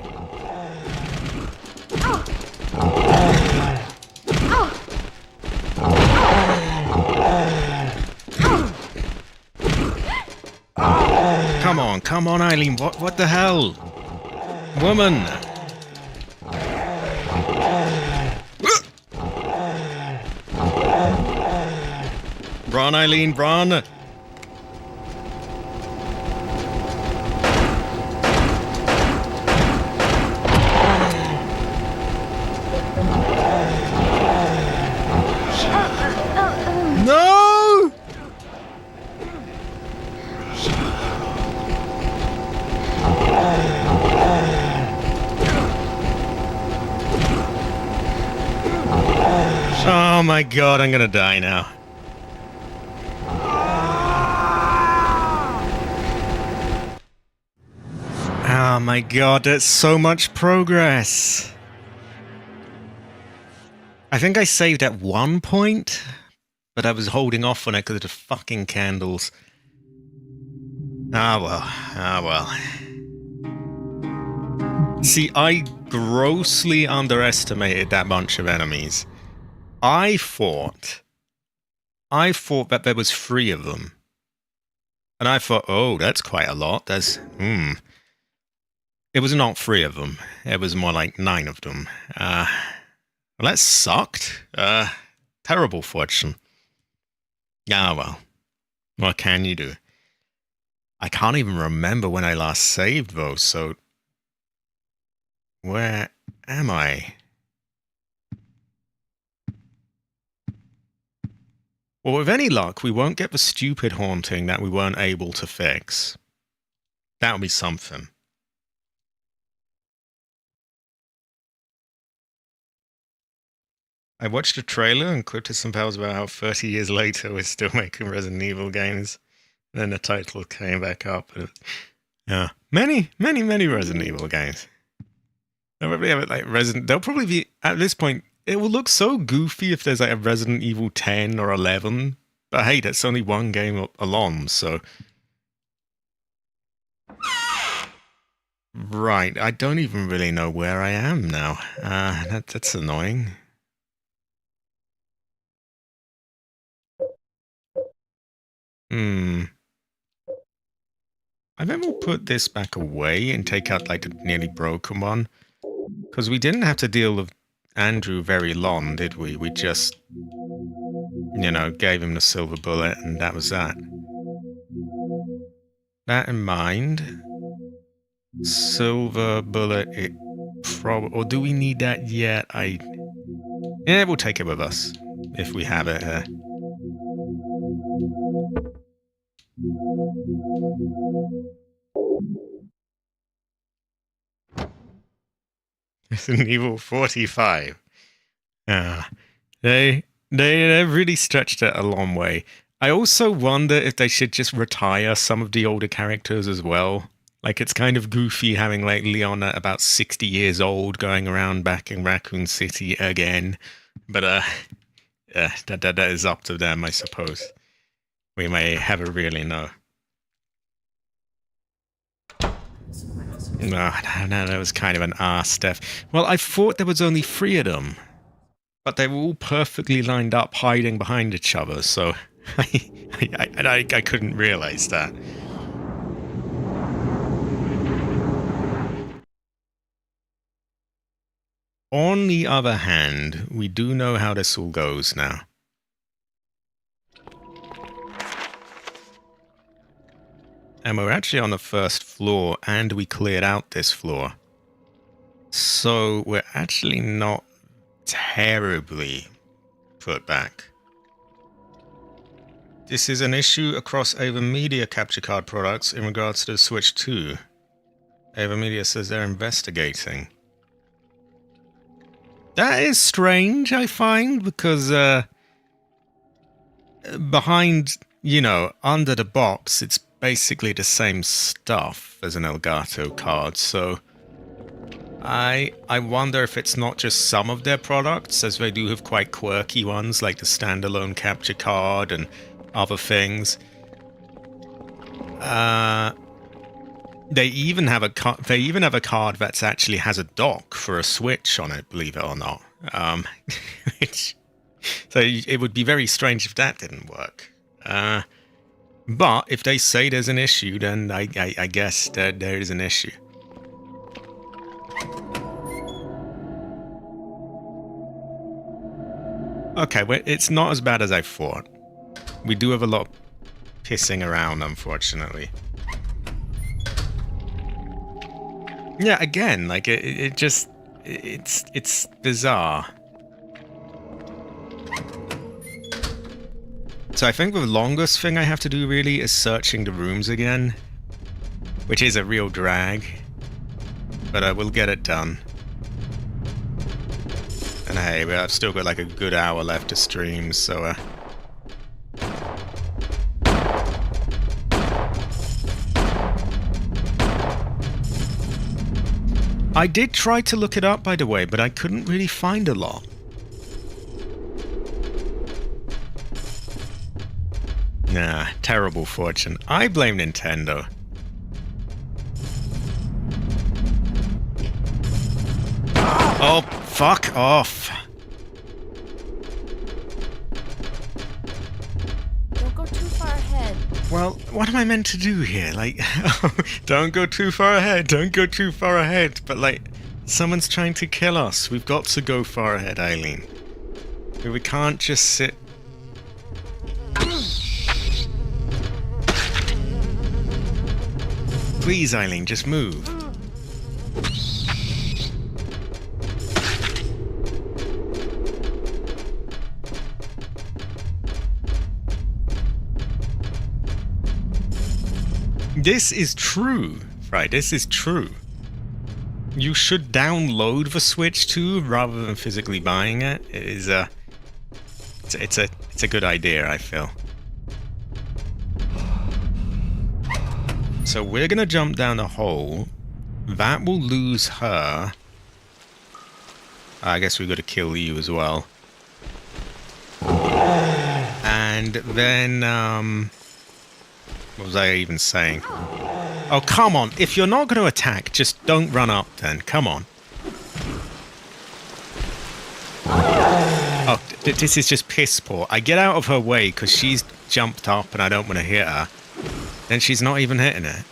Come on, Eileen. What the hell? Woman! Run, Eileen, run! No! Oh my god, I'm gonna die now. Oh my god, that's so much progress. I think I saved at one point, but I was holding off on it because of the fucking candles. Ah well, ah well. See, I grossly underestimated that bunch of enemies. I thought that there was 3 of them. And I thought, oh, that's quite a lot. It was not 3 of them. It was more like 9 of them. Well, that sucked. Terrible fortune. Ah, well. What can you do? I can't even remember when I last saved, though, so... Where am I? Well, with any luck, we won't get the stupid haunting that we weren't able to fix. That would be something. I watched a trailer and clipped some pals about how 30 years later we're still making Resident Evil games. And then the title came back up. Yeah, many Resident Evil games. They'll probably have it like They'll probably be at this point. It will look so goofy if there's like a Resident Evil 10 or 11. But hey, that's only one game along, so. Right, I don't even really know where I am now. That's annoying. I think we'll put this back away and take out like the nearly broken one. Because we didn't have to deal with Andrew very long, did we? We just, you know, gave him the silver bullet and that was that. That in mind, silver bullet, it probably... Or do we need that yet? Yeah, we'll take it with us, if we have it here. Resident Evil 45. They really stretched it a long way. I also wonder if they should just retire some of the older characters as well. Like, it's kind of goofy having, like, Leon at about 60 years old going around back in Raccoon City again. But, that is up to them, I suppose. We may never really know. No, that was kind of an arse stuff. Well, I thought there was only 3 of them. But they were all perfectly lined up, hiding behind each other, so I couldn't realize that. On the other hand, we do know how this all goes now. And we're actually on the first floor, and we cleared out this floor. So we're actually not terribly put back. This is an issue across Ava Media capture card products in regards to the Switch 2. Ava Media says they're investigating. That is strange, I find, because behind, you know, under the box, it's basically the same stuff as an Elgato card, so I wonder if it's not just some of their products, as they do have quite quirky ones, like the standalone capture card and other things. They even have a card that actually has a dock for a Switch on it, believe it or not. So it would be very strange if that didn't work. But if they say there's an issue, then I guess that there is an issue. Okay, well, it's not as bad as I thought. We do have a lot of pissing around, unfortunately. Yeah, again, like it's bizarre. So I think the longest thing I have to do really is searching the rooms again, which is a real drag, but I will get it done. And hey, I've still got like a good hour left to stream, so I did try to look it up, by the way, but I couldn't really find a lot. Nah, terrible fortune. I blame Nintendo. Oh, fuck off. Don't go too far ahead. Well, what am I meant to do here? Like, don't go too far ahead, don't go too far ahead. But like, someone's trying to kill us. We've got to go far ahead, Eileen. We can't just sit... Please, Eileen, just move. This is true, right? This is true. You should download the Switch 2 rather than physically buying it. It is it's a good idea, I feel. So we're gonna jump down a hole. That will lose her. I guess we've got to kill you as well. And then what was I even saying? Oh, come on. If you're not going to attack, just don't run up then. Come on. Oh, this is just piss poor. I get out of her way because she's jumped up and I don't want to hit her. Then she's not even hitting it.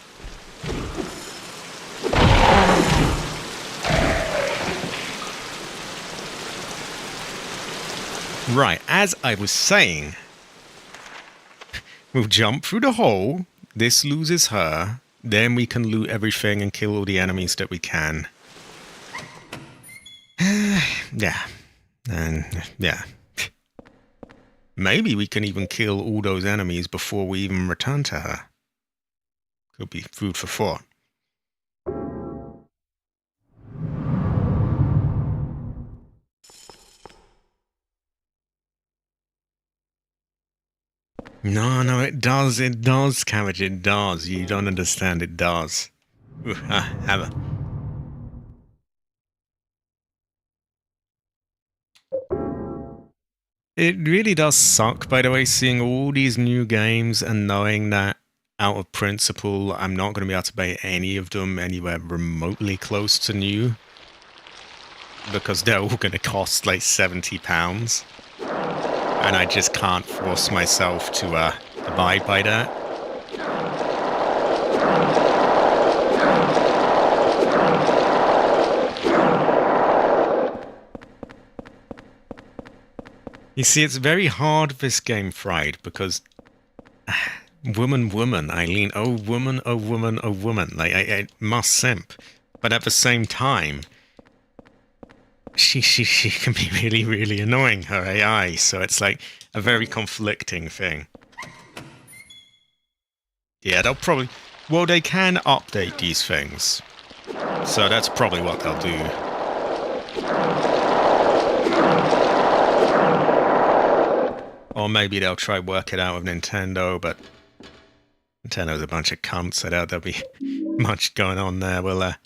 Right, as I was saying... We'll jump through the hole, this loses her, then we can loot everything and kill all the enemies that we can. Yeah. And, yeah. Maybe we can even kill all those enemies before we even return to her. Could be food for thought. No, it does, Cabbage, it does. You don't understand, it does. Ooh, have a... It really does suck, by the way, seeing all these new games and knowing that, out of principle, I'm not going to be able to buy any of them anywhere remotely close to new. Because they're all going to cost like £70. And I just can't force myself to abide by that. You see, it's very hard, this game, Fried, because... woman, Eileen, oh woman, oh woman, oh woman. Like, I must simp. But at the same time... she can be really, really annoying, her AI, so it's like a very conflicting thing. Yeah, they'll probably... Well, they can update these things, so that's probably what they'll do. Or maybe they'll try work it out with Nintendo, but Nintendo's a bunch of cunts. I doubt there'll be much going on there, will there?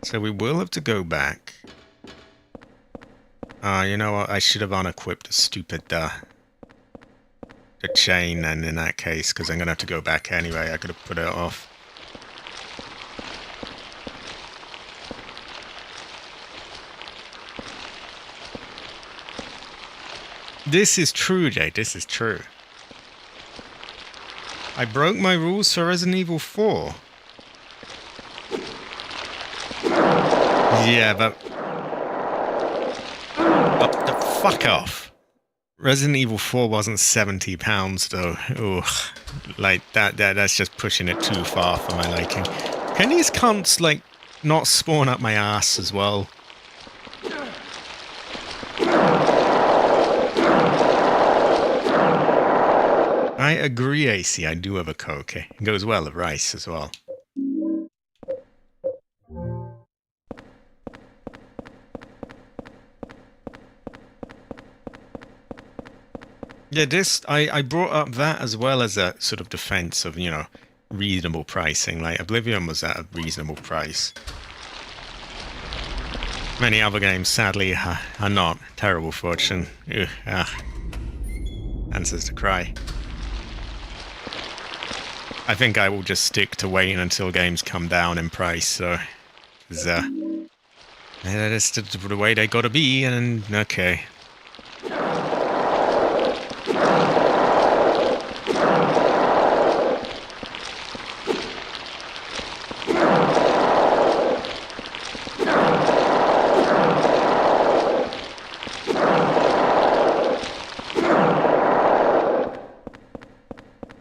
So we will have to go back. You know what? I should have unequipped the stupid, the chain then in that case, because I'm going to have to go back anyway. I could have put it off. This is true, Jay. This is true. I broke my rules for Resident Evil 4. Yeah, but... Up the fuck off. Resident Evil 4 wasn't £70 though. Ugh. Like, that's just pushing it too far for my liking. Can these cunts, like, not spawn up my ass as well? I agree, AC. I do have a Coke. It goes well with rice as well. Yeah, this... I brought up that as well as a sort of defense of, you know, reasonable pricing. Like, Oblivion was at a reasonable price. Many other games, sadly, are not. Terrible fortune. Ugh, answers to cry. I think I will just stick to waiting until games come down in price, so... that's the way they gotta be, and okay.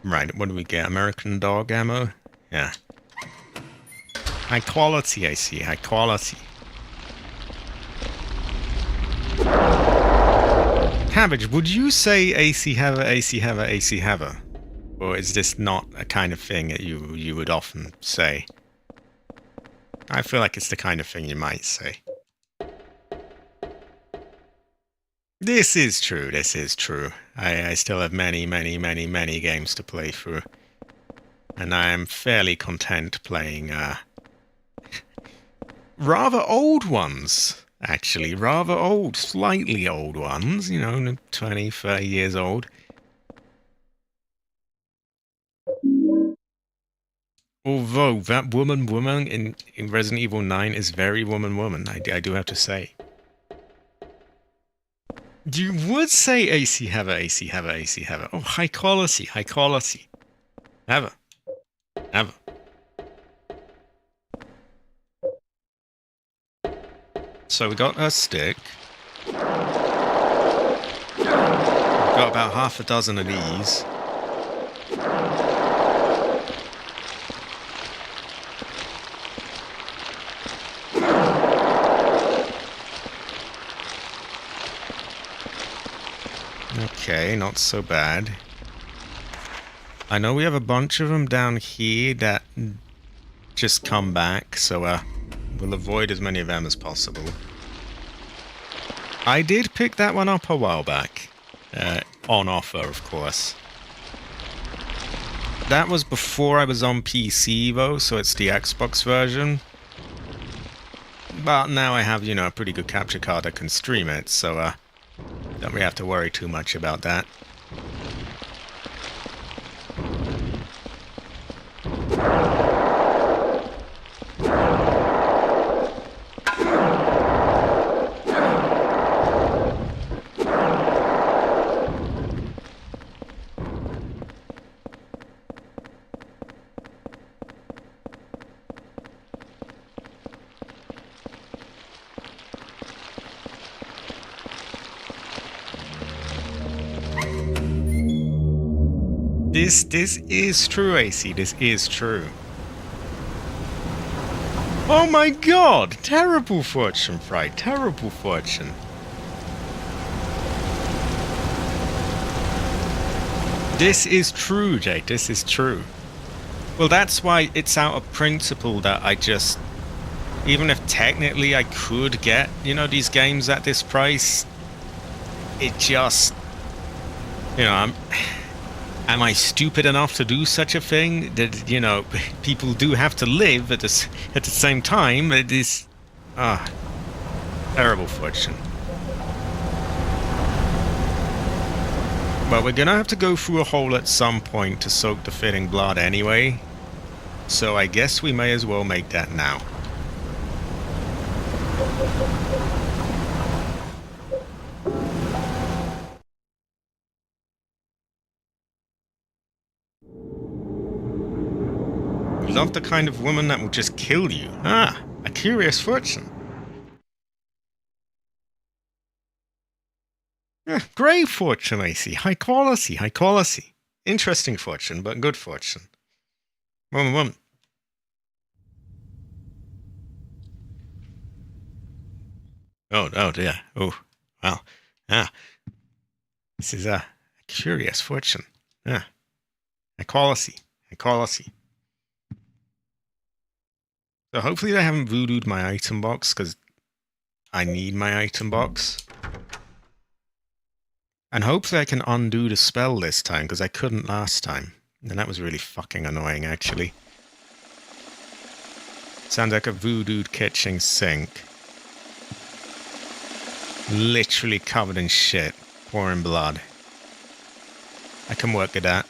Right, what do we get? American dog ammo? Yeah. High quality, I see. High quality. Cabbage, would you say AC Heather, AC Heather, AC Heather? Or is this not a kind of thing that you would often say? I feel like it's the kind of thing you might say. This is true, this is true. I still have many, many, many, many games to play through. And I am fairly content playing, rather old ones, actually. Rather old, slightly old ones, you know, 20, 30 years old. Although, that woman in Resident Evil 9 is very woman, I do have to say. You would say AC Heather, AC Heather, AC Heather. Oh, high quality, high quality. Heather. Heather. So we got a stick. We've got about half a dozen of these. Okay, not so bad. I know we have a bunch of them down here that just come back, so we'll avoid as many of them as possible. I did pick that one up a while back. On offer, of course. That was before I was on PC, though, so it's the Xbox version. But now I have, you know, a pretty good capture card that can stream it, so don't really have to worry too much about that. This is true, AC. This is true. Oh my god! Terrible fortune, Fry. Terrible fortune. This is true, Jake. This is true. Well, that's why it's out of principle that I just... Even if technically I could get, you know, these games at this price, it just... You know, am I stupid enough to do such a thing? That, you know, people do have to live at the same time. It is... terrible fortune. But we're gonna have to go through a hole at some point to soak the fitting blood anyway. So I guess we may as well make that now. Love the kind of woman that will just kill you. Ah, a curious fortune. Great fortune, I see. High quality, high quality. Interesting fortune, but good fortune. One. Oh dear. Oh, well. This is a curious fortune. High quality, high quality. So hopefully they haven't voodooed my item box, because I need my item box. And hopefully I can undo the spell this time, because I couldn't last time. And that was really fucking annoying, actually. Sounds like a voodooed kitchen sink. Literally covered in shit. Pouring blood. I can work with that.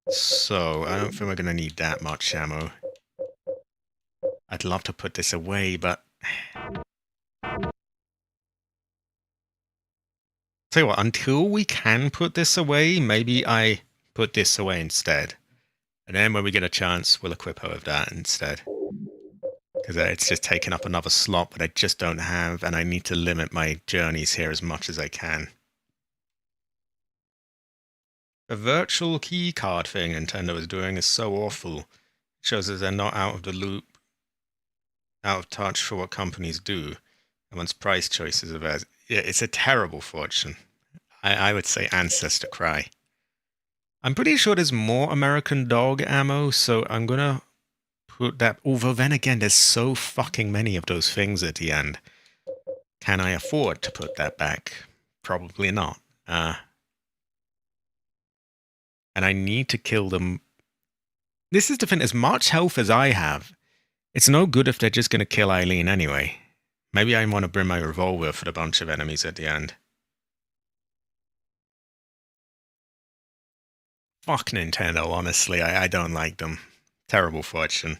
So, I don't think we're going to need that much ammo. I'd love to put this away, but... Tell you what, until we can put this away, maybe I put this away instead. And then when we get a chance, we'll equip her with that instead. Because it's just taking up another slot that I just don't have, and I need to limit my journeys here as much as I can. The virtual key card thing Nintendo is doing is so awful. It shows that they're not out of the loop, out of touch for what companies do, and one's price choices of theirs. Yeah, it's a terrible fortune. I would say ancestor cry. I'm pretty sure there's more American Dog ammo, so I'm gonna put that... Although then again, there's so fucking many of those things at the end. Can I afford to put that back? Probably not. And I need to kill them. This is the thing, as much health as I have, it's no good if they're just gonna kill Eileen anyway. Maybe I want to bring my revolver for the bunch of enemies at the end. Fuck Nintendo, honestly. I don't like them. Terrible fortune.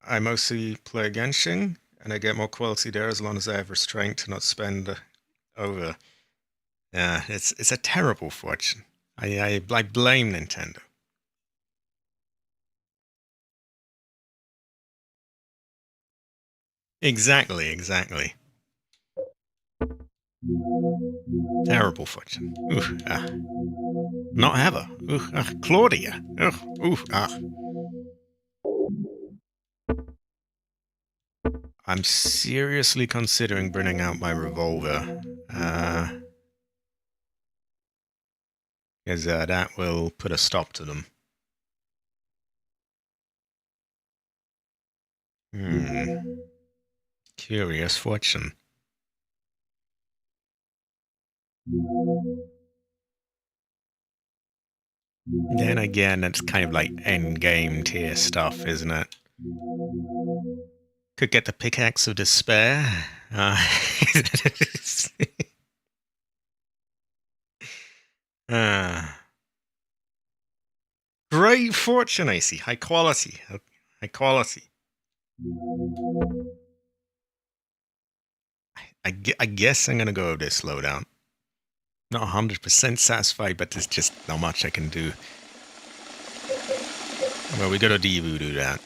I mostly play Genshin, and I get more quality there as long as I have restraint to not spend over. Yeah, it's a terrible fortune. I blame Nintendo. Exactly. Terrible fortune. Not ever. Claudia. I'm seriously considering bringing out my revolver. Because that will put a stop to them. Curious fortune. Then again, it's kind of like endgame tier stuff, isn't it? Could get the pickaxe of despair. Great fortune, I see. High quality. High quality. I guess I'm going to go with this loadout. Not 100% satisfied, but there's just not much I can do. Well, we got to de-voodoo that.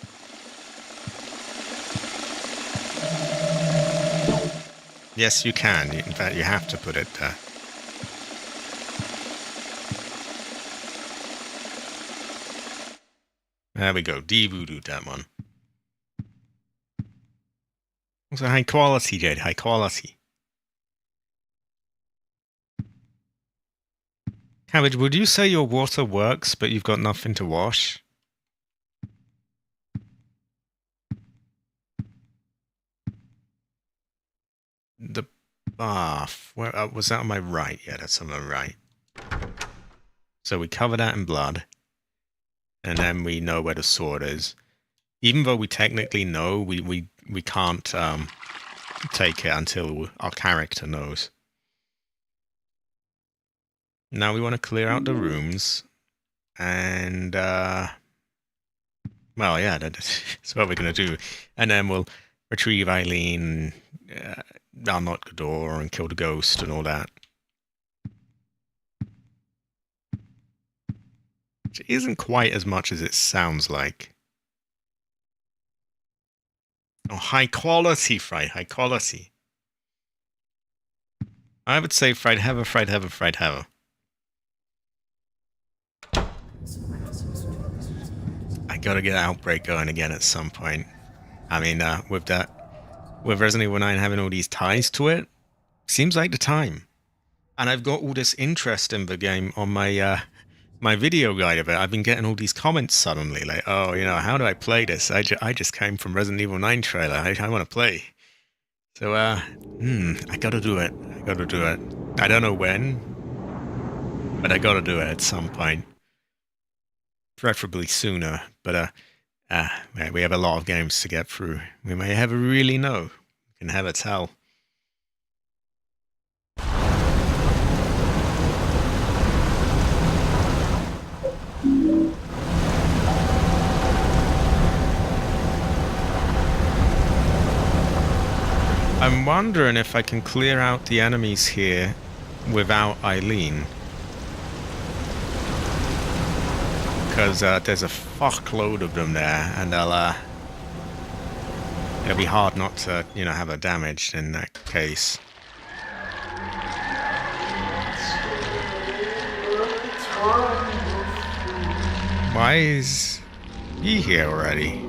Yes, you can. In fact, you have to put it there. There we go. De-voodoo that one. It's a high quality, Jade. High quality. Cabbage, would you say your water works, but you've got nothing to wash? The bath. Where was that on my right? Yeah, that's on my right. So we cover that in blood. And then we know where the sword is. Even though we technically know, we can't take it until our character knows. Now we want to clear out the rooms. And, well, yeah, that's what we're going to do. And then we'll retrieve Eileen, unlock the door, and kill the ghost and all that. Which isn't quite as much as it sounds like. Oh, high quality, Fried, high quality. I would say Fried Heather, Fried Heather, Fried Heather. I gotta get Outbreak going again at some point. I mean, with Resident Evil 9 having all these ties to it, seems like the time. And I've got all this interest in the game on my my video guide of it. I've been getting all these comments suddenly, like, oh, you know, how do I play this? I just came from Resident Evil 9 trailer. I want to play. So, I gotta do it. I gotta do it. I don't know when, but I gotta do it at some point. Preferably sooner, but we have a lot of games to get through. We may never really know. We can never tell. I'm wondering if I can clear out the enemies here without Eileen. Because there's a fuckload of them there, and it'll be hard not to, you know, have her damaged in that case. Why is he here already?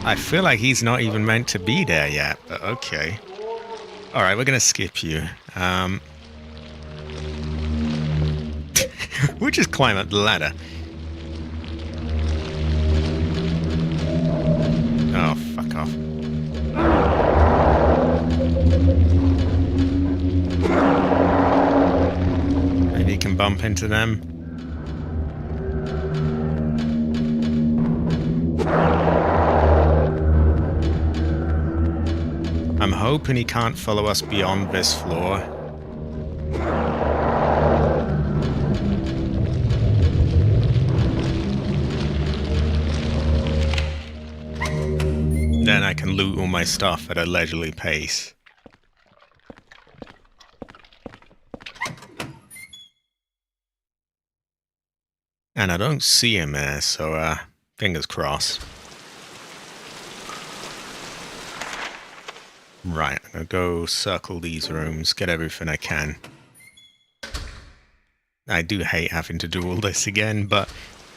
I feel like he's not even meant to be there yet, but okay. Alright, we're gonna skip you. We'll just climb up the ladder. Oh, fuck off. Maybe you can bump into them. I'm hoping he can't follow us beyond this floor. Then I can loot all my stuff at a leisurely pace. And I don't see him there, so fingers crossed. Right, I'm gonna go circle these rooms, get everything I can. I do hate having to do all this again, but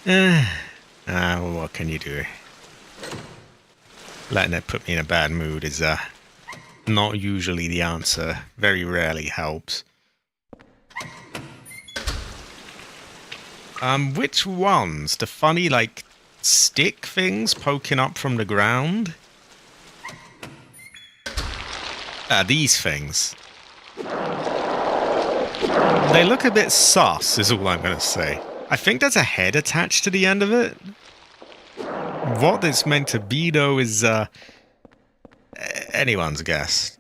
well, what can you do? Letting it put me in a bad mood is not usually the answer. Very rarely helps. Which ones? The funny, like, stick things poking up from the ground? These things. They look a bit sus, is all I'm going to say. I think there's a head attached to the end of it. What it's meant to be, though, is anyone's guess.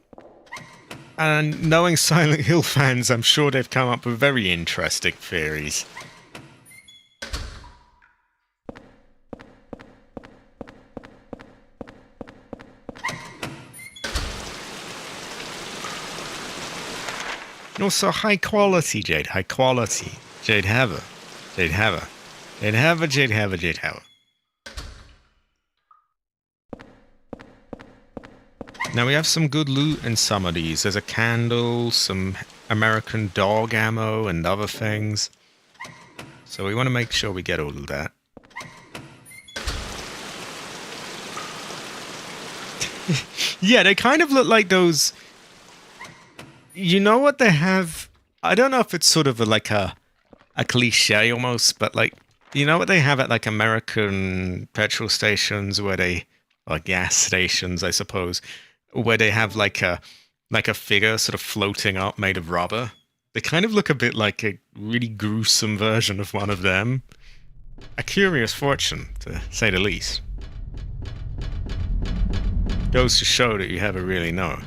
And knowing Silent Hill fans, I'm sure they've come up with very interesting theories. Also, high quality, Jade. High quality. Jade Heather. Jade Heather. Jade Heather, Jade Heather, Jade Heather. Now we have some good loot in some of these. There's a candle, some American dog ammo, and other things. So we want to make sure we get all of that. Yeah, they kind of look like those... You know what they have? I don't know if it's sort of like a cliche almost, but like, you know what they have at like American petrol stations where they, or gas stations, I suppose, where they have like a figure sort of floating up made of rubber. They kind of look a bit like a really gruesome version of one of them. A curious fortune, to say the least. Goes to show that you never really know.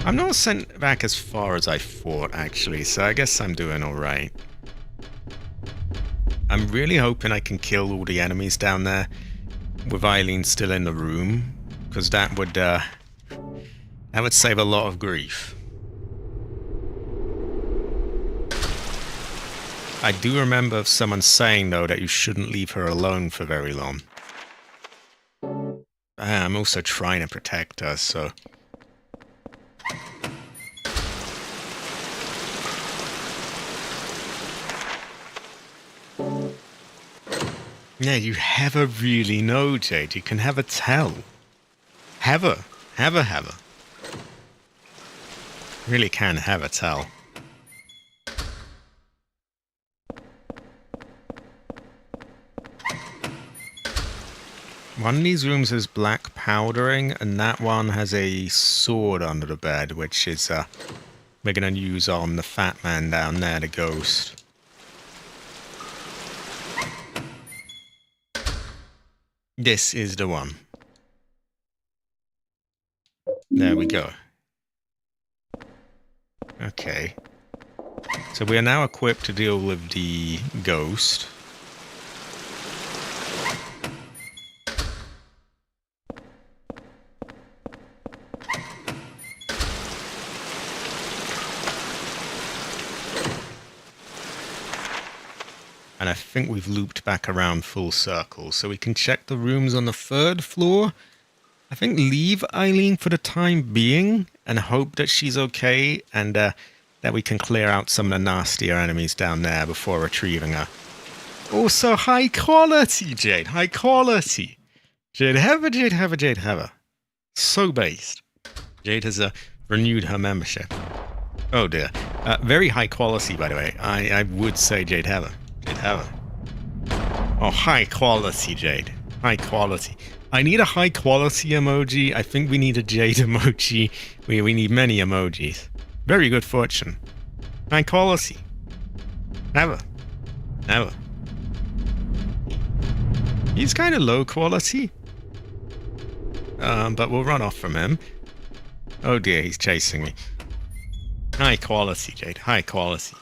I'm not sent back as far as I thought, actually, so I guess I'm doing alright. I'm really hoping I can kill all the enemies down there with Eileen still in the room, because that would save a lot of grief. I do remember someone saying, though, that you shouldn't leave her alone for very long. I'm also trying to protect her, so... Yeah, you never really know, Jade. You can never tell. Never. Really can never tell. One of these rooms has black powdering, and that one has a sword under the bed, which is, we're gonna use on the fat man down there, the ghost. This is the one. There we go. Okay. So we are now equipped to deal with the ghost. And I think we've looped back around full circle, so we can check the rooms on the 3rd floor. I think leave Eileen for the time being and hope that she's okay, and that we can clear out some of the nastier enemies down there before retrieving her. Also, high quality, Jade, high quality. Jade Heather. So based. Jade has renewed her membership. Oh dear. Very high quality, by the way. I would say Jade Heather. Oh, high quality, Jade. High quality. I need a high quality emoji. I think we need a Jade emoji. We need many emojis. Very good fortune. High quality. Never. He's kind of low quality. But we'll run off from him. Oh dear, he's chasing me. High quality, Jade. High quality.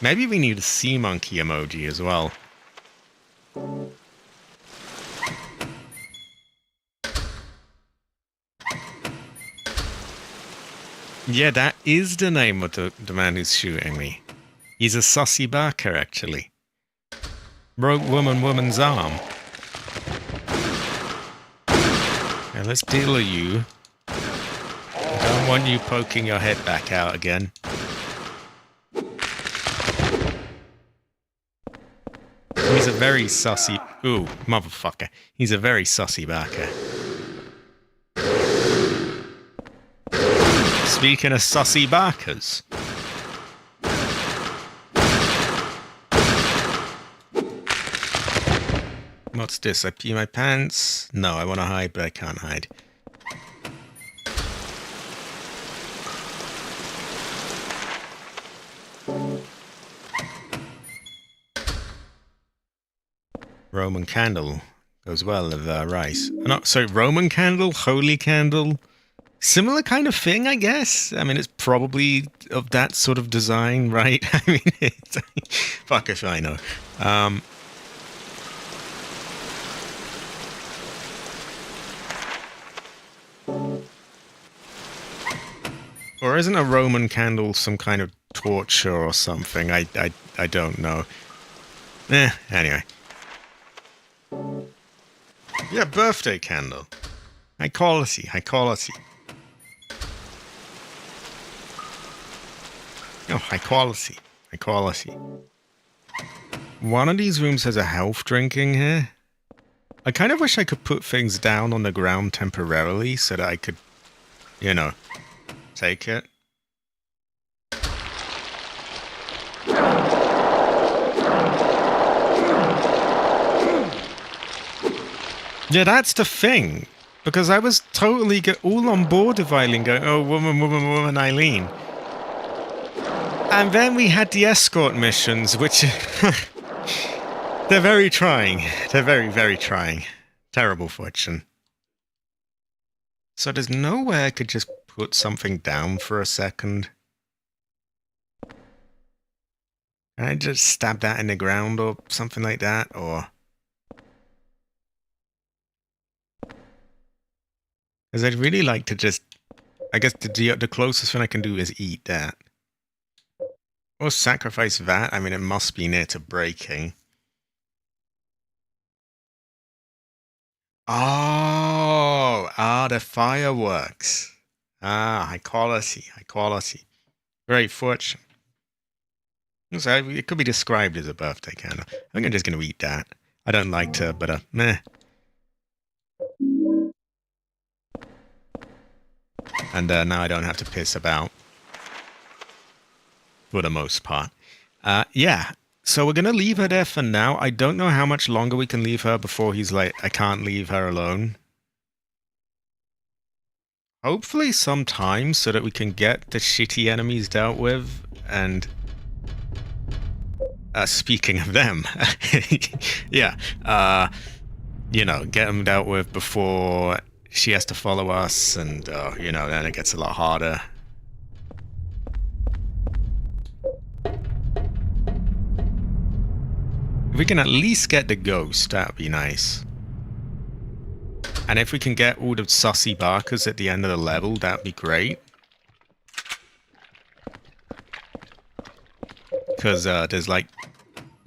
Maybe we need a sea monkey emoji as well. Yeah, that is the name of the man who's shooting me. He's a sussy barker, actually. Broke woman's arm. Now let's deal with you. I don't want you poking your head back out again. He's a very sussy... Ooh, motherfucker. He's a very sussy barker. Speaking of sussy barkers. What's this? I pee my pants? No, I want to hide, but I can't hide. Roman candle goes well with rice. No, sorry, Roman candle, holy candle. Similar kind of thing, I guess. I mean, it's probably of that sort of design, right? I mean, it's, fuck if I know. Or isn't a Roman candle some kind of torture or something? I don't know. Anyway. Yeah, birthday candle. High quality. Oh, high quality. High quality. One of these rooms has a health drink in here. I kind of wish I could put things down on the ground temporarily so that I could, you know, take it. Yeah, that's the thing. Because I was totally all on board with Eileen going, oh, woman, woman, woman, Eileen. And then we had the escort missions, which... they're very trying. They're very, very trying. Terrible fortune. So there's no way I could just put something down for a second. Can I just stab that in the ground or something like that? Or... because I'd really like to just... I guess the closest thing I can do is eat that. Or sacrifice that. I mean, it must be near to breaking. Oh! Ah, the fireworks. Ah, high quality, high quality. Great fortune. So it could be described as a birthday candle. I think I'm just going to eat that. I don't like to, but meh. And now I don't have to piss about. For the most part. Yeah. So we're going to leave her there for now. I don't know how much longer we can leave her before he's like, I can't leave her alone. Hopefully some time so that we can get the shitty enemies dealt with. And speaking of them, yeah, you know, get them dealt with before she has to follow us. And, you know, then it gets a lot harder. If we can at least get the ghost, that would be nice. And if we can get all the sussy barkers at the end of the level, that would be great. Because there's like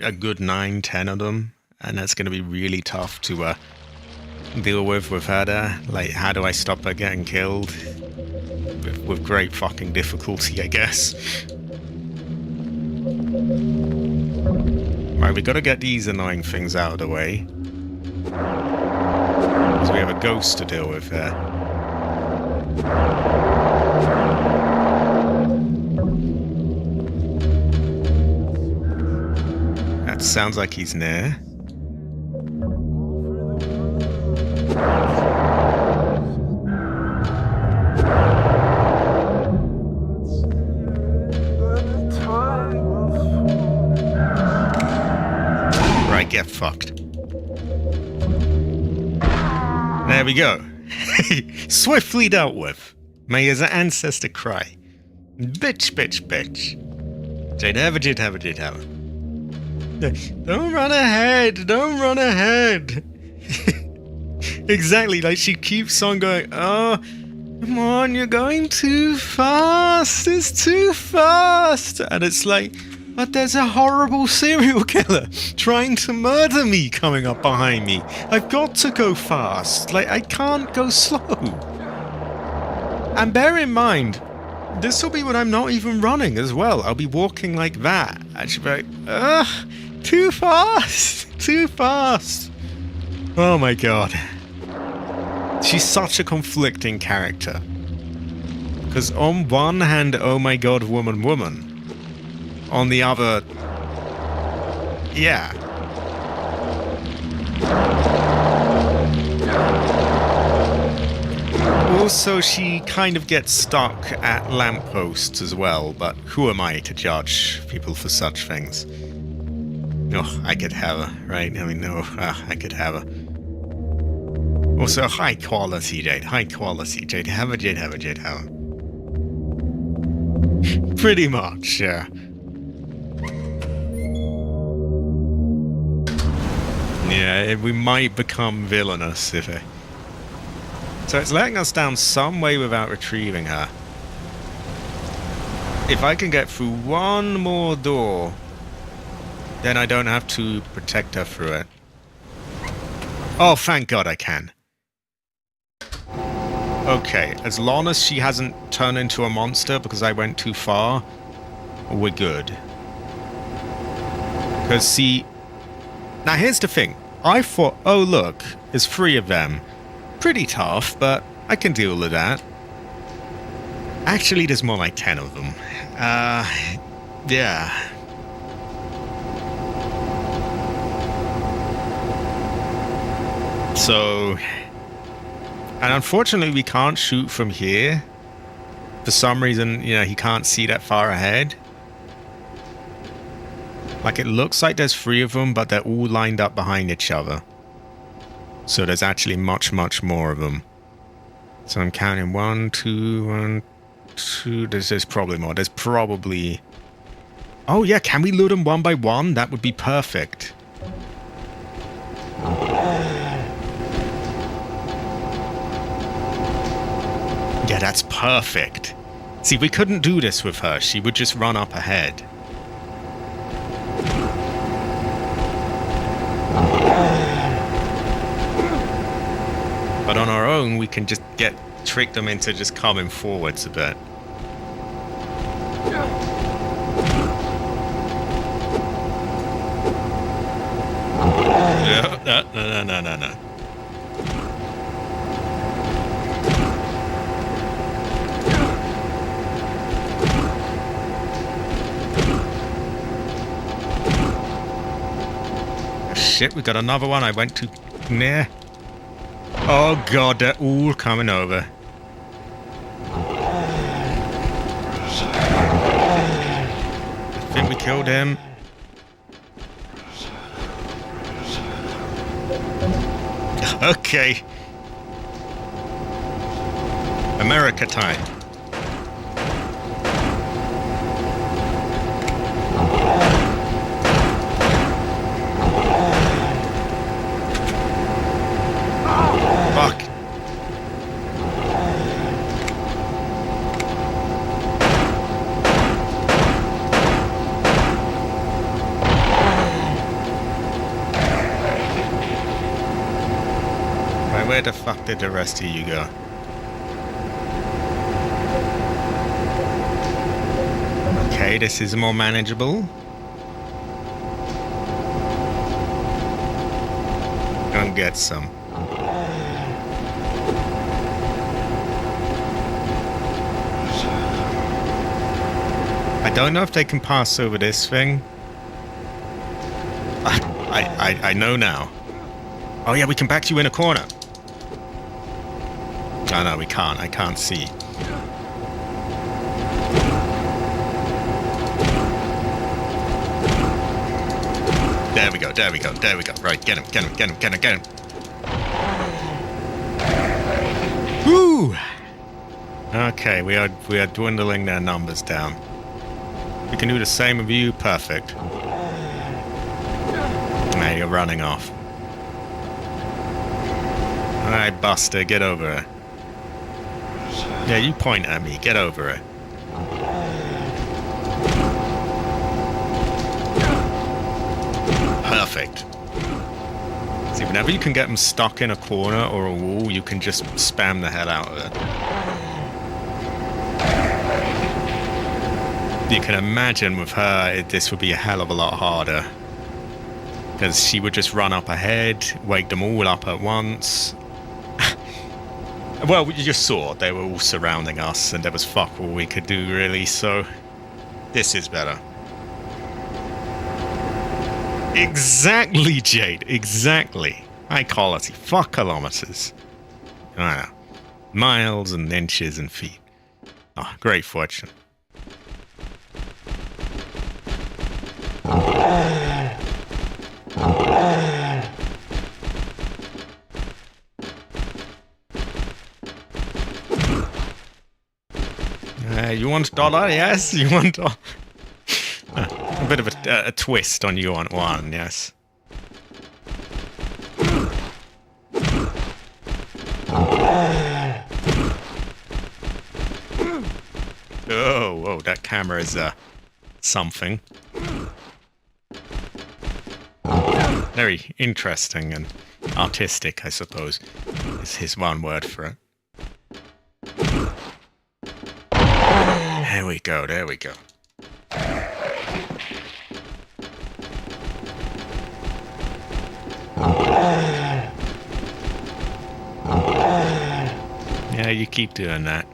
a good 9-10 of them. And that's going to be really tough to deal with her there. Like, how do I stop her getting killed? With great fucking difficulty, I guess. Right, we gotta get these annoying things out of the way. Because we have a ghost to deal with here. That sounds like he's near. Get fucked. There we go. Swiftly dealt with. May his ancestor cry. Bitch, bitch, bitch. Jade have, Jade have, Jade have. Don't run ahead. Don't run ahead. Exactly. Like she keeps on going, oh, come on, you're going too fast. It's too fast. And it's like, but there's a horrible serial killer trying to murder me coming up behind me. I've got to go fast. Like, I can't go slow. And bear in mind, this will be when I'm not even running as well. I'll be walking like that. I should be like, ugh, too fast. Too fast. Oh my god. She's such a conflicting character. Because on one hand, oh my god, woman, woman. On the other, yeah. Also, she kind of gets stuck at lampposts as well, but who am I to judge people for such things? Oh, I could have her, right? I mean, no, I could have her. Also, high quality, Jade. High quality, Jade. Have a Jade, have a Jade, have a. Pretty much, yeah. Yeah, we might become villainous if it... So it's letting us down some way without retrieving her. If I can get through one more door, then I don't have to protect her through it. Oh, thank God I can. Okay, as long as she hasn't turned into a monster because I went too far, we're good. Because, see... Now, here's the thing. I thought, oh, look, there's 3 of them. Pretty tough, but I can deal with that. Actually, there's more like 10 of them. Yeah. So... And unfortunately, we can't shoot from here. For some reason, you know, he can't see that far ahead. Like, it looks like there's 3 of them, but they're all lined up behind each other. So there's actually much, much more of them. So I'm counting 1, 2, 1, 2. There's probably more. There's probably... Oh, yeah, can we loot them one by one? That would be perfect. Yeah, that's perfect. See, we couldn't do this with her. She would just run up ahead. But on our own, we can just trick them into just coming forwards a bit. No. Shit, we got another one. I went too near. Oh god, they're all coming over. I think we killed him. Okay. America time. Fuck. Right, where the fuck did the rest of you go? Okay, this is more manageable. Go and get some. I don't know if they can pass over this thing. I know now. Oh yeah, we can back you in a corner. Oh no, we can't. I can't see. There we go, there we go, there we go. Right, get him, get him, get him, get him, get him. Woo! Okay, we are dwindling their numbers down. We can do the same with you, perfect. Now you're running off. Alright, Buster, get over it. Yeah, you point at me, get over it. Perfect. See, whenever you can get them stuck in a corner or a wall, you can just spam the hell out of it. You can imagine with her, this would be a hell of a lot harder. Because she would just run up ahead, wake them all up at once. Well, you just saw, they were all surrounding us, and there was fuck all we could do, really, so... This is better. Exactly, Jade, exactly. High quality, fuck kilometers. I know. Miles and inches and feet. Oh, great fortune. You want $1? Yes, you want a bit of a twist on you want one, yes. Oh, whoa, that camera is something. Very interesting and artistic, I suppose, is his one word for it. There we go, there we go. Yeah, you keep doing that.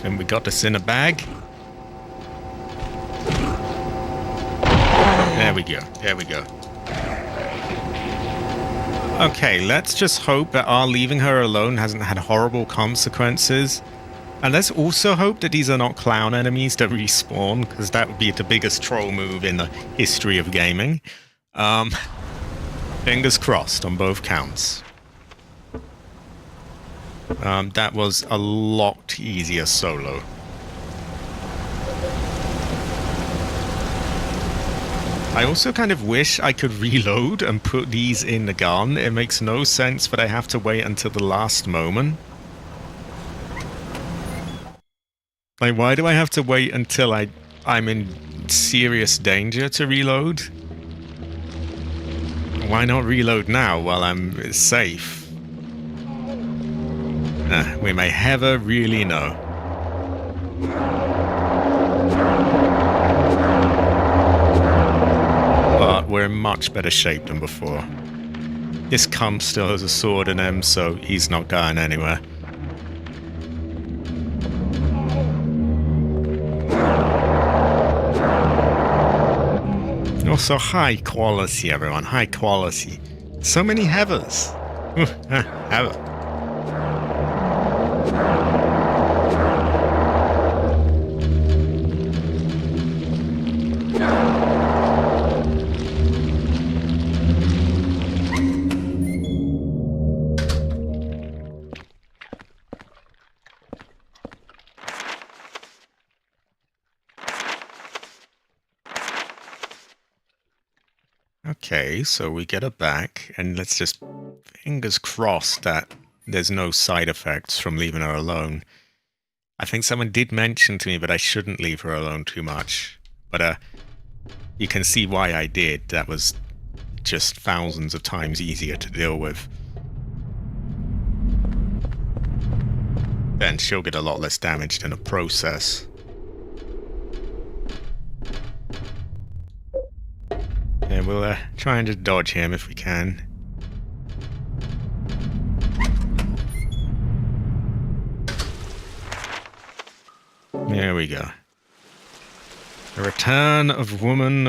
And we got this in a bag. There we go. There we go. Okay, let's just hope that our leaving her alone hasn't had horrible consequences. And let's also hope that these are not clown enemies that respawn, because that would be the biggest troll move in the history of gaming. Fingers crossed on both counts. That was a lot easier solo. I also kind of wish I could reload and put these in the gun. It makes no sense, but I have to wait until the last moment. Like, why do I have to wait until I'm in serious danger to reload? Why not reload now while I'm safe? We may never really know. But we're in much better shape than before. This cunt still has a sword in him, so he's not going anywhere. Also, high quality, everyone. High quality. So many heavers. Heather. Okay, so we get her back, and let's just fingers crossed that there's no side effects from leaving her alone. I think someone did mention to me that I shouldn't leave her alone too much, but you can see why I did. That was just thousands of times easier to deal with. Then she'll get a lot less damaged in the process. And we'll try and just dodge him if we can. There we go. The return of Woman,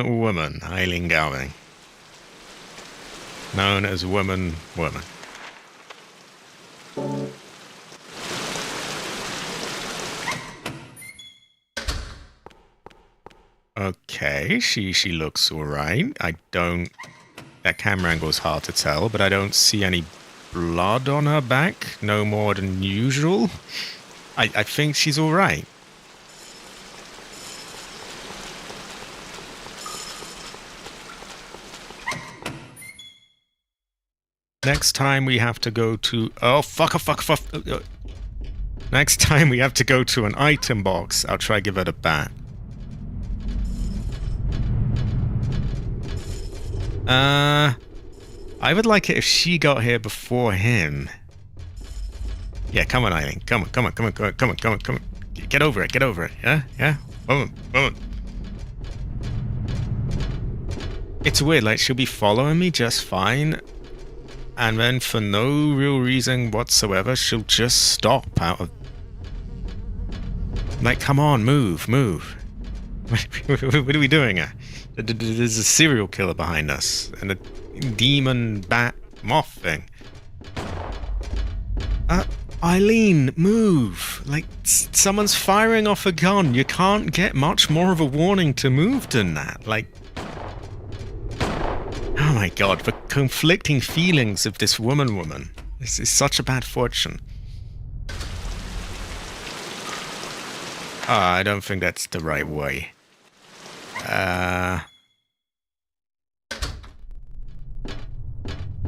Eileen Gowing. Known as Woman. Okay, she looks alright. That camera angle is hard to tell, but I don't see any blood on her back. No more than usual. I think she's alright. Next time we have to go to... Oh, fuck. Next time we have to go to an item box, I'll try give it a bat. I would like it if she got here before him. Yeah, come on, Eileen. Come on. Get over it. Yeah? Woman. It's weird, like, she'll be following me just fine, and then for no real reason whatsoever, she'll just stop out of... Like, come on, move. What are we doing? There's a serial killer behind us, and a demon bat moth thing. Eileen, move! Like, someone's firing off a gun. You can't get much more of a warning to move than that. Like... Oh my god, the conflicting feelings of this woman. This is such a bad fortune. I don't think that's the right way.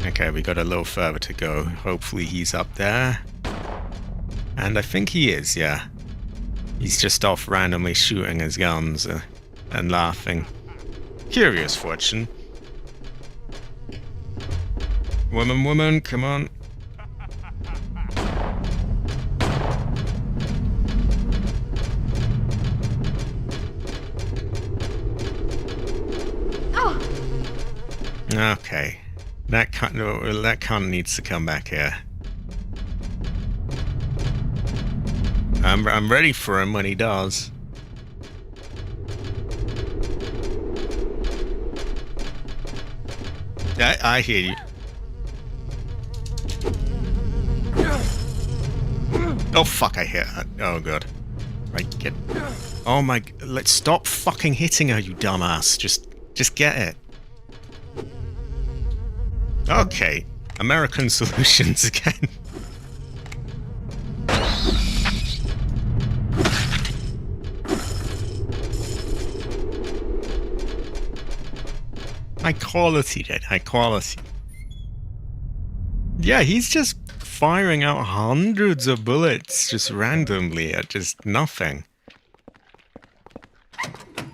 Okay, we got a little further to go. Hopefully he's up there. And I think he is, yeah. He's just off randomly shooting his guns and laughing. Curious fortune. Woman, come on. Okay. That cunt needs to come back here. I'm ready for him when he does. I hear you. Oh fuck, I hit her. Oh god. Right, get... Oh my... Let's stop fucking hitting her, you dumbass. Just get it. Okay. American solutions again. High quality, then. High quality. Yeah, he's just firing out hundreds of bullets just randomly at just nothing.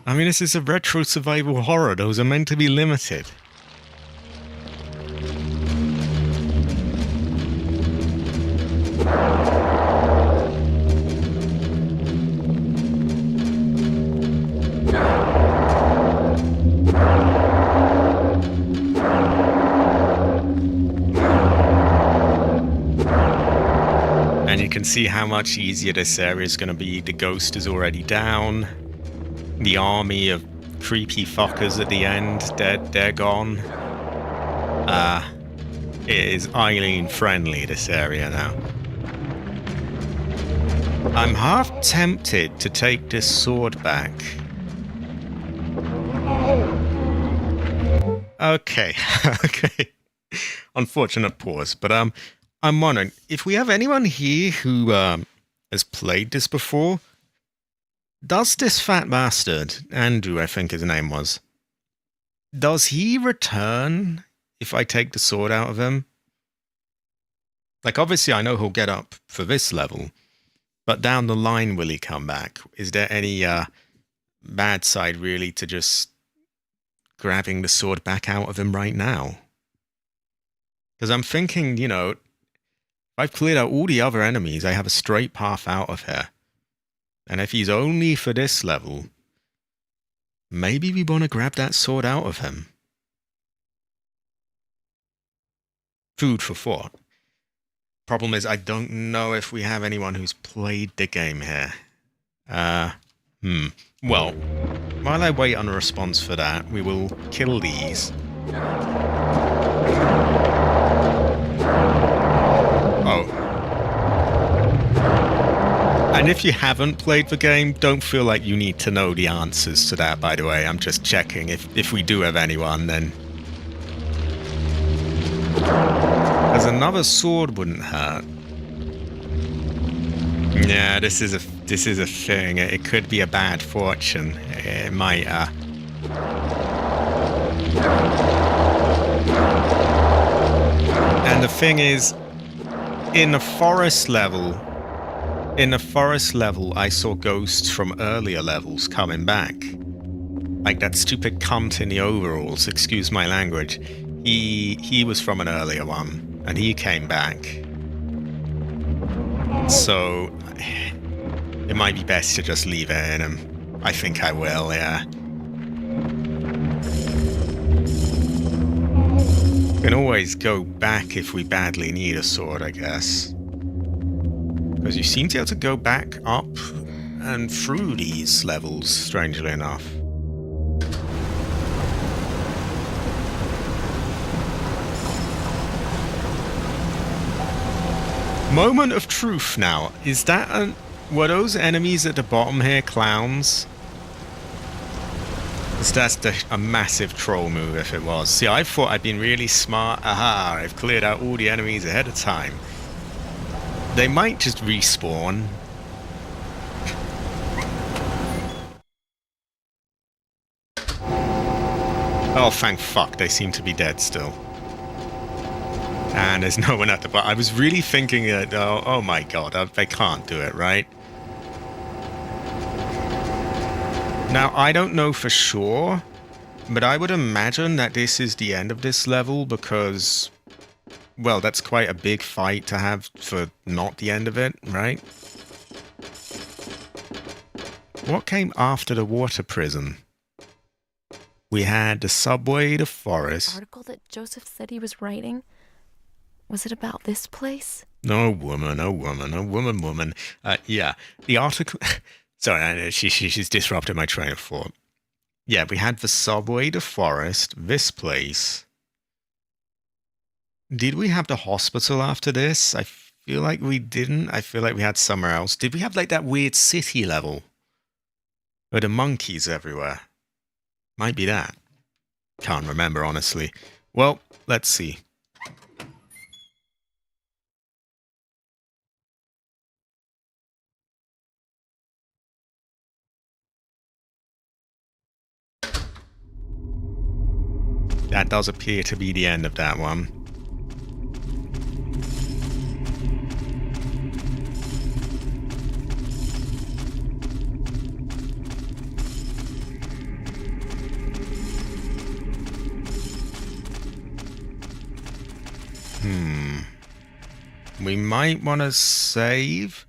I mean, this is a retro survival horror. Those are meant to be limited. And you can see how much easier this area is going to be. The ghost is already down. The army of creepy fuckers at the end, they're gone. It is Eileen friendly, this area now. I'm half tempted to take this sword back. Okay, okay. Unfortunate pause, but I'm wondering if we have anyone here who has played this before. Does this fat bastard, Andrew, I think his name was, does he return if I take the sword out of him? Like, obviously, I know he'll get up for this level, but down the line, will he come back? Is there any bad side, really, to just grabbing the sword back out of him right now? Because I'm thinking, you know, if I've cleared out all the other enemies, I have a straight path out of here. And if he's only for this level, maybe we want to grab that sword out of him. Food for thought. Problem is, I don't know if we have anyone who's played the game here. Well, while I wait on a response for that, we will kill these. Oh. And if you haven't played the game, don't feel like you need to know the answers to that, by the way. I'm just checking if we do have anyone, then... Because another sword wouldn't hurt. Yeah, this is a thing. It could be a bad fortune. It might, And the thing is, in the forest level, I saw ghosts from earlier levels coming back. Like that stupid cunt in the overalls, excuse my language. He was from an earlier one, and he came back. So, it might be best to just leave it in him. I think I will, yeah. We can always go back if we badly need a sword, I guess. Because you seem to be able to go back up and through these levels, strangely enough. Moment of truth now. Is that were those enemies at the bottom here clowns? That's a massive troll move if it was. See, I thought I'd been really smart. Aha, I've cleared out all the enemies ahead of time. They might just respawn. Oh, thank fuck, they seem to be dead still. And there's no one at the bottom. I was really thinking that, oh my god, they can't do it, right? Now, I don't know for sure, but I would imagine that this is the end of this level because... Well, that's quite a big fight to have for not the end of it, right? What came after the water prison? We had the subway, the The forest. article that Joseph said he was writing, was it about this place? No woman, oh woman, oh woman, woman. Yeah, the article. Sorry, she's disrupted my train of thought. Yeah, we had the subway, the forest, this place. Did we have the hospital after this? I feel like we didn't. I feel like we had somewhere else. Did we have like that weird city level? Where the monkeys everywhere? Might be that. Can't remember, honestly. Well, let's see. That does appear to be the end of that one. We might want to save.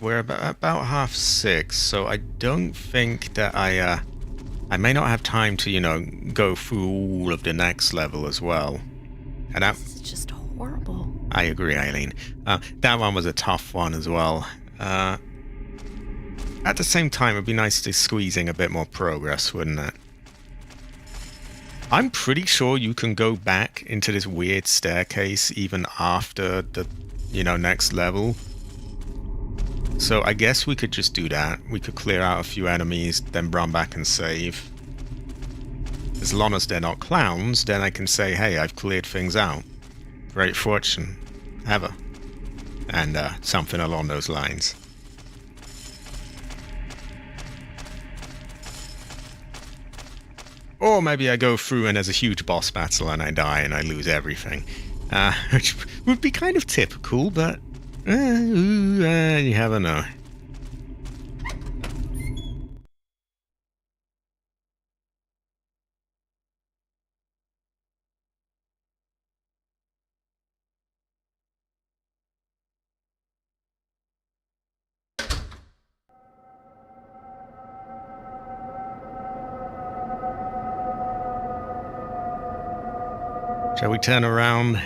We're about 6:30, so I don't think that I may not have time to, go through all of the next level as well. And that, This is just horrible. I agree, Eileen. That one was a tough one as well. At the same time, it'd be nice to squeeze in a bit more progress, wouldn't it? I'm pretty sure you can go back into this weird staircase even after the, next level. So I guess we could just do that. We could clear out a few enemies, then run back and save. As long as they're not clowns, then I can say, hey, I've cleared things out. Great fortune. Ever. And something along those lines. Or maybe I go through and there's a huge boss battle and I die and I lose everything. Which would be kind of typical, but you never know. Shall we turn around?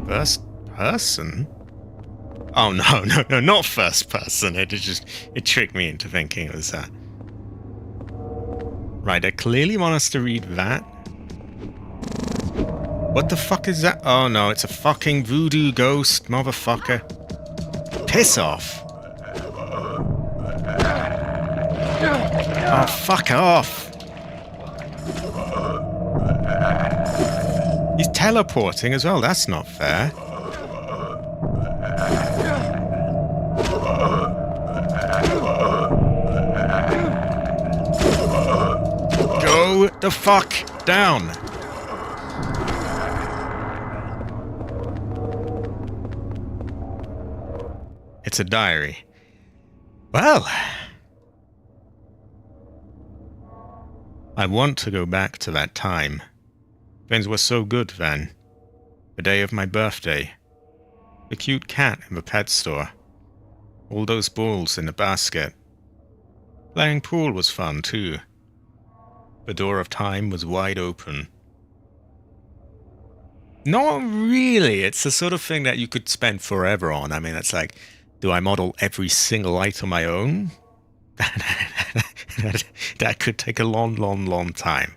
First person? Oh no, not first person. It tricked me into thinking it was that. Right, they clearly want us to read that. What the fuck is that? Oh no, it's a fucking voodoo ghost, motherfucker. Piss off. Oh, fuck off. He's teleporting as well, that's not fair. Go the fuck down. It's a diary. Well, I want to go back to that time. Things were so good then. The day of my birthday. The cute cat in the pet store. All those balls in the basket. Playing pool was fun too. The door of time was wide open. Not really. It's the sort of thing that you could spend forever on. I mean, it's like, do I model every single item I own? That could take a long time.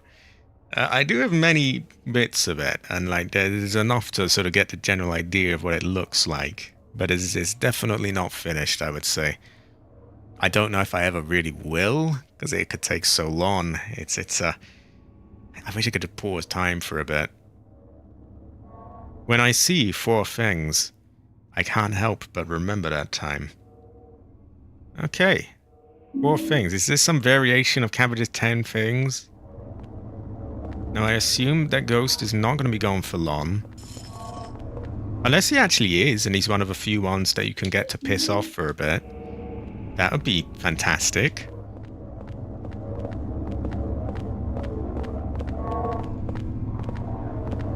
I do have many bits of it, and like there's enough to sort of get the general idea of what it looks like. But it's definitely not finished, I would say. I don't know if I ever really will, because it could take so long. I wish I could have paused time for a bit. When I see 4 things, I can't help but remember that time. Okay. 4 things. Is this some variation of Cabbage's 10 things? Now, I assume that ghost is not going to be gone for long. Unless he actually is, and he's one of a few ones that you can get to piss off for a bit. That would be fantastic.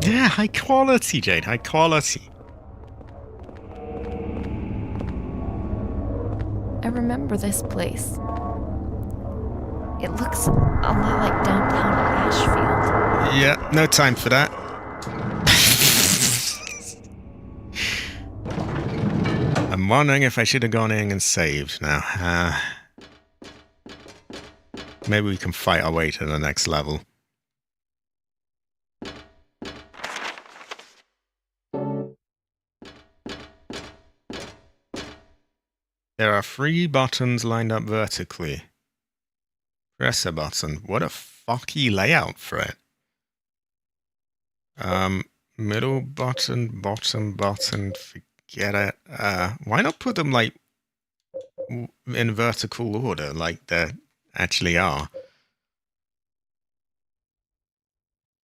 Yeah, high quality, Jade. High quality. I remember this place. It looks a lot like downtown Ashfield. Yeah, no time for that. I'm wondering if I should have gone in and saved now. Maybe we can fight our way to the next level. There are 3 buttons lined up vertically. Press a button. What a fucky layout for it. Middle button, bottom button, forget it. Why not put them like in vertical order like they actually are?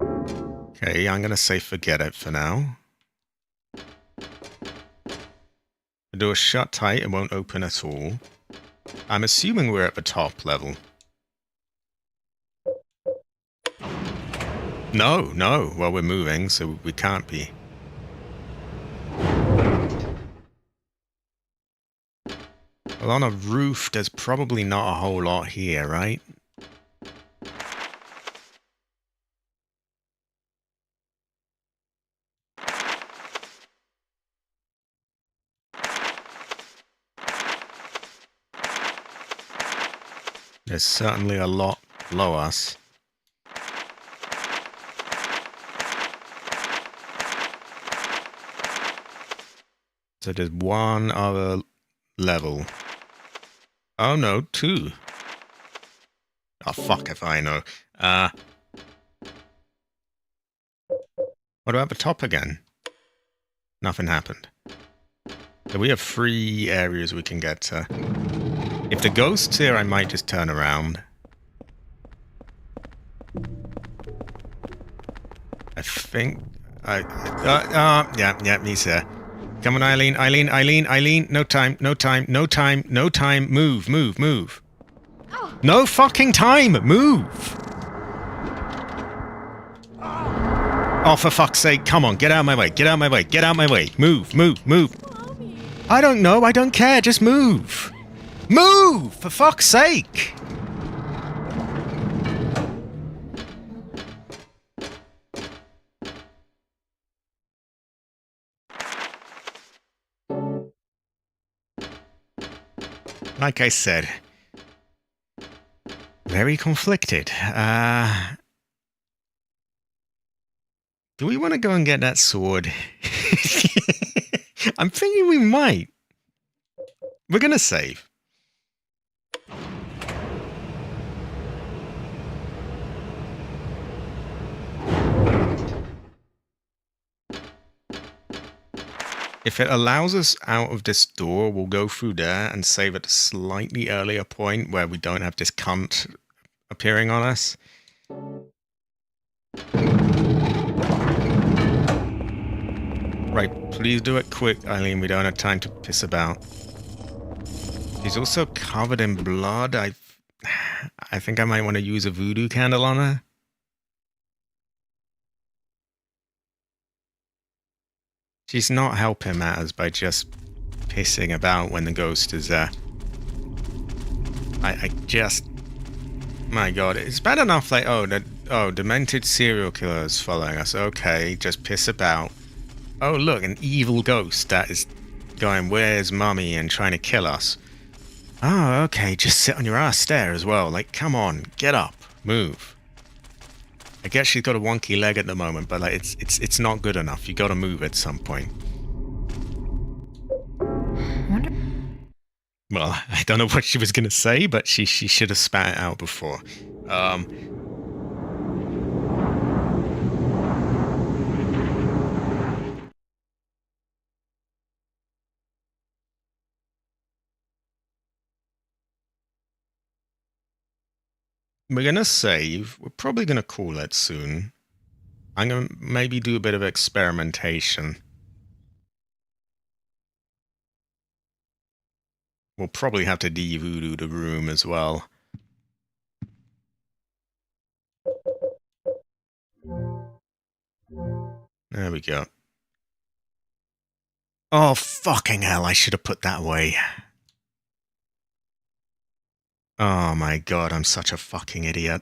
Okay, I'm gonna say forget it for now. The door's shut tight, it won't open at all. I'm assuming we're at the top level. No. Well, we're moving, so we can't be. Well, on a roof, there's probably not a whole lot here, right? There's certainly a lot below us. So there's 1 other level. Oh no, 2. Oh fuck if I know. What about the top again? Nothing happened. So we have 3 areas we can get to. If the ghost's here, I might just turn around. I think... yeah, he's here. Come on, Eileen. No time. Move. No fucking time! Move! Oh, for fuck's sake, come on, get out of my way. Move. I don't know, I don't care, just move! Move! For fuck's sake! Like I said, very conflicted. Do we want to go and get that sword? I'm thinking we might. We're gonna save. If it allows us out of this door, we'll go through there and save at a slightly earlier point where we don't have this cunt appearing on us. Right, please do it quick, Eileen. We don't have time to piss about. She's also covered in blood. I think I might want to use a voodoo candle on her. She's not helping matters by just pissing about when the ghost is there. I just... My god, it's bad enough like, demented serial killers following us. Okay, just piss about. Oh, look, an evil ghost that is going, where's mummy, and trying to kill us. Oh, okay, just sit on your ass there as well. Like, come on, get up, move. I guess she's got a wonky leg at the moment, but like, it's not good enough. You gotta move at some point. Well, I don't know what she was gonna say, but she should have spat it out before. We're gonna save. We're probably gonna call it soon. I'm gonna maybe do a bit of experimentation. We'll probably have to de-voodoo the room as well. There we go. Oh, fucking hell, I should have put that away. Oh my god, I'm such a fucking idiot.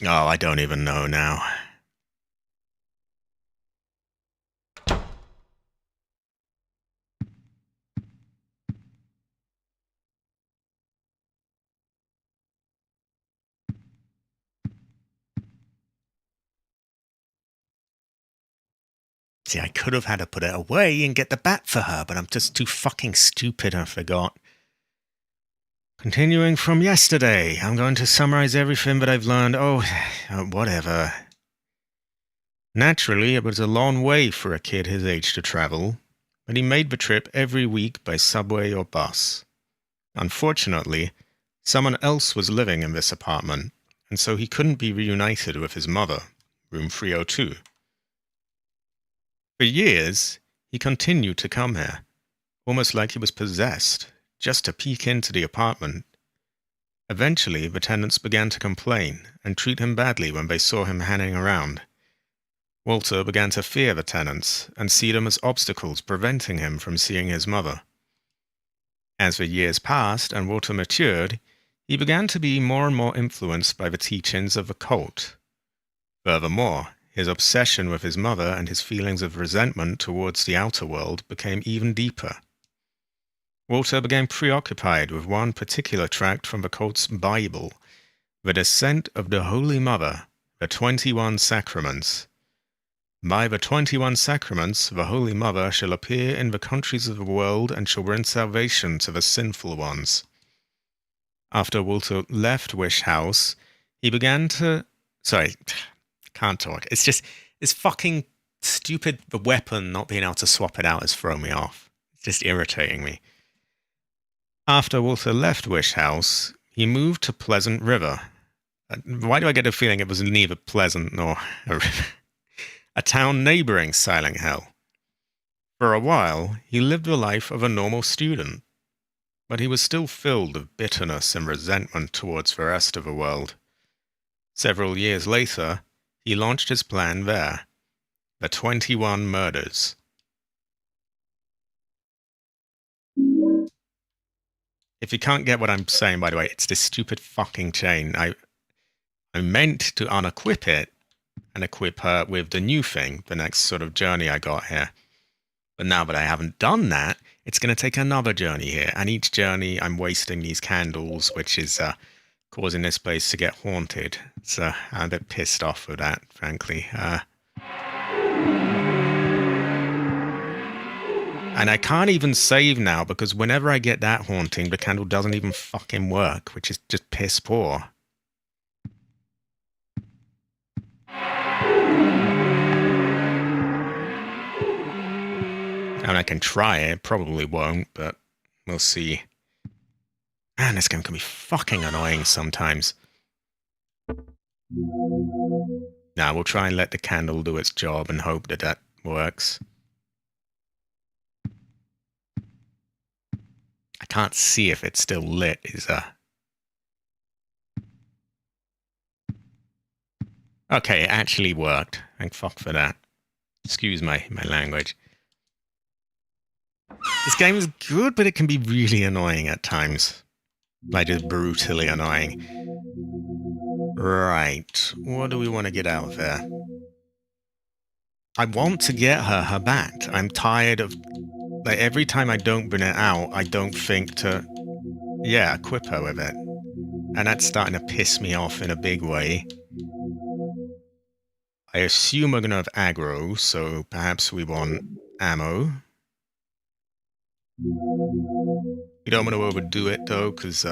Oh, I don't even know now. See, I could have had to put it away and get the bat for her, but I'm just too fucking stupid and forgot. Continuing from yesterday, I'm going to summarize everything that I've learned. Oh, whatever. Naturally, it was a long way for a kid his age to travel, but he made the trip every week by subway or bus. Unfortunately, someone else was living in this apartment, and so he couldn't be reunited with his mother, room 302. For years, he continued to come here, almost like he was possessed, just to peek into the apartment. Eventually, the tenants began to complain and treat him badly when they saw him hanging around. Walter began to fear the tenants and see them as obstacles preventing him from seeing his mother. As the years passed and Walter matured, he began to be more and more influenced by the teachings of the cult. Furthermore, his obsession with his mother and his feelings of resentment towards the outer world became even deeper. Walter became preoccupied with one particular tract from the cult's Bible, the descent of the Holy Mother, the 21 Sacraments. By the 21 Sacraments, the Holy Mother shall appear in the countries of the world and shall bring salvation to the sinful ones. After Walter left Wish House, he began to... Sorry, can't talk. It's just, it's fucking stupid. The weapon not being able to swap it out has thrown me off. It's just irritating me. After Walter left Wish House, he moved to Pleasant River. Why do I get a feeling it was neither pleasant nor a river? A town neighboring Silent Hill. For a while, he lived the life of a normal student, but he was still filled with bitterness and resentment towards the rest of the world. Several years later, he launched his plan there, the 21 Murders. If you can't get what I'm saying, by the way, it's this stupid fucking chain. I meant to unequip it and equip her with the new thing, the next sort of journey I got here. But now that I haven't done that, it's going to take another journey here. And each journey, I'm wasting these candles, which is causing this place to get haunted. So I'm a bit pissed off with that, frankly. And I can't even save now, because whenever I get that haunting, the candle doesn't even fucking work, which is just piss poor. And I can try it, probably won't, but we'll see. Man, this game can be fucking annoying sometimes. Now we'll try and let the candle do its job and hope that that works. I can't see if it's still lit, Okay, it actually worked. Thank fuck for that. Excuse my language. This game is good, but it can be really annoying at times. Like, just brutally annoying. Right, what do we want to get out of there? I want to get her bat. I'm tired of... Like, every time I don't bring it out, I don't think to... Yeah, equip her with it. And that's starting to piss me off in a big way. I assume we're going to have aggro, so perhaps we want ammo. We don't want to overdo it, though, because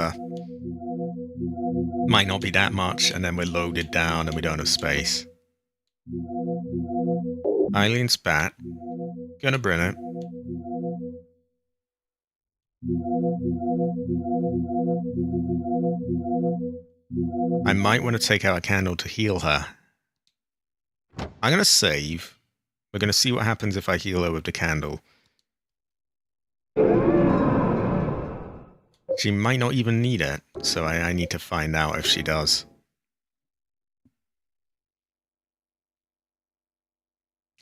might not be that much, and then we're loaded down and we don't have space. Eileen's bat. Gonna bring it. I might want to take out a candle to heal her. I'm gonna save. We're going to see what happens if I heal her with the candle. She might not even need it, so I need to find out if she does.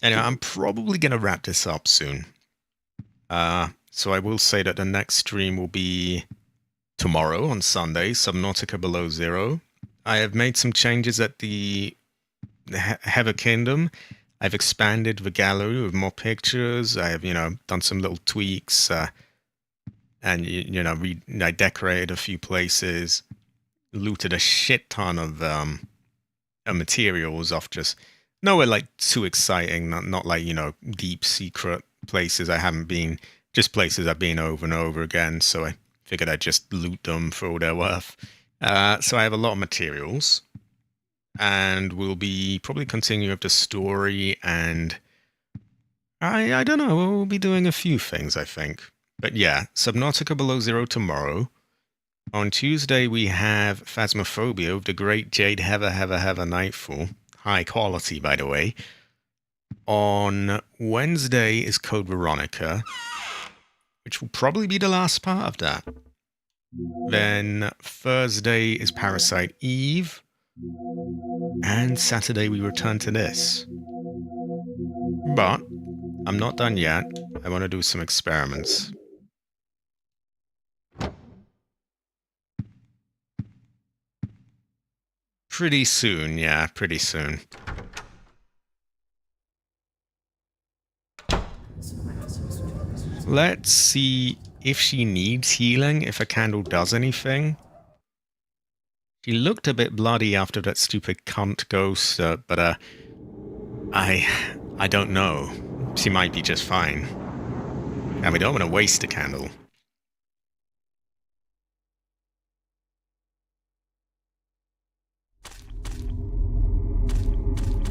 Anyway, I'm probably going to wrap this up soon. So I will say that the next stream will be tomorrow on Sunday, Subnautica Below Zero. I have made some changes at the Heather Kingdom. I've expanded the gallery with more pictures. I have, done some little tweaks, and I decorated a few places, looted a shit ton of materials off just nowhere like too exciting, not like deep secret places I haven't been, just places I've been over and over again. So I figured I'd just loot them for all they're worth. So I have a lot of materials. And we'll be probably continuing with the story, and I don't know, we'll be doing a few things, I think. But yeah, Subnautica Below Zero tomorrow. On Tuesday, we have Phasmophobia with the great Jade Heather Nightfall. High quality, by the way. On Wednesday is Code Veronica, which will probably be the last part of that. Then Thursday is Parasite Eve. And Saturday we return to this. But I'm not done yet. I want to do some experiments. Pretty soon, yeah, pretty soon. Let's see if she needs healing, if a candle does anything. She looked a bit bloody after that stupid cunt ghost, but I don't know. She might be just fine. And we don't want to waste a candle.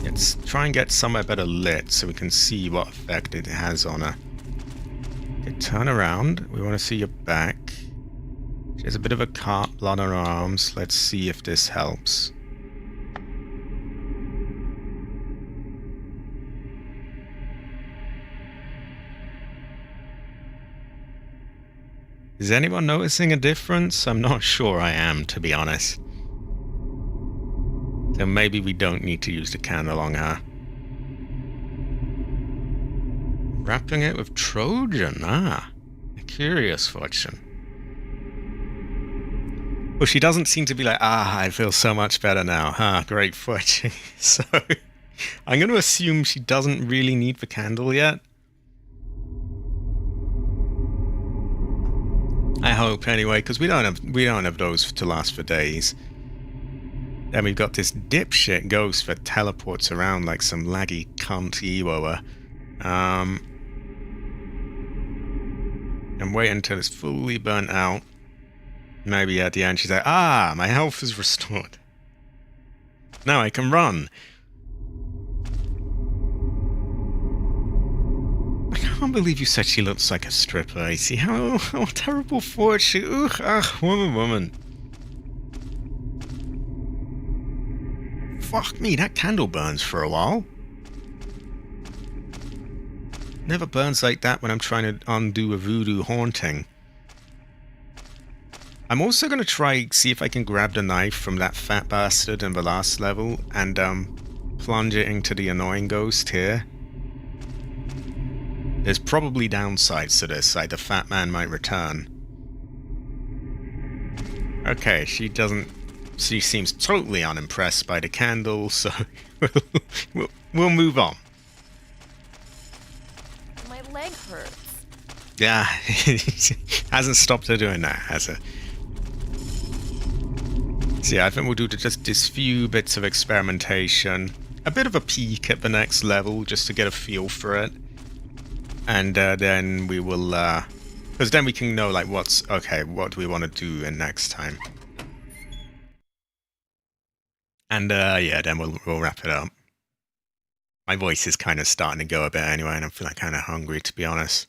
Let's try and get somewhere better lit so we can see what effect it has on her. Okay, turn around. We want to see your back. She has a bit of a cut, blood on her arms. Let's see if this helps. Is anyone noticing a difference? I'm not sure I am, to be honest. So maybe we don't need to use the candle on her. Wrapping it with Trojan. A curious fortune. Well, she doesn't seem to be like, I feel so much better now. Great fortune. So I'm going to assume she doesn't really need the candle yet. I hope anyway, because we don't have those to last for days. Then we've got this dipshit ghost that teleports around like some laggy cunt Ewoer. And wait until it's fully burnt out. Maybe at the end she's like, my health is restored. Now I can run. I can't believe you said she looks like a stripper, Icy. How terrible fortune. Woman. Fuck me, that candle burns for a while. Never burns like that when I'm trying to undo a voodoo haunting. I'm also going to try see if I can grab the knife from that fat bastard in the last level and plunge it into the annoying ghost here. There's probably downsides to this, like the fat man might return. Okay, she seems totally unimpressed by the candle, so we'll move on. My leg hurts. Yeah, hasn't stopped her doing that, has it? So yeah, I think we'll do just this few bits of experimentation. A bit of a peek at the next level, just to get a feel for it. And then we will, because then we can know, like, what do we want to do in next time. And, yeah, then we'll wrap it up. My voice is kind of starting to go a bit anyway, and I'm feeling kind of hungry, to be honest.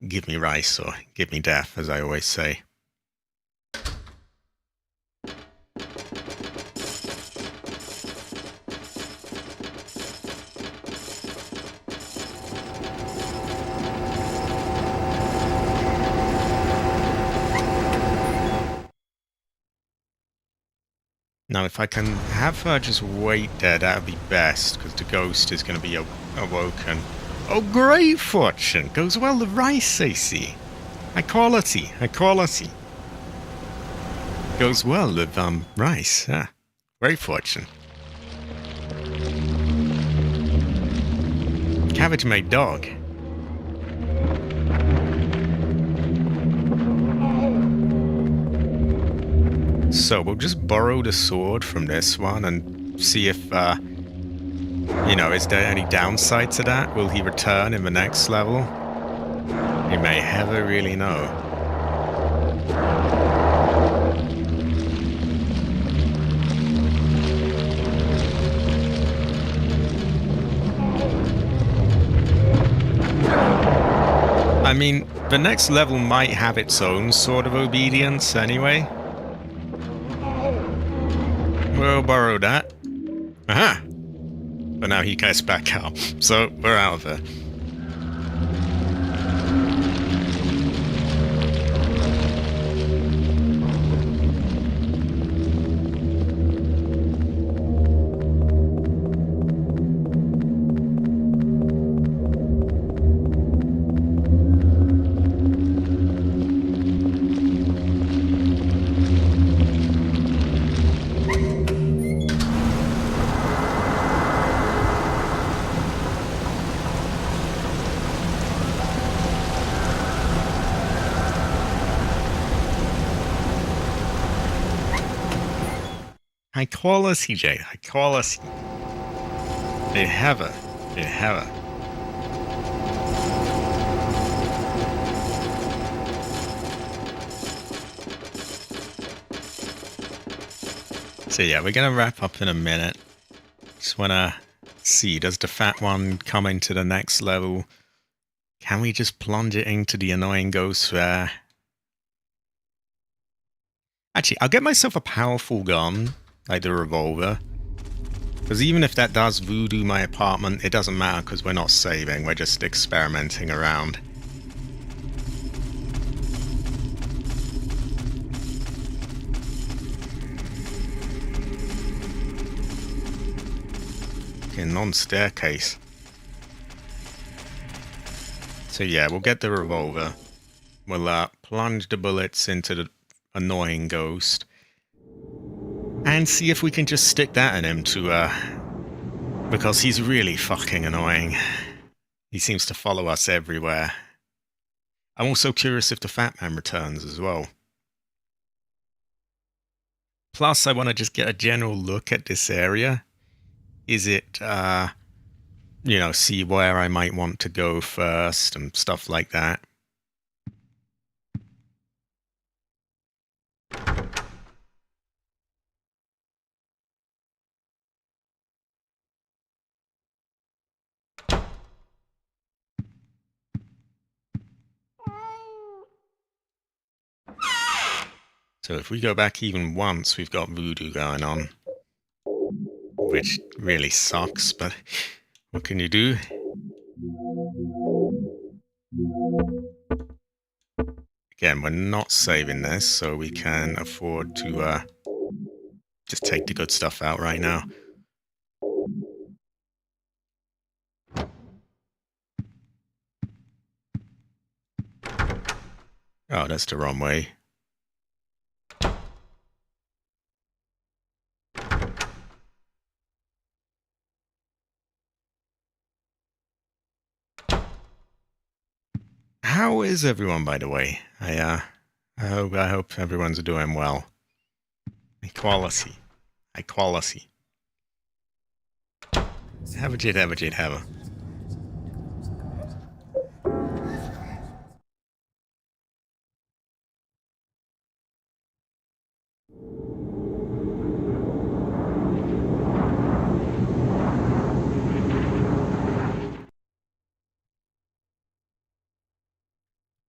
Give me rice, or give me death, as I always say. Now, if I can have her just wait there, that would be best, because the ghost is going to be awoken. Oh, great fortune! Goes well with rice, I see. High quality, high quality. Goes well with, rice, ah. Great fortune. Cabbage made dog. So we'll just borrow the sword from this one and see if, you know, is there any downside to that? Will he return in the next level? You may never really know. I mean, the next level might have its own sort of obedience anyway. We'll borrow that. Aha! But now he gets back up, so we're out of there. High quality, Jay. High quality. They have it. They have it. So yeah, we're gonna wrap up in a minute. Just wanna see, does the fat one come into the next level? Can we just plunge it into the annoying ghost there? Actually, I'll get myself a powerful gun, like the revolver. Because even if that does voodoo my apartment, it doesn't matter because we're not saving, we're just experimenting around. Okay, non-staircase. So yeah, we'll get the revolver. We'll plunge the bullets into the annoying ghost. And see if we can just stick that in him to, because he's really fucking annoying. He seems to follow us everywhere. I'm also curious if the fat man returns as well. Plus, I want to just get a general look at this area. Is it, you know, see where I might want to go first and stuff like that. So if we go back even once, we've got voodoo going on. Which really sucks, but what can you do? Again, we're not saving this, so we can afford to just take the good stuff out right now. Oh, that's the wrong way. How is everyone, by the way? I hope everyone's doing well. Equality. Equality. Have a jit, have a jit, have a.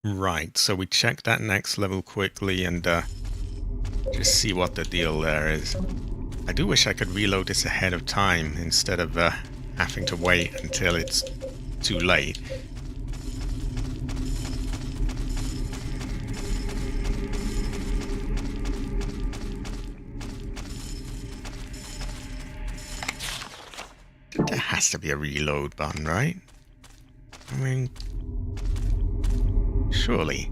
Right, so we check that next level quickly and just see what the deal there is. I do wish I could reload this ahead of time instead of having to wait until it's too late. has to be a reload button, right? I mean, surely.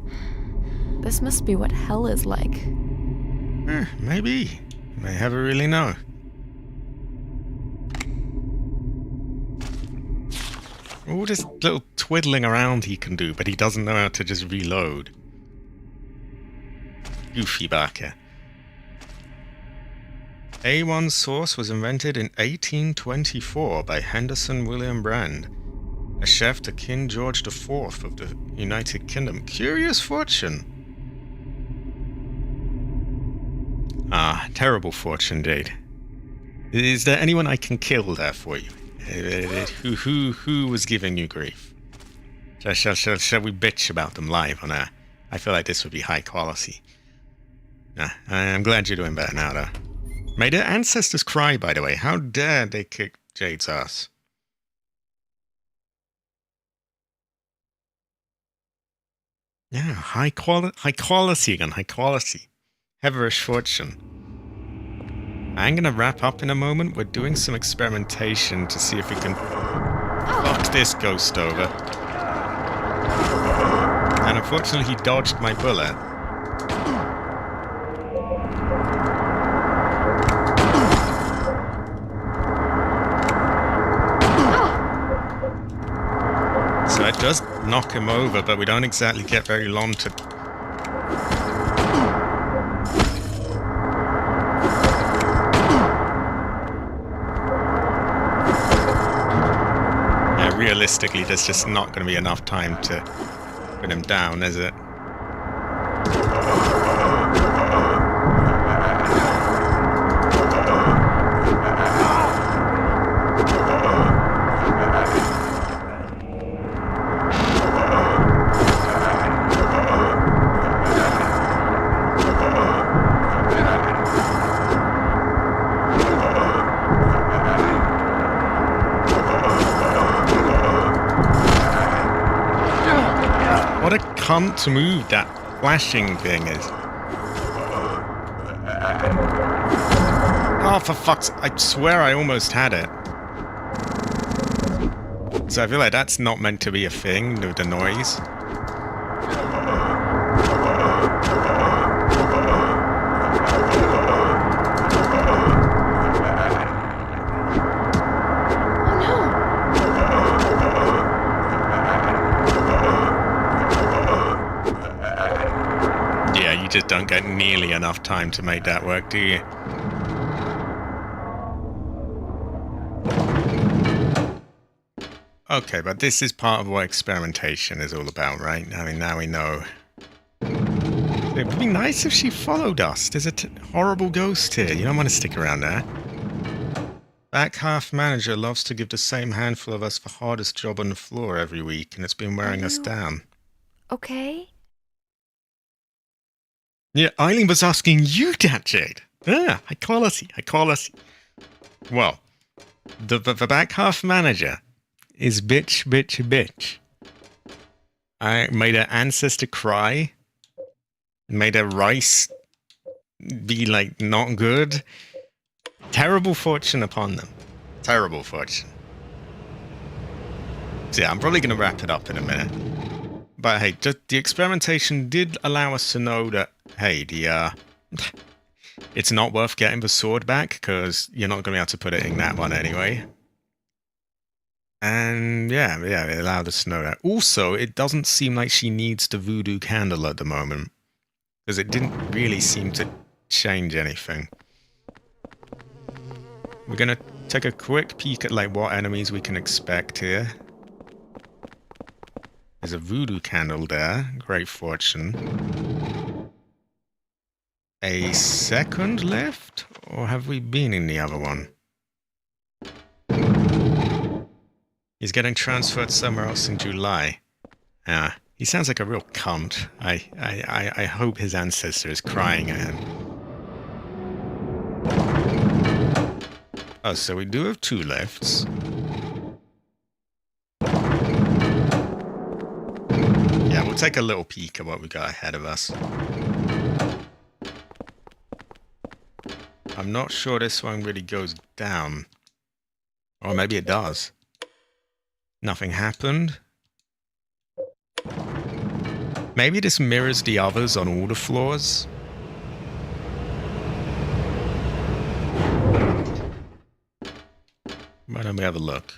This must be what hell is like. Maybe. May never really know. All this little twiddling around he can do, but he doesn't know how to just reload. Goofy Barker. A1 sauce was invented in 1824 by Henderson William Brand, a chef to King George IV of the United Kingdom. Curious fortune. Ah, terrible fortune, Jade. Is there anyone I can kill there for you? Who was giving you grief? Shall we bitch about them live on air? I feel like this would be high quality. I'm glad you're doing better now, though. May their ancestors cry, by the way. How dare they kick Jade's ass? Yeah, high quality again, high quality. Heaverish fortune. I'm gonna wrap up in a moment. We're doing some experimentation to see if we can fuck this ghost over. And unfortunately, he dodged my bullet. So it does knock him over, but we don't exactly get very long to... Yeah, realistically, there's just not going to be enough time to put him down, is it? What a cunt move that flashing thing is. Oh, for fuck's... I swear I almost had it. So I feel like that's not meant to be a thing, the noise. Just don't get nearly enough time to make that work, do you? Okay, but this is part of what experimentation is all about, right? I mean, now we know. It would be nice if she followed us. There's a horrible ghost here. You don't want to stick around there. Back half manager loves to give the same handful of us the hardest job on the floor every week, and it's been wearing us down. Okay? Yeah, Eileen was asking you that, Jade. Ah, high quality. Well, the back half manager is bitch. I made her ancestor cry. Made her rice be, like, not good. Terrible fortune upon them. Terrible fortune. So yeah, I'm probably going to wrap it up in a minute. But hey, just the experimentation did allow us to know that, hey, it's not worth getting the sword back, because you're not going to be able to put it in that one anyway. And yeah, it allowed us to know that. Also, it doesn't seem like she needs the voodoo candle at the moment, because it didn't really seem to change anything. We're going to take a quick peek at like what enemies we can expect here. There's a voodoo candle there. Great fortune. A second left? Or have we been in the other one? He's getting transferred somewhere else in July. Yeah, he sounds like a real cunt. I hope his ancestor is crying at him. Oh, so we do have 2 lefts. Yeah, we'll take a little peek at what we got ahead of us. I'm not sure this one really goes down. Or maybe it does. Nothing happened. Maybe this mirrors the others on all the floors. Why don't we have a look?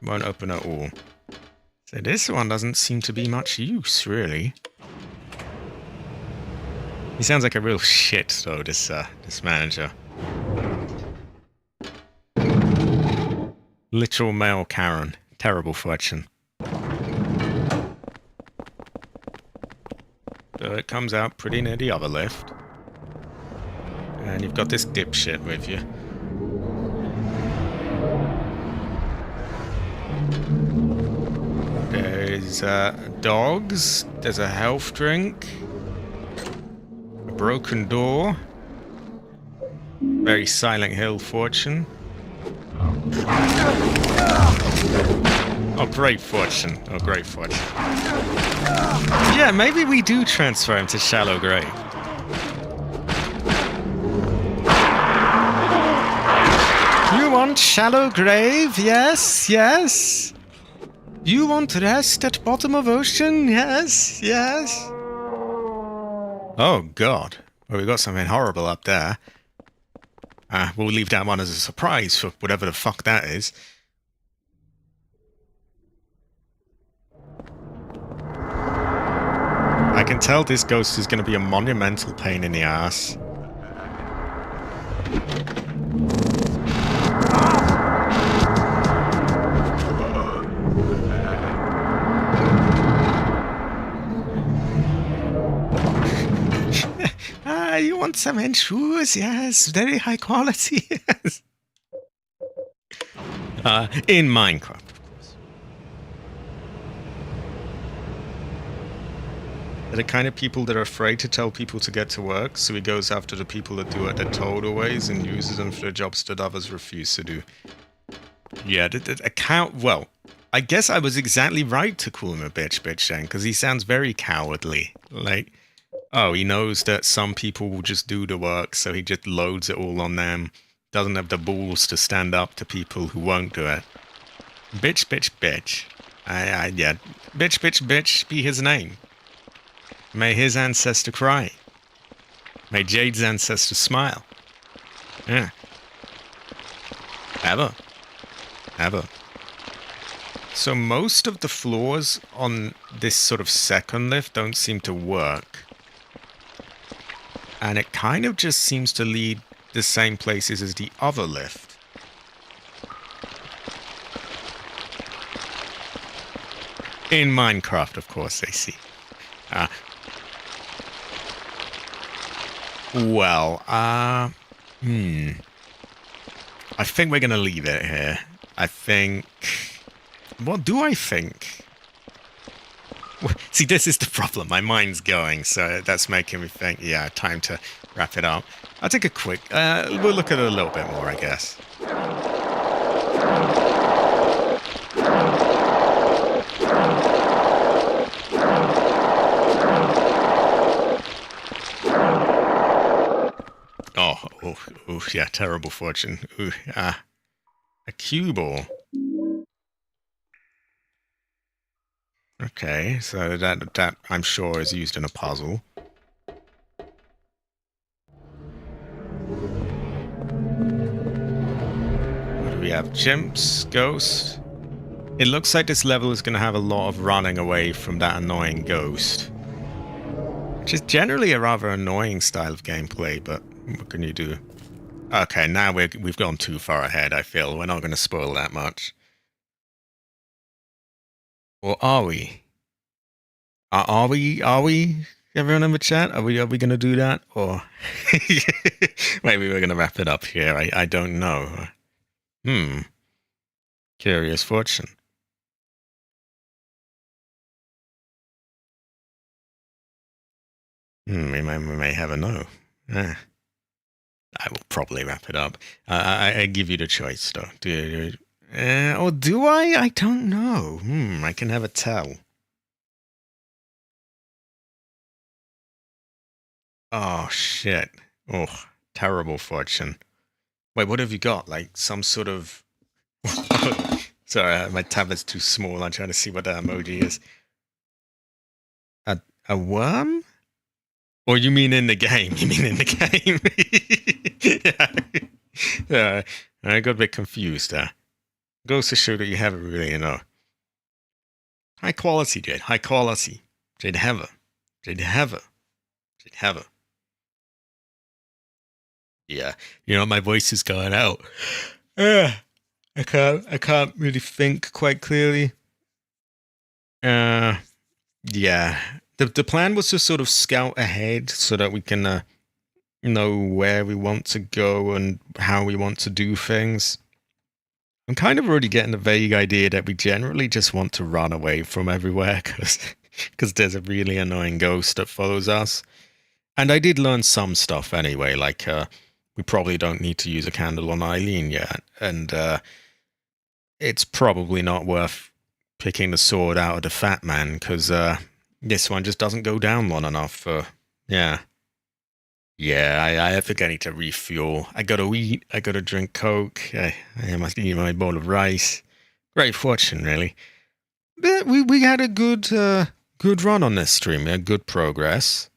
Won't open at all. So this one doesn't seem to be much use, really. He sounds like a real shit, though, this manager. Literal male Karen. Terrible fortune. So it comes out pretty near the other lift. And you've got this dipshit with you. There's dogs. There's a health drink. A broken door. Very Silent Hill fortune. Oh, great fortune. Oh, great fortune. Yeah, maybe we do transfer him to Shallow Grave. You want Shallow Grave? Yes, yes. You want rest at bottom of ocean? Yes, yes. Oh, God. Well, we got something horrible up there. We'll leave that one as a surprise for whatever the fuck that is. I can tell this ghost is going to be a monumental pain in the ass. You want some shoes? Yes, very high quality. Yes. In Minecraft, of course. They're the kind of people that are afraid to tell people to get to work, so he goes after the people that do it the toad ways and uses them for the jobs that others refuse to do. Yeah, well, I guess I was exactly right to call him a bitch then, because he sounds very cowardly. Like, oh, he knows that some people will just do the work, so he just loads it all on them. Doesn't have the balls to stand up to people who won't do it. Bitch. Yeah. Bitch be his name. May his ancestor cry. May Jade's ancestor smile. Yeah. Ever. So most of the floors on this sort of second lift don't seem to work. And it kind of just seems to lead the same places as the other lift. In Minecraft, of course, they see. I think we're going to leave it here. What do I think? See, this is the problem. My mind's going, so that's making me think, yeah, time to wrap it up. I'll take a quick... we'll look at it a little bit more, I guess. Oh, yeah, terrible fortune. Ooh, a cue ball. Okay, so that I'm sure is used in a puzzle. What do we have? Chimps, ghost. It looks like this level is going to have a lot of running away from that annoying ghost. Which is generally a rather annoying style of gameplay, but what can you do? Okay, now we've gone too far ahead, I feel. We're not going to spoil that much. Or are we? Are we? Everyone in the chat? Are we going to do that? Or maybe we're going to wrap it up here. I don't know. Curious fortune. We may have a no. I will probably wrap it up. I give you the choice, though. Or do I? I don't know. I can never tell. Oh, shit. Oh, terrible fortune. Wait, what have you got? Like some sort of Sorry, my tab is too small. I'm trying to see what that emoji is. A worm? Or you mean in the game? You mean in the game? Yeah. I got a bit confused there. Goes to show that you haven't really, High quality, Jade. High quality. Jade Heather. Jade Heather. Jade Heather. Yeah. My voice is going out. I can't really think quite clearly. Yeah. The plan was to sort of scout ahead so that we can know where we want to go and how we want to do things. I'm kind of already getting a vague idea that we generally just want to run away from everywhere because there's a really annoying ghost that follows us. And I did learn some stuff anyway, like we probably don't need to use a candle on Eileen yet, and it's probably not worth picking the sword out of the fat man because this one just doesn't go down long enough. Yeah. Yeah, I think I need to refuel. I gotta eat. I gotta drink Coke. I must eat my bowl of rice. Great fortune, really. But we had a good run on this stream. We had good progress.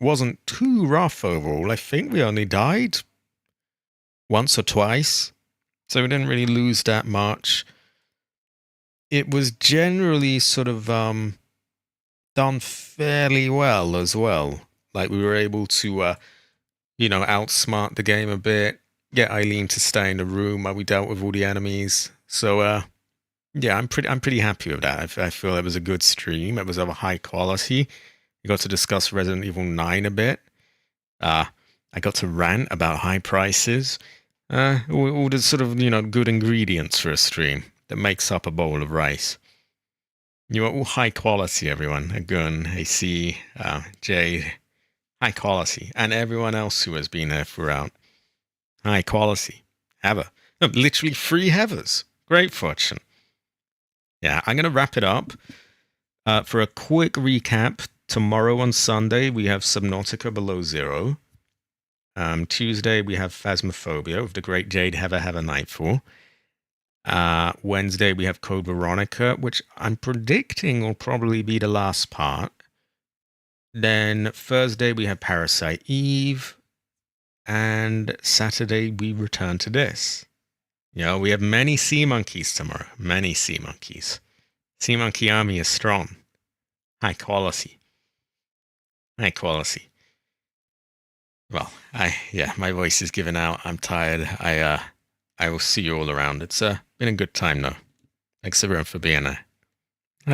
Wasn't too rough overall. I think we only died once or twice, so we didn't really lose that much. It was generally sort of done fairly well as well. Like we were able to outsmart the game a bit, get Eileen to stay in the room while we dealt with all the enemies. So, yeah, I'm pretty happy with that. I feel it was a good stream. It was of a high quality. We got to discuss Resident Evil 9 a bit. I got to rant about high prices. All the sort of, good ingredients for a stream that makes up a bowl of rice. You are all high quality, everyone. Agun, AC, Jade. High quality. And everyone else who has been there throughout. High quality. Heather. No, literally 3 Heathers. Great fortune. Yeah, I'm going to wrap it up. For a quick recap, tomorrow on Sunday, we have Subnautica Below Zero. Tuesday, we have Phasmophobia with the great Jade Heather Nightfall. Wednesday, we have Code Veronica, which I'm predicting will probably be the last part. Then Thursday, we have Parasite Eve. And Saturday, we return to this. We have many sea monkeys tomorrow. Many sea monkeys. Sea monkey army is strong. High quality. High quality. Well, my voice is giving out. I'm tired. I will see you all around. It's been a good time though. Thanks everyone for being there.